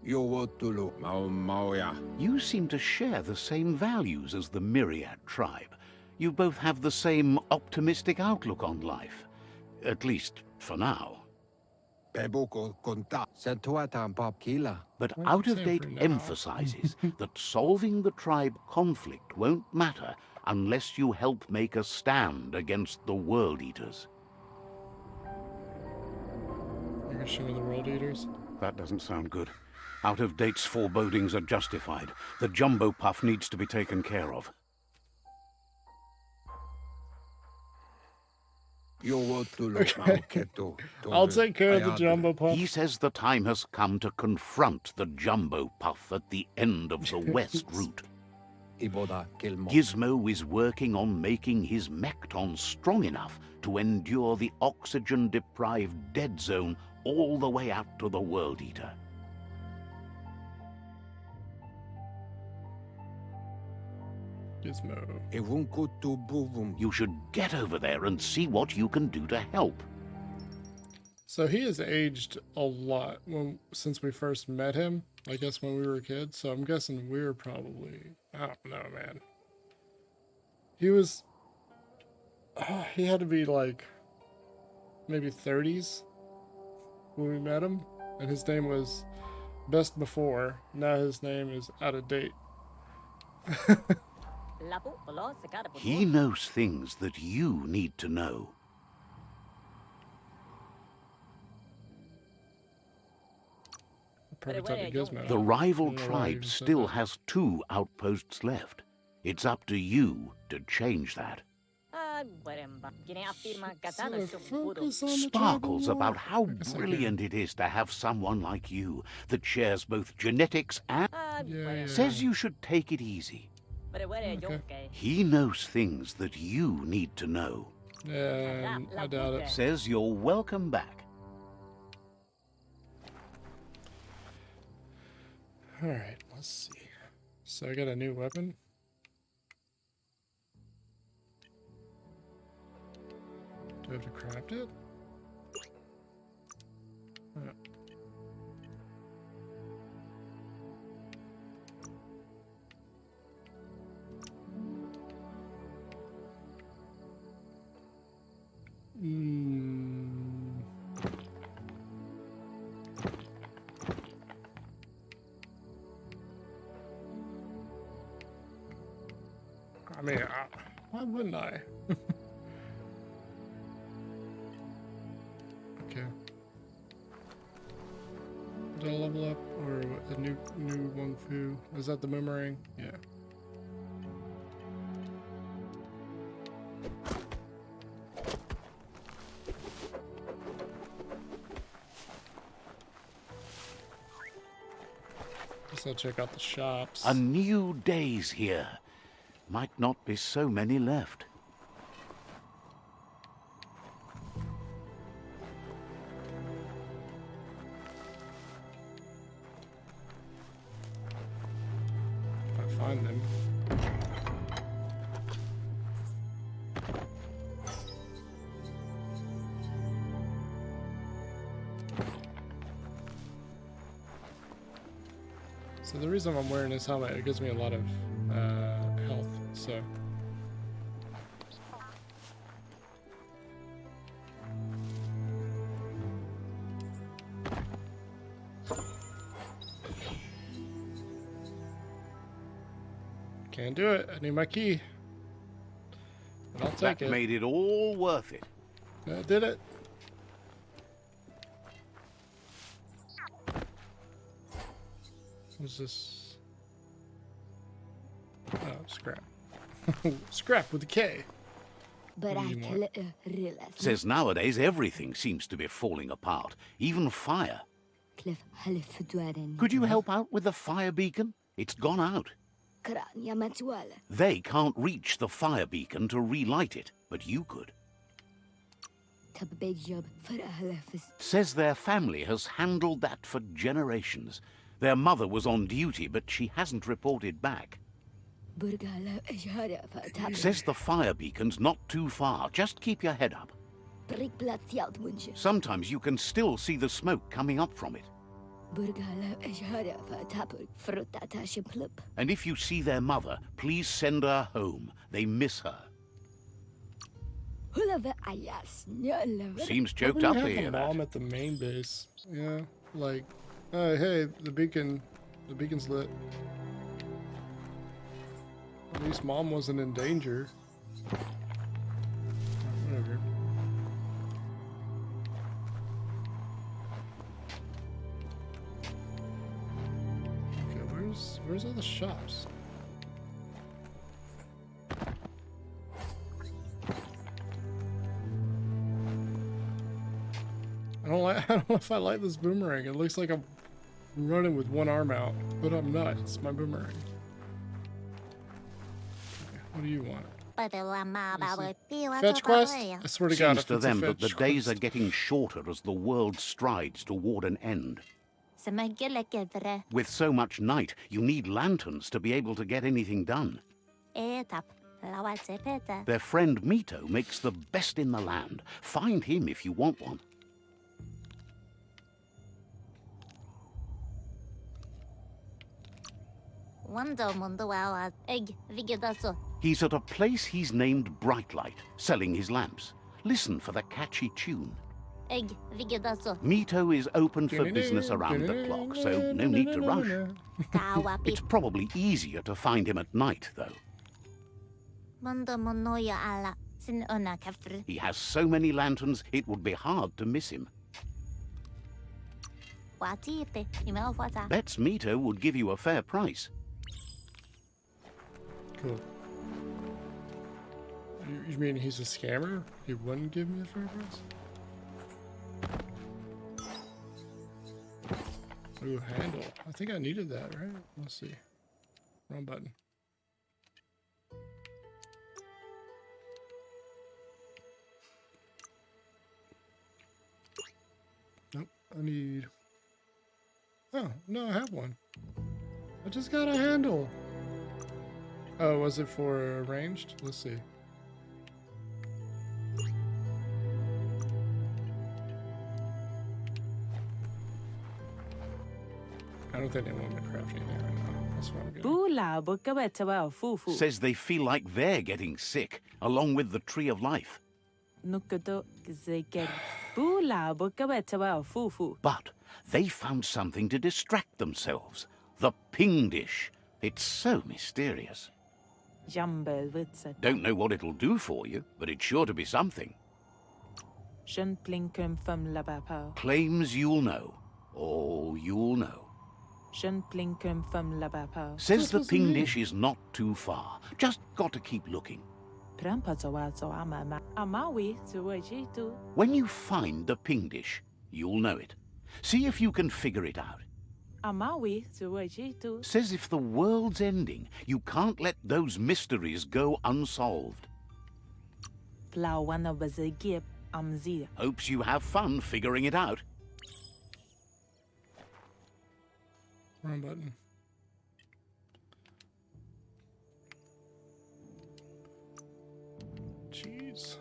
You seem to share the same values as the Myriad tribe. You both have the same optimistic outlook on life. At least, for now. But Out of Date emphasizes that solving the tribe conflict won't matter unless you help make a stand against the World Eaters. You're gonna show me the World Eaters? That doesn't sound good. Out of Date's forebodings are justified. The Jumbo Puff needs to be taken care of. Okay. I'll take care of the Jumbo Puff. He says the time has come to confront the Jumbo Puff at the end of the West Route. Gizmo is working on making his Mekton strong enough to endure the oxygen-deprived dead zone all the way out to the World Eater. Gizmo. You should get over there and see what you can do to help. So he has aged a lot since we first met him. I guess when we were kids. So I'm guessing we were probably, I don't know, man. He was, he had to be like maybe 30s when we met him. And his name was Best Before. Now his name is Out of Date. He knows things that you need to know. Prototype Gizmo. The rival I don't know why I tribe even said still that. has 2 outposts left. It's up to you to change that. So focus on the Sparkles tribal about war. how I guess I can. brilliant it is to have someone like you that shares both genetics and Yeah. says you should take it easy. Okay. He knows things that you need to know. Yeah, I doubt it. Says you're welcome back. Alright, let's see. So I got a new weapon. Do I have to craft it? Oh. wouldn't I? Okay. Did I level up or a new Wong Fu? Is that the boomerang? Yeah. Guess I'll check out the shops. A new day's here. Might not be so many left. If I find them. So the reason I'm wearing this helmet, it gives me a lot of health, so. Can't do it. I need my key. But I'll take That it. made it all worth it. I did it. What's this? Oh, scrap. Scrap with a K. But What I do you want? realize. Says nowadays everything seems to be falling apart, even fire. Cliff Halifudwaren. Could you help out with the fire beacon? It's gone out. Krania Matuala. They can't reach the fire beacon to relight it, but you could. Tab big job for a Halifus. Says their family has handled that for generations. Their mother was on duty, but she hasn't reported back. Burgala Ejara for a tab. Says the fire beacon's not too far. Just keep your head up. Brick Blatiat Munch. Sometimes you can still see the smoke coming up from it. Burgala Ejara for a tabur. Frutata Shimplup. And if you see their mother, please send her home. They miss her. Hulava Ayas. Nyola. Seems Why choked do up we to have hear the mom that. at the main base? Yeah, like, hey, the beacon's lit. At least mom wasn't in danger. Whatever. Okay, where's all the shops? I don't know if I like this boomerang. It looks like I'm running with one arm out, but I'm not. It's my boomerang. Okay, what do you want? Fetch quest? I swear to God, Seems if to it's a them that the fetch days are quest. getting shorter as the world strides toward an end. With so much night, you need lanterns to be able to get anything done. Their friend Mito makes the best in the land. Find him if you want one. He's at a place he's named Brightlight, selling his lamps. Listen for the catchy tune. Mito is open for business around the clock, so no need to rush. It's probably easier to find him at night, though. He has so many lanterns, it would be hard to miss him. Bets Mito would give you a fair price. Cool. You mean he's a scammer? He wouldn't give me a fair price? Ooh, handle. I think I needed that, right? Let's see. Wrong button. Nope, I need... Oh, no, I have one. I just got a handle. Oh, was it for ranged? Let's see. I don't think they want me to craft anything right now. That's what I'm getting. Bula bukawetawa fufu. Says they feel like they're getting sick, along with the Tree of Life. Nukato gzeken. Bula bukawetawa fufu. But they found something to distract themselves. The ping dish. It's so mysterious. Jumbo witsa. Don't know what it'll do for you, but it's sure to be something. Shun plinkum from labapo. Claims you'll know. Oh, you'll know. Shun plinkum from labapo. Says What's the supposed to mean? ping dish is not too far. Just got to keep looking. Prampazo ama amawi to wajitu. When you find the ping dish, you'll know it. See if you can figure it out. Amawi to wajitu. Says if the world's ending, you can't let those mysteries go unsolved. Plawana bazagip amzir. Hopes you have fun figuring it out. Wrong button. Jeez.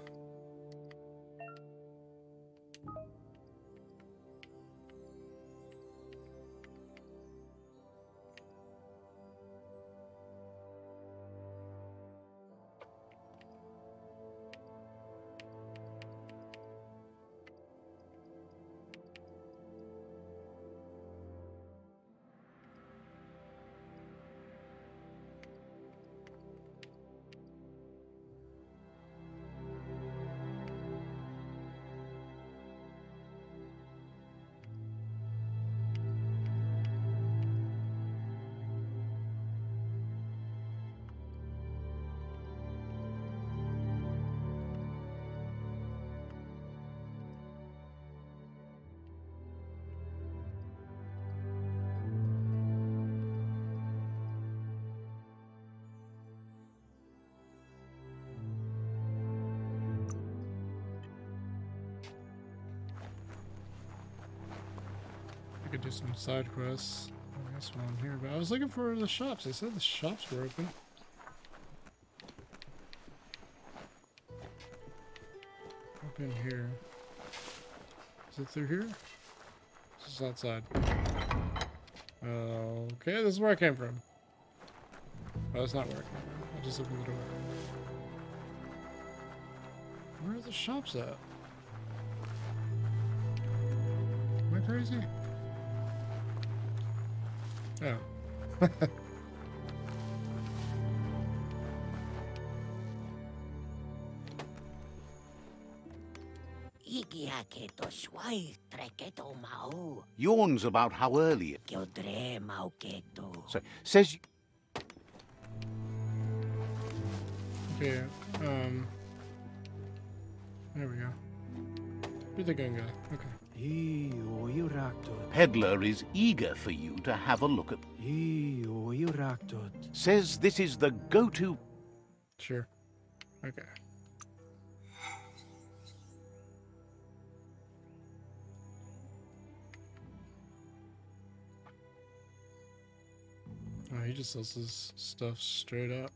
I could do some side quests. I guess while I'm here, but I was looking for the shops. They said the shops were open. Up in here. Is it through here? This is outside. Okay, this is where I came from. Oh, that's not where I came from. I just opened the door. Where are the shops at? Am I crazy? Oh. Yawns about how early it... So, says... you- Okay, there we go. You're the gun guy. Okay. Peddler is eager for you to have a look at... Says this is the go-to... Sure. Okay. Oh, he just sells his stuff straight up.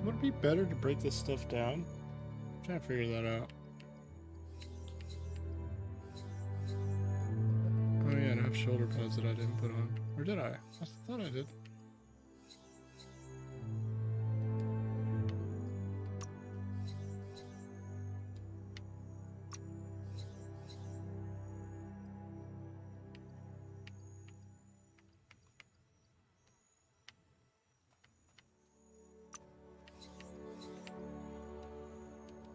So would it be better to break this stuff down? I'm trying to figure that out. Oh yeah, and I have shoulder pads that I didn't put on. Or did I? I thought I did.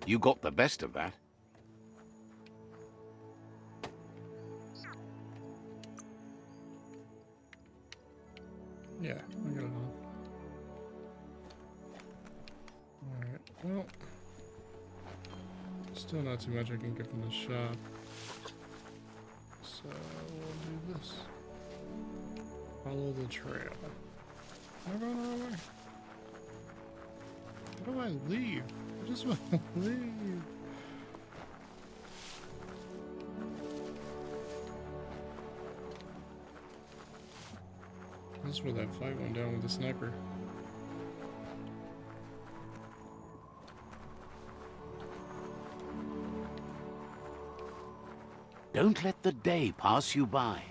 You got the best of that. Well, still not too much I can get from the shop. So we'll do this. Follow the trail. Am I going the wrong way? How do I leave? I just want to leave. This is where that fight went down with the sniper. Don't let the day pass you by.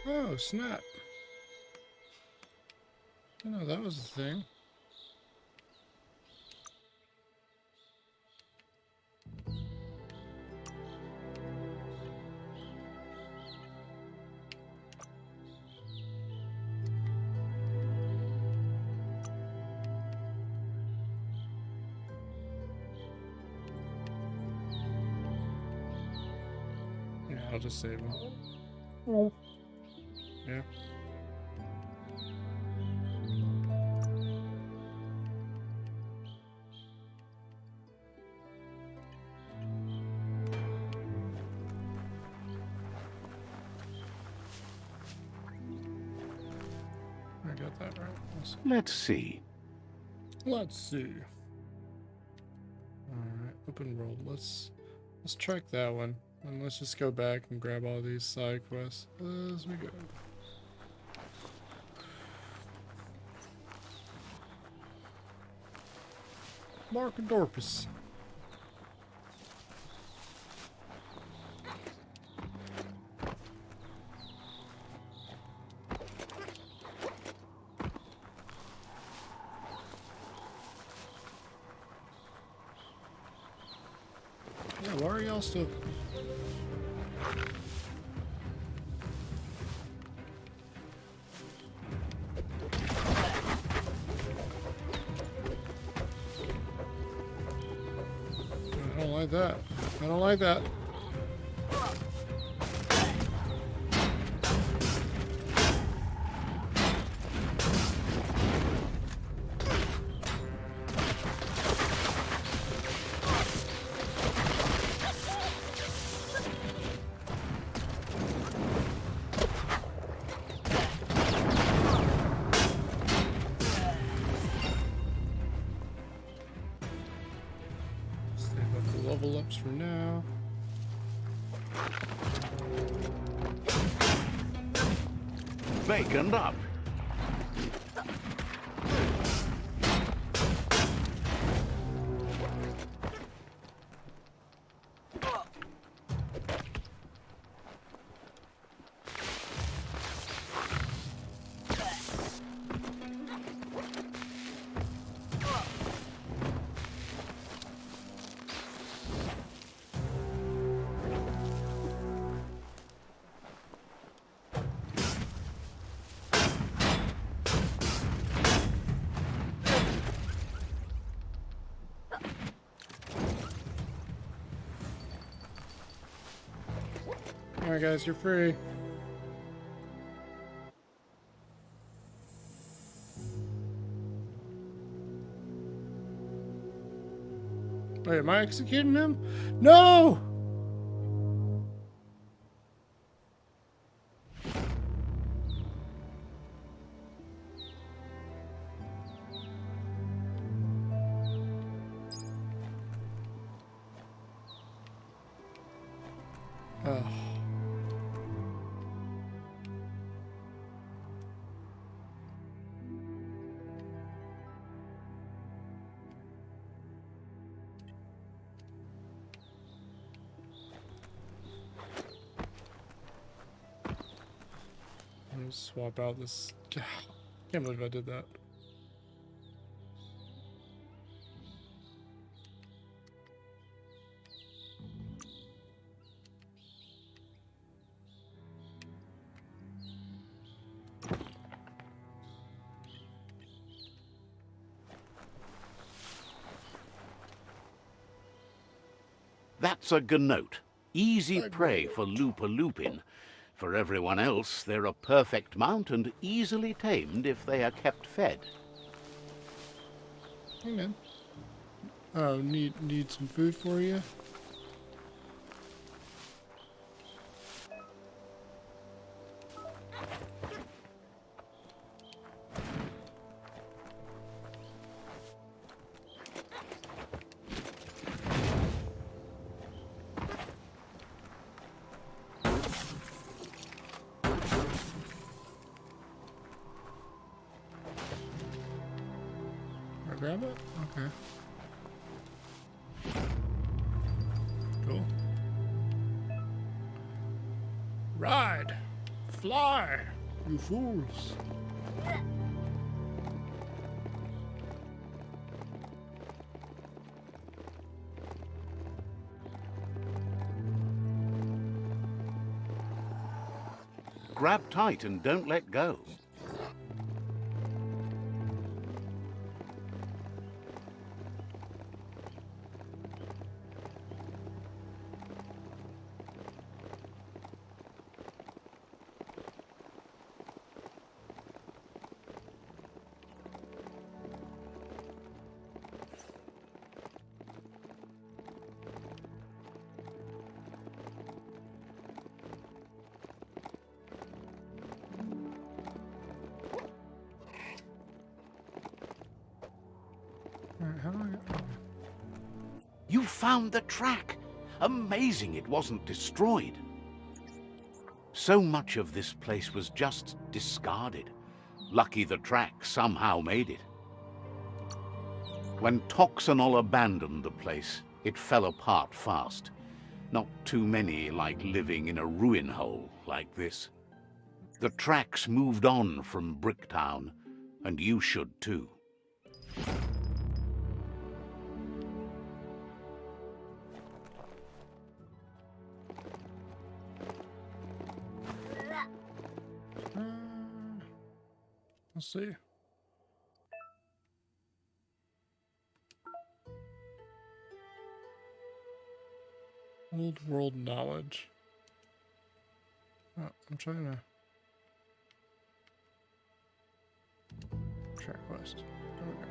Oh, snap. I know that was a thing. Yeah, I'll just save him. Yeah. I got that right. Let's see. Let's see. Alright, open world. Let's check that one. And let's just go back and grab all these side quests as we go. Markadorpus. Yeah, why are y'all still... I don't like that. I don't like that. Save up the level ups for now. Vacant up. Alright guys, you're free. Wait, am I executing him? No! Oh. I'm gonna swap out this. Can't believe I did that. That's a gnote. Easy prey for Lupin. For everyone else, they're a perfect mount and easily tamed if they are kept fed. Hey man. Oh, need some food for you? I grab it? Okay. Cool. Ride! Fly! You fools! Grab tight and don't let go. Alright, how do I get... You found the track! Amazing it wasn't destroyed. So much of this place was just discarded. Lucky the track somehow made it. When Toxanol abandoned the place, it fell apart fast. Not too many like living in a ruin hole like this. The tracks moved on from Bricktown, and you should too. Let's see. Old world knowledge. Oh, I'm trying to... Track quest. There we go.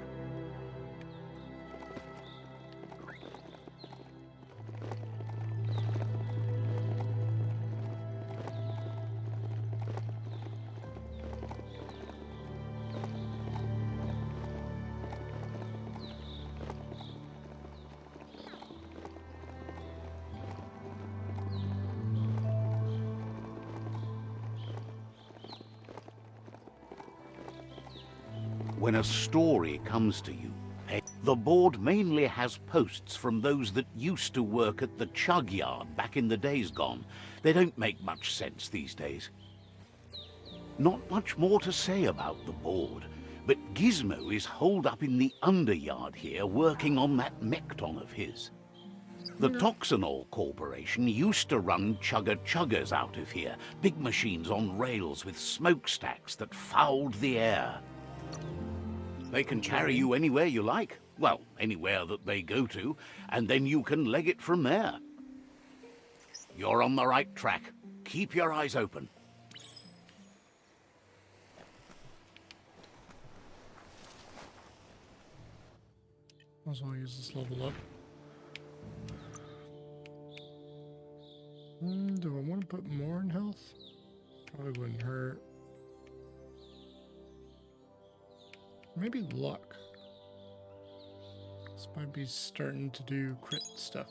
When a story comes to you, the board mainly has posts from those that used to work at the chug yard back in the days gone. They don't make much sense these days. Not much more to say about the board, but Gizmo is holed up in the underyard here working on that Mekton of his. The Toxanol Corporation used to run chugger-chuggers out of here, big machines on rails with smokestacks that fouled the air. They can carry you anywhere you like. Well, anywhere that they go to, and then you can leg it from there. You're on the right track. Keep your eyes open. Might as well use this level up. Do I want to put more in health? Probably wouldn't hurt. Maybe luck. This might be starting to do crit stuff.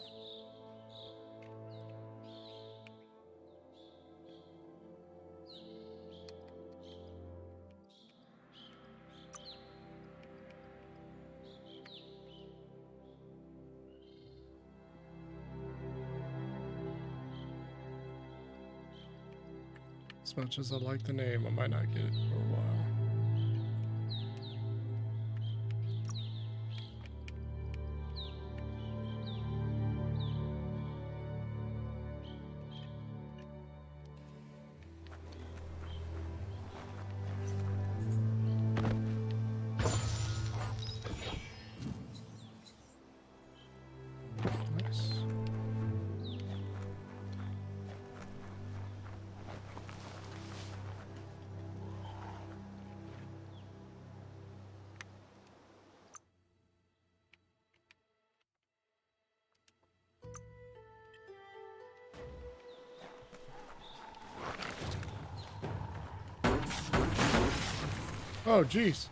As much as I like the name, I might not get it for a while. Nice. Oh, jeez.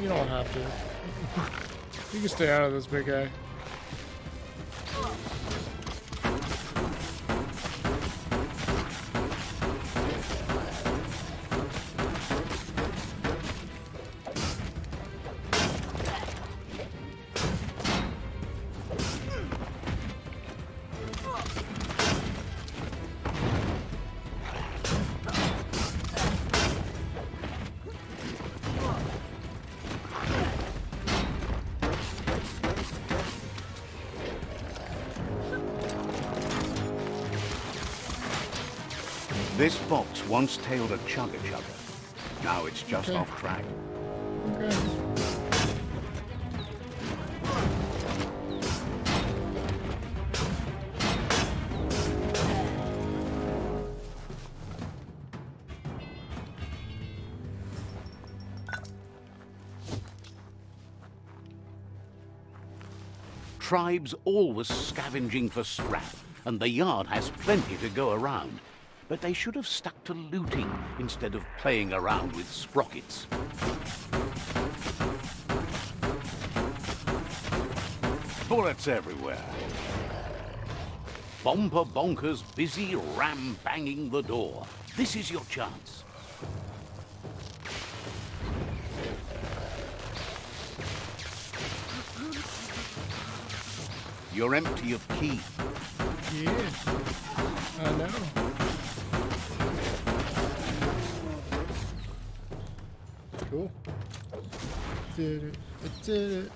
You don't have to. You can stay out of this, big guy. This fox once tailed a chugga-chugga. Now it's just Okay. off track. Okay. Tribes always scavenging for scrap, and the yard has plenty to go around. But they should have stuck to looting instead of playing around with sprockets. Bullets everywhere. Bomper bonkers busy ram-banging the door. This is your chance. You're empty of key. Yeah. I know. Cool. Did it. I did it.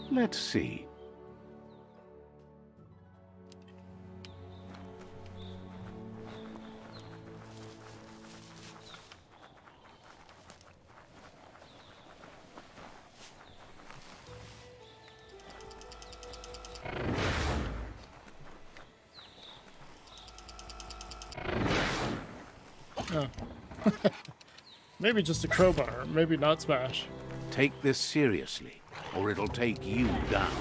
Let's see. Oh. Maybe just a crowbar, maybe not smash. Take this seriously, or it'll take you down.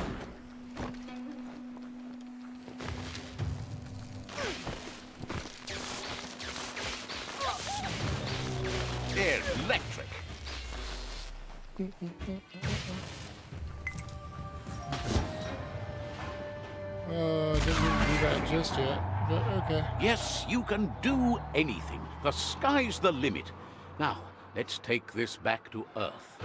Electric. Didn't do that just yet, but okay. Yes, you can do anything. The sky's the limit. Now, let's take this back to Earth.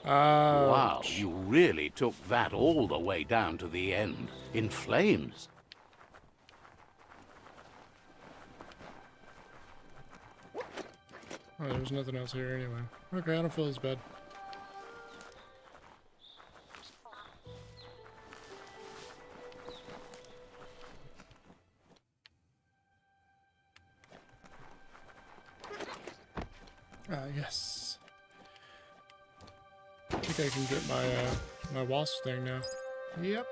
Wow, Ouch. you really took that all the way down to the end, in flames. Oh, there's nothing else here anyway. Okay, I don't feel as bad. Yes. think I can get my my wasp thing now. Yep.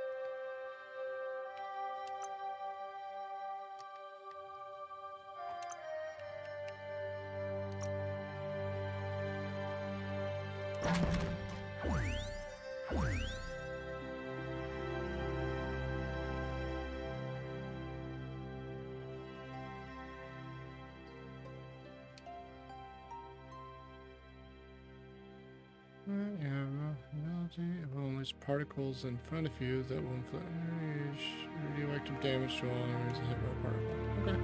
You have no analogy of only particles in front of you that will inflict radioactive damage to all enemies hit by a particle. Okay.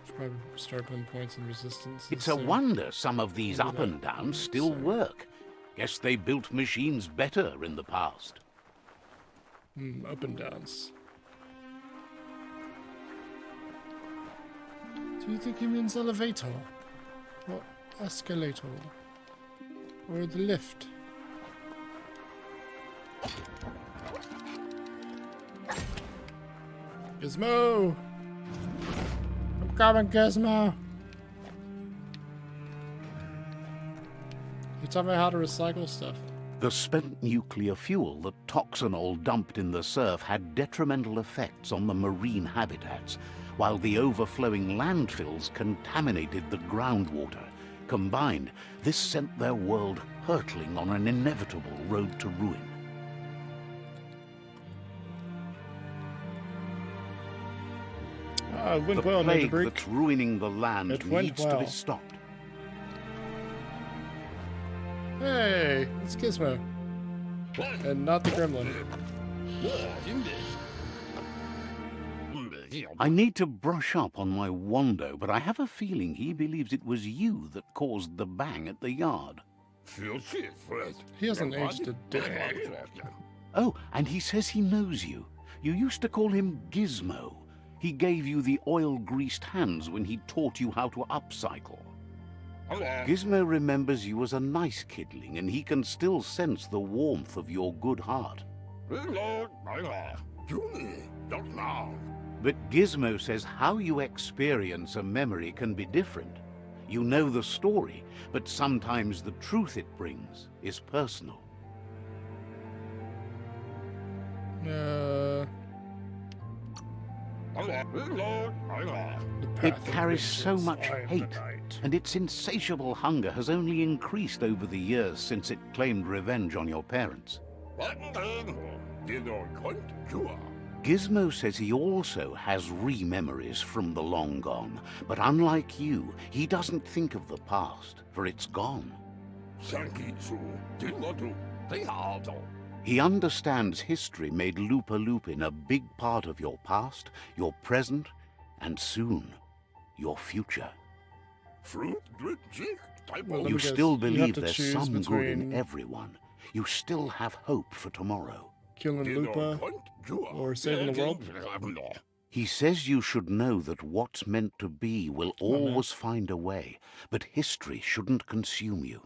Should probably start putting points in resistance. It's a wonder some of these up and downs still work. Guess they built machines better in the past. Up and downs. Do you think he means elevator? Or escalator? Or the lift? Gizmo! I'm coming, Gizmo! You tell me how to recycle stuff. The spent nuclear fuel that Toxanol dumped in the surf had detrimental effects on the marine habitats, while the overflowing landfills contaminated the groundwater. Combined, this sent their world hurtling on an inevitable road to ruin. It went The well, plague Nibbler. that's ruining the land It went needs to well. be stopped. Hey, it's Gizmo. And not the gremlin. I need to brush up on my Wando, but I have a feeling he believes it was you that caused the bang at the yard. He hasn't aged a day. Oh, and he says he knows you. You used to call him Gizmo. He gave you the oil-greased hands when he taught you how to upcycle. Gizmo remembers you as a nice kidling, and he can still sense the warmth of your good heart. But Gizmo says how you experience a memory can be different. You know the story, but sometimes the truth it brings is personal. It carries so much hate, and its insatiable hunger has only increased over the years since it claimed revenge on your parents. Gizmo says he also has re-memories from the long gone, but unlike you, he doesn't think of the past, for it's gone. He understands history made Lupa Lupin a big part of your past, your present, and soon, your future. Well, You still believe there's choose some good in between everyone. You still have hope for tomorrow. killing Lupa or saving the world. He says you should know that what's meant to be will always find a way, but history shouldn't consume you.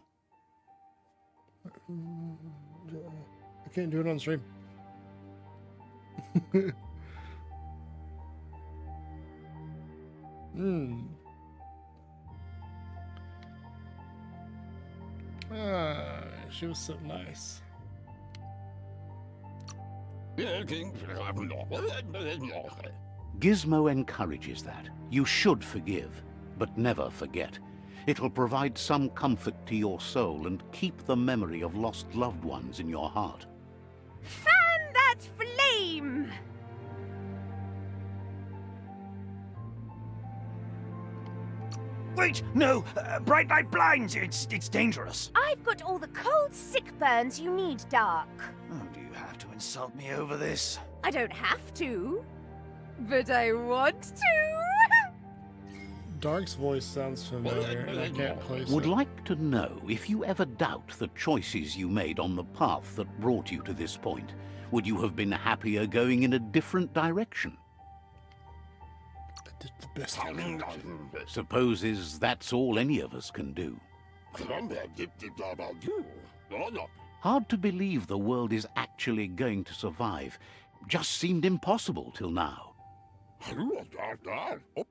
I can't do it on stream. She was so nice. Gizmo encourages that. You should forgive, but never forget. It'll provide some comfort to your soul and keep the memory of lost loved ones in your heart. Fan that flame! Wait, no! Bright light blinds! It's dangerous! I've got all the cold sick burns you need, Dark. Oh, do you have to insult me over this? I don't have to, but I want to. Dark's voice sounds familiar, and I can't place Would it. like to know if you ever doubt the choices you made on the path that brought you to this point. Would you have been happier going in a different direction? I did the best I could. Supposes that's all any of us can do. Hard to believe the world is actually going to survive. Just seemed impossible till now.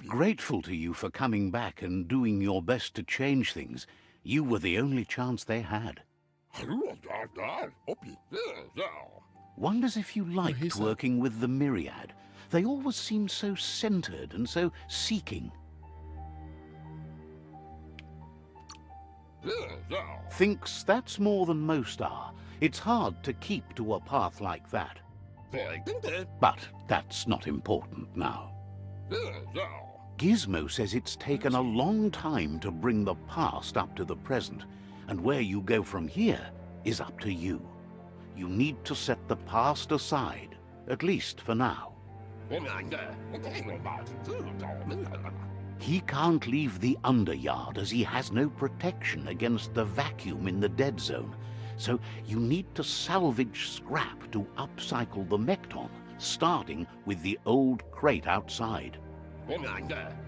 Grateful to you for coming back and doing your best to change things. You were the only chance they had. Wonders if you liked said- working with the Myriad. They always seemed so centered and so seeking. Thinks that's more than most are. It's hard to keep to a path like that. But that's not important now. Gizmo says it's taken a long time to bring the past up to the present, and where you go from here is up to you. You need to set the past aside, at least for now. He can't leave the Underyard as he has no protection against the vacuum in the dead zone. So you need to salvage scrap to upcycle the Mekton, starting with the old crate outside.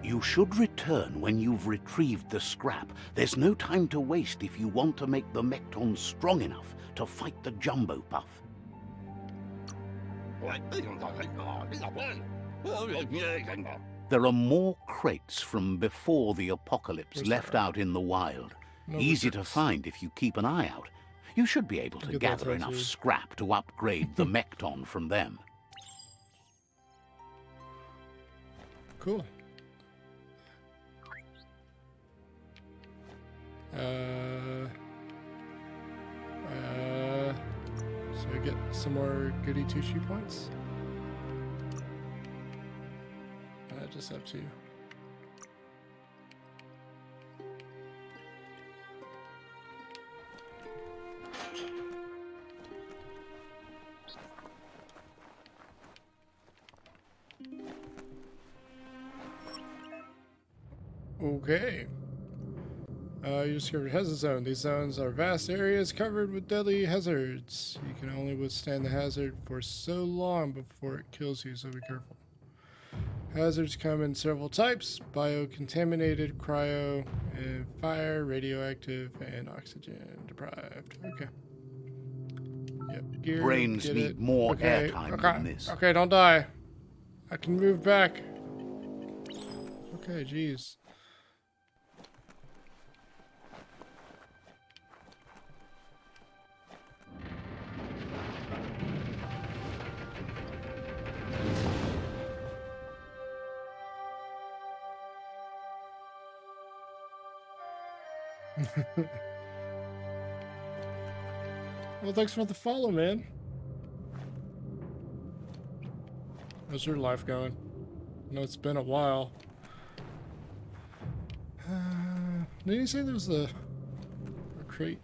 You should return when you've retrieved the scrap. There's no time to waste if you want to make the Mekton strong enough to fight the Jumbo Puff. There are more crates from before the apocalypse Where's left that? out in the wild. No Easy to regrets. find if you keep an eye out. You should be able to Get that gather enough tattooed. scrap to upgrade the Mekton from them. Cool. So I get some more goody two-shoe points. Just up to you. Okay. You discovered hazard zone. These zones are vast areas covered with deadly hazards. You can only withstand the hazard for so long before it kills you, so be careful. Hazards come in several types: biocontaminated, cryo, and fire, radioactive, and oxygen deprived. Okay. Yep. Gear, Brains get need it. more Okay, airtime okay. than this. Okay, don't die. I can move back. Okay, jeez. Well, thanks for the follow, man. How's your life going? I know it's been a while. Did you say there was a crate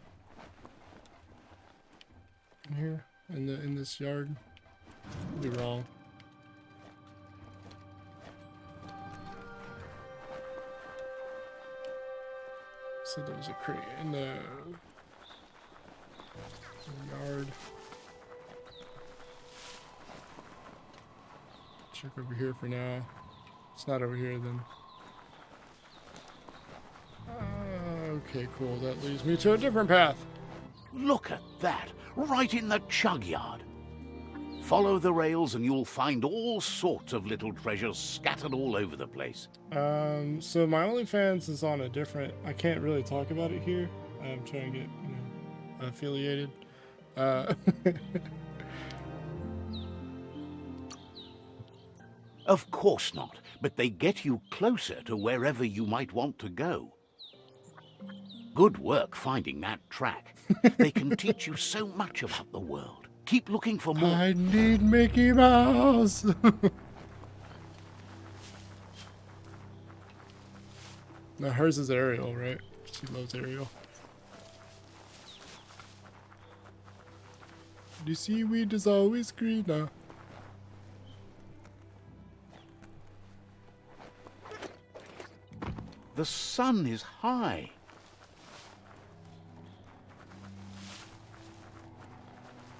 in here in this yard? Could be wrong. Said there was a crate in the yard. Check over here for now. It's not over here then. Okay, cool. That leads me to a different path. Look at that, right in the chug yard. Follow the rails and you'll find all sorts of little treasures scattered all over the place. So my OnlyFans is on a different. I can't really talk about it here. I'm trying to get, affiliated. Of course not, but they get you closer to wherever you might want to go. Good work finding that track. They can teach you so much about the world. Keep looking for more. I need Mickey Mouse. Now hers is Ariel, right? She loves Ariel. The seaweed is always greener. The sun is high.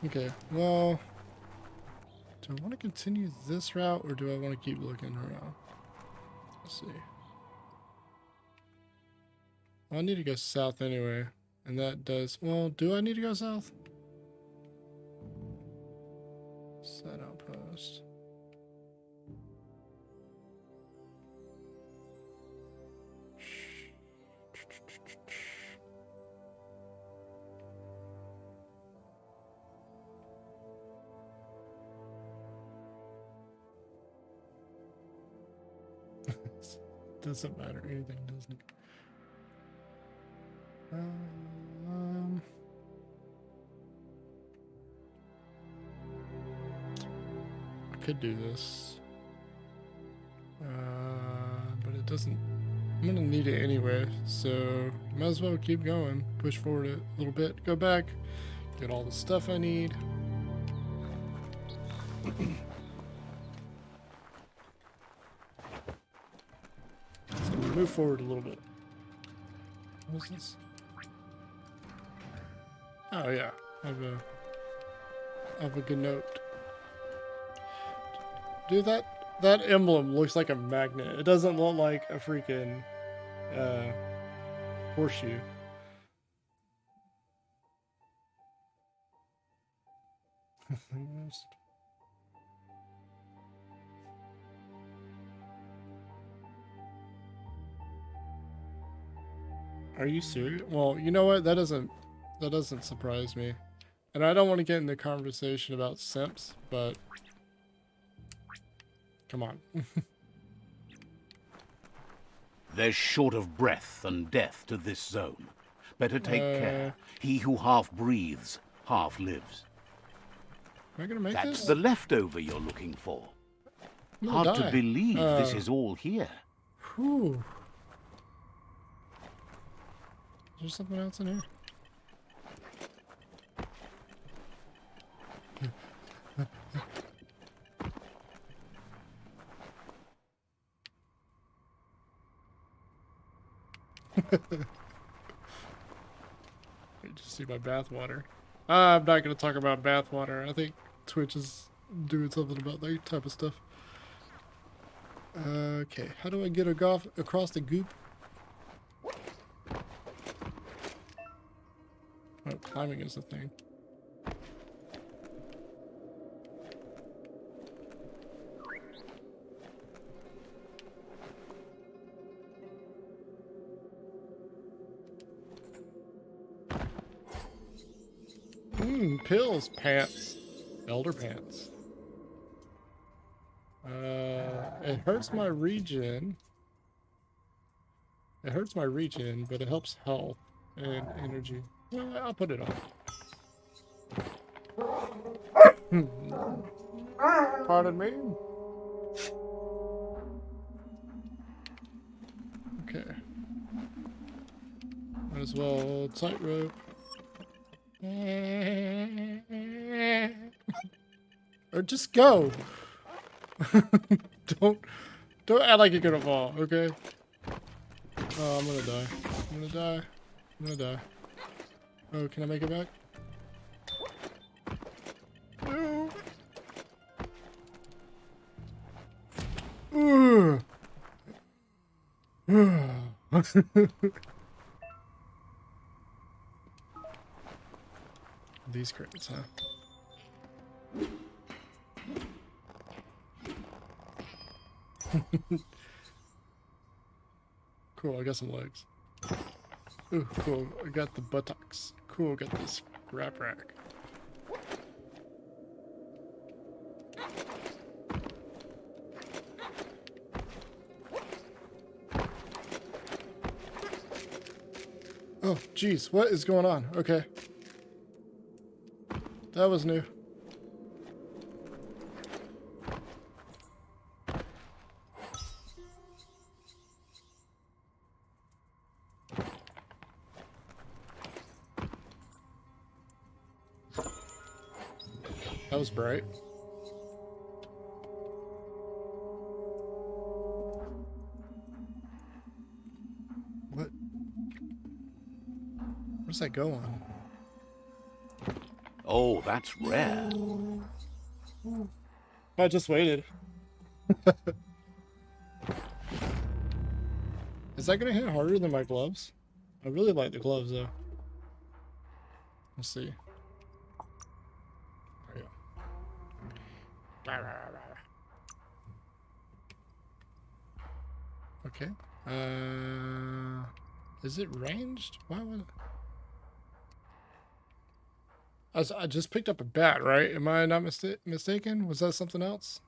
Okay, well, do I want to continue this route or do I want to keep looking around? Let's see. Well, I need to go south anyway, and that does, well, do I need to go south? Set outpost. Doesn't matter. Anything doesn't. I could do this. But it doesn't. I'm gonna need it anyway, so might as well keep going. Push forward a little bit. Go back. Get all the stuff I need. So move forward a little bit. What is this? Oh yeah, I have a good note. Dude, that emblem looks like a magnet. It doesn't look like a freaking horseshoe. Are you serious? Well, you know what? That doesn't surprise me. And I don't want to get into conversation about simps, but come on. There's short of breath and death to this zone. Better take care. He who half breathes, half lives. Am I gonna make That's this? the leftover you're looking for. I'm Hard gonna to die. believe this is all here. Whew. Is there something else in here? Just see my bathwater. I'm not going to talk about bathwater. I think Twitch is doing something about that type of stuff. Okay, how do I get across the goop? Oh, climbing is the thing. Pills, pants, elder pants. It hurts my regen. It hurts my regen, but it helps health and energy. Well, I'll put it on. Pardon me. Okay. Might as well tightrope. Or just go. Don't act like you're gonna fall, okay? Oh, I'm gonna die. I'm gonna die. I'm gonna die. Oh, can I make it back? No. These crates, huh? Cool, I got some legs. Ooh, cool, I got the buttocks. Cool, got this scrap rack. Oh, jeez, what is going on? Okay. That was new. That was bright. What? Where's that go on? Oh, that's rare. I just waited. Is that gonna hit harder than my gloves? I really like the gloves though. Let's see. There we go. Okay. Is it ranged? Why would I just picked up a bat, right? Am I not mistaken? Was that something else?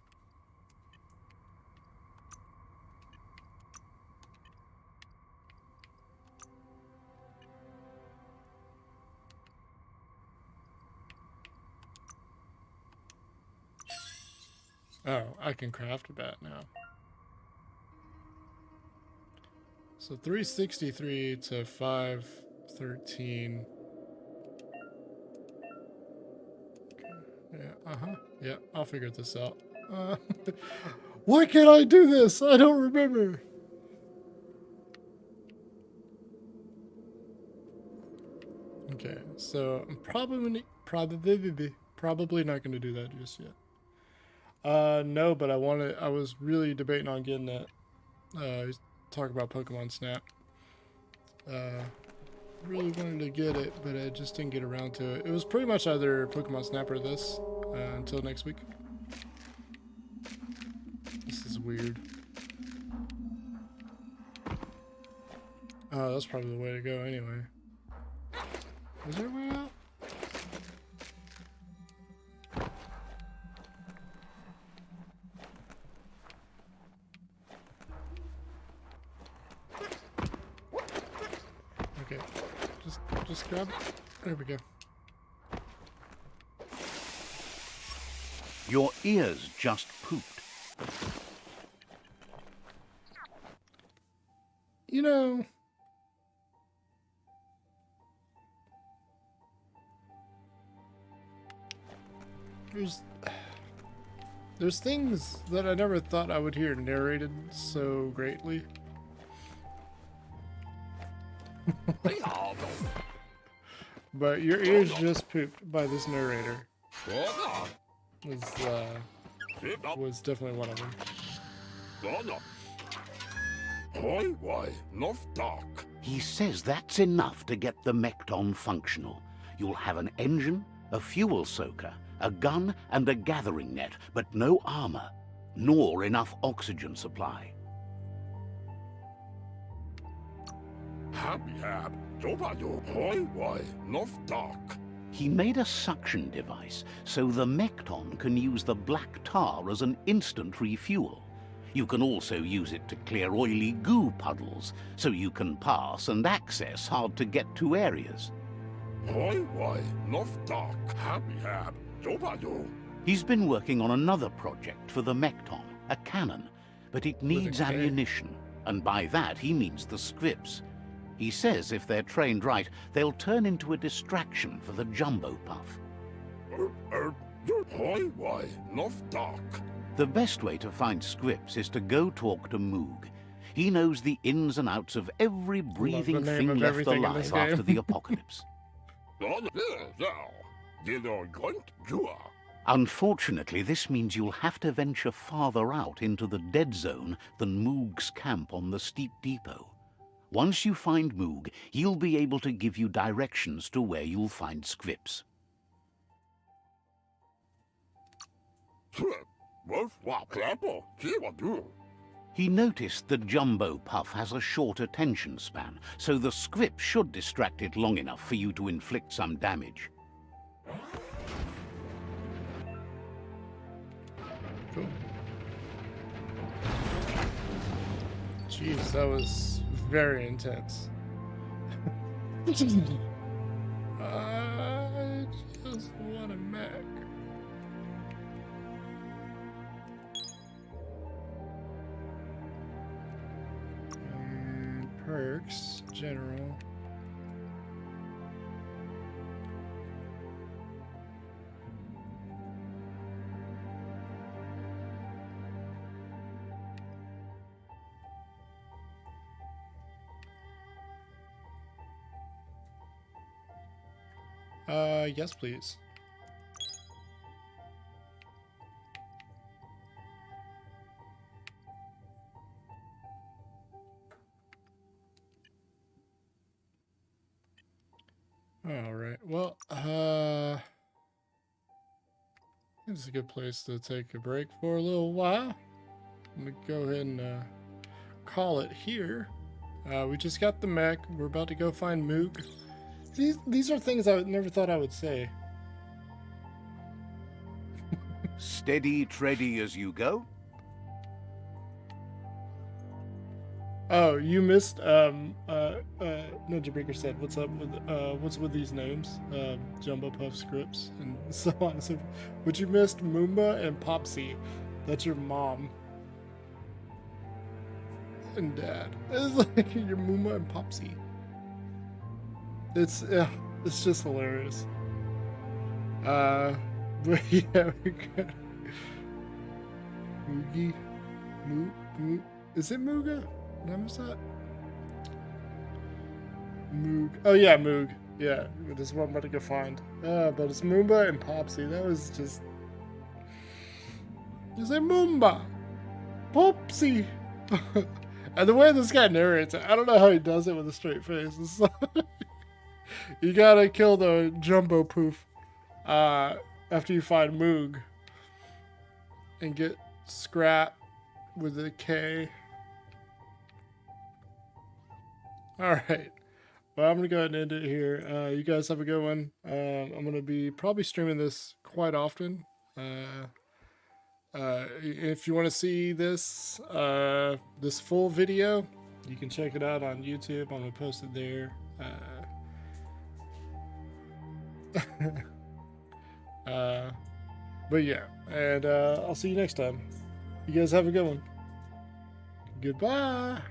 Oh, I can craft a bat now. So 363 to 513. Yeah, yeah, I'll figure this out. Why can't I do this? I don't remember. Okay, so I'm probably not going to do that just yet. No, but I was really debating on getting that. Talk about Pokemon Snap. Really wanted to get it, but I just didn't get around to it. It was pretty much either Pokemon Snap or this until next week. This is weird. Oh, that's probably the way to go anyway. Is there a way out? Okay, just grab it. There we go. Your ears just pooped. You know, there's things that I never thought I would hear narrated so greatly. But your ears just pooped by this narrator. Was definitely one of them. He says that's enough to get the Mekton functional. You'll have an engine, a fuel soaker, a gun, and a gathering net, but no armor, nor enough oxygen supply. He made a suction device so the Mekton can use the black tar as an instant refuel. You can also use it to clear oily goo puddles, so you can pass and access hard-to-get-to areas. He's been working on another project for the Mekton, a cannon, but it needs ammunition, and by that he means the scripts. He says if they're trained right, they'll turn into a distraction for the Jumbo Puff. The best way to find scripts is to go talk to Moog. He knows the ins and outs of every breathing thing left alive after the apocalypse. Unfortunately, this means you'll have to venture farther out into the dead zone than Moog's camp on the steep depot. Once you find Moog, he'll be able to give you directions to where you'll find scripts. He noticed the Jumbo Puff has a short attention span, so the script should distract it long enough for you to inflict some damage. Cool. Jeez, that was very intense. I just want a mech. And perks, general. Yes, please. All right. Well, it's a good place to take a break for a little while. I'm gonna go ahead and call it here. We just got the mech. We're about to go find Moog. These are things I never thought I would say. Steady, tready as you go. Oh, you missed. Ninja Breaker said, "What's up with what's with these names? Jumbo Puff scripts and so on." So, but you missed Moomba and Popsy. That's your mom and dad. It's like your Mooma and Popsy. It's just hilarious. But yeah, we got Moogie. Is it Mooga? Did I miss that? Moog. Oh yeah, Moog. Yeah, this is what I'm about to go find. But it's Moomba and Popsy. That was just. You say Moomba, Popsy, and the way this guy narrates it, I don't know how he does it with a straight face. It's like, you gotta kill the Jumbo Poof after you find Moog and get Scrap with a K. All right. Well, I'm going to go ahead and end it here. You guys have a good one. I'm going to be probably streaming this quite often. If you want to see this this full video, you can check it out on YouTube. I'm going to post it there. But yeah, and I'll see you next time. You guys have a good one. Goodbye.